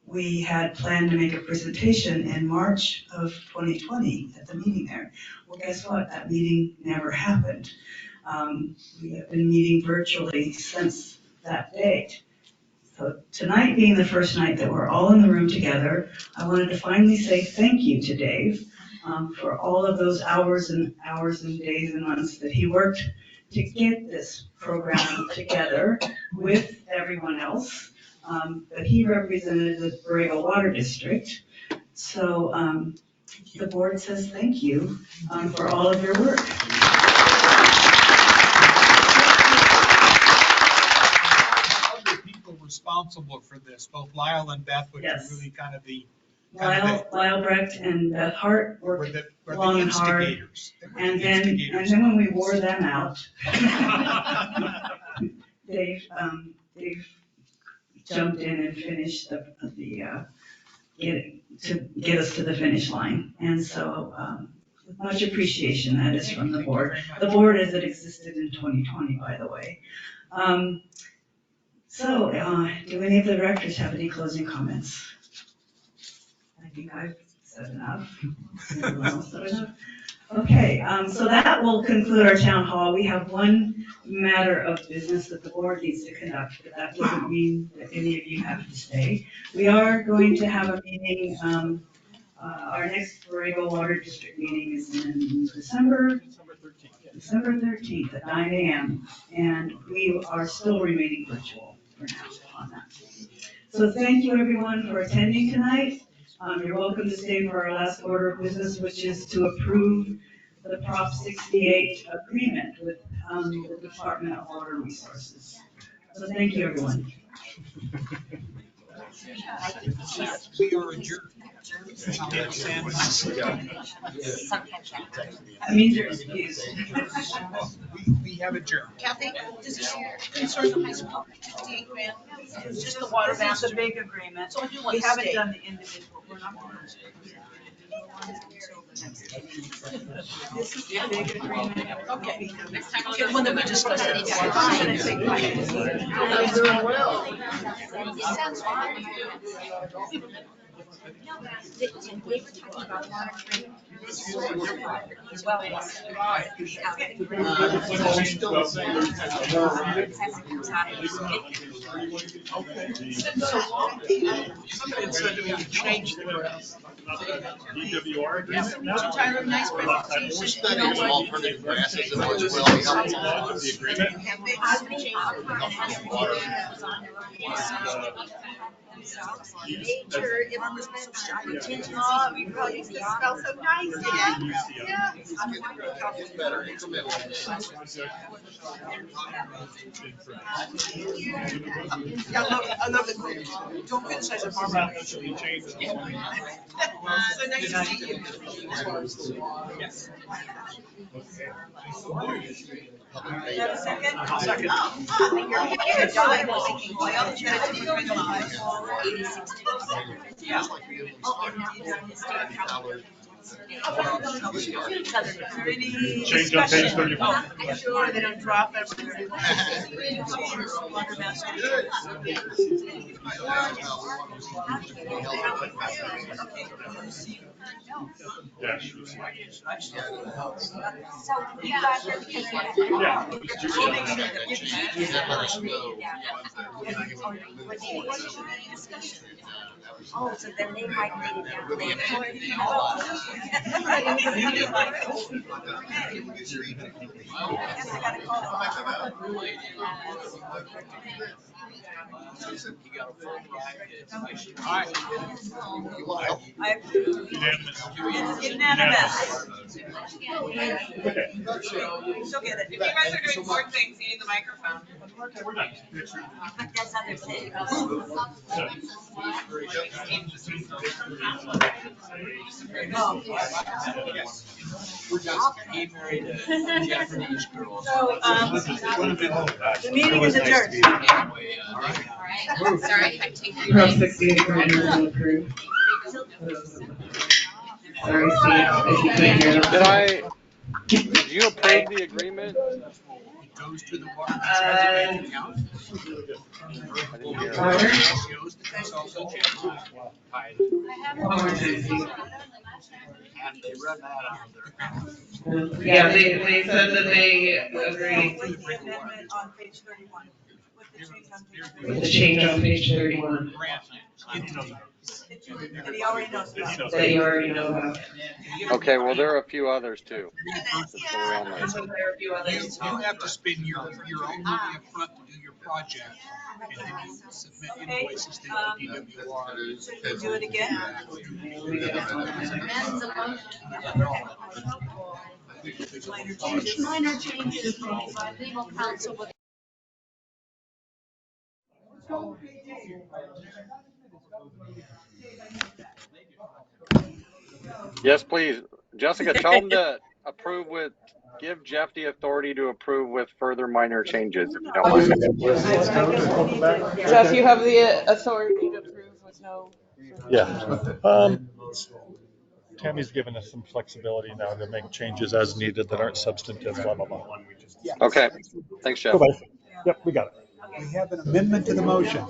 we had planned to make a presentation in March of 2020 at the meeting there. Well, guess what? That meeting never happened. We have been meeting virtually since that date. So tonight being the first night that we're all in the room together, I wanted to finally say thank you to Dave for all of those hours and days and months that he worked to get this program together with everyone else. But he represented the Borrego Water District. So the board says thank you for all of your work. Responsible for this, both Lyle and Beth, which Yes. are really kind of the Lyle Brecht and Beth Hart worked were long the and hard. instigators. They were And the then instigators. when we wore them out, Dave jumped in and finished get us to the finish line. And so with much appreciation, that is from the board. The board as it existed in 2020, by the way. So do any of the directors have any closing comments? I think I've said enough. Everyone else said enough? Okay, so that will conclude our town hall. We have one matter of business that the board needs to conduct, but that doesn't mean that any of you have to stay. We are going to have a meeting, our next Borrego Water District meeting is in December 13th at 9 a.m. And we are still remaining virtual for now on that. So thank you everyone for attending tonight. You're welcome to stay for our last order of business, which is to approve the Prop 68 agreement with the Department of Water Resources. So thank you, everyone. We are adjourned. That means you're excused. We have adjourned. Kathy, does this concern the high school, 68 grand? It's just the water master. It's a big agreement. So I do want We to haven't stay. done the individual, we're not going to. This is the big agreement. Okay. Okay, the one that we discussed. I'm doing well. It sounds fine. They were talking about water treatment. This is well. Somebody said that we could change the grass. DWR agreement? Tyler, nice presentation. We're studying some alternative grasses and which will help The agreement? Nature implements law, we probably used to smell so nice. Yeah. It's better, incremental. Yeah, I love it. Don't criticize a farmer. So nice to see you. Yes. Have a second? I'll second. Oh, your daughter was making oil. She had to go in the mine. Yeah. Any Change on page discussion? 31. I'm sure they don't drop everything. Yeah. So you got her because oh, so then they might need it down later. You want help? Unanimous. Okay. She'll get it. If you guys are doing more things, you need the microphone. Okay, we're done. But that's other things. We're just getting married to Japanese girls. So, the meeting is adjourned. Sorry, I'm taking. Prop 68 grant approved. Sorry, Steve, if you couldn't hear that. Did you approve the agreement? It goes to the water bank account. I didn't hear it. Shows the consultant general. And they run that out of their account. Yeah, they said that they agreed With the amendment on page 31. with the change on page 31 That he already knows about. that you already know about. Okay, well, there are a few others too. Just so we're all know. There are a few others. You have to spend your own money up front to do your project, and then you submit invoices to the DWR. Should we do it again? Minor changes by legal counsel with Yes, please. Jessica, tell them to approve with, give Jeff the authority to approve with further minor changes, if you don't mind. Jeff, you have the authority to approve with no. Yeah. Tammy's given us some flexibility now to make changes as needed that aren't substantive, blah, blah, blah. Okay, thanks, Jeff. Go, bye. Yep, we got it. We have an amendment to the motion.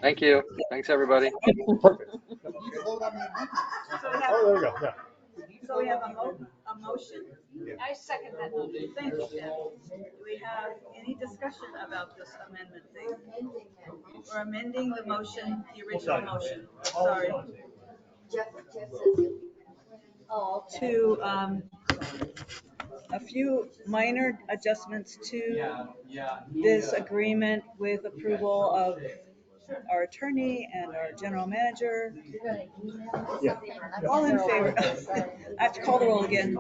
Thank you. Thanks, everybody. Perfect. Oh, Oh, there we go, yeah. So we have a motion. I second that motion. Thank you, Deb. Do we have any discussion about this amendment thing? We're amending the motion, the original motion, sorry. To, a few minor adjustments to this agreement with approval of our attorney and our general manager. Yeah. All in favor? I have to call the roll again.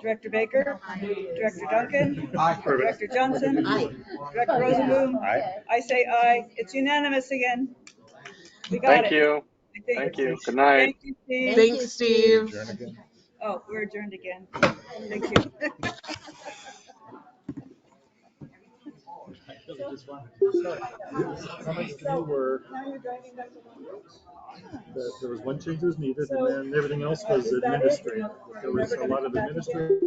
Director Baker? Director Duncan? Director Johnson? Director Rosenboom? I say aye. It's unanimous again. We got it. Thank you. I think. Thank you. Good night. Thank you, Steve. Thanks, Steve. Oh, we're adjourned again. Thank you. Comments to me were that there was one change was needed and then everything else was administrative. There was a lot of administrative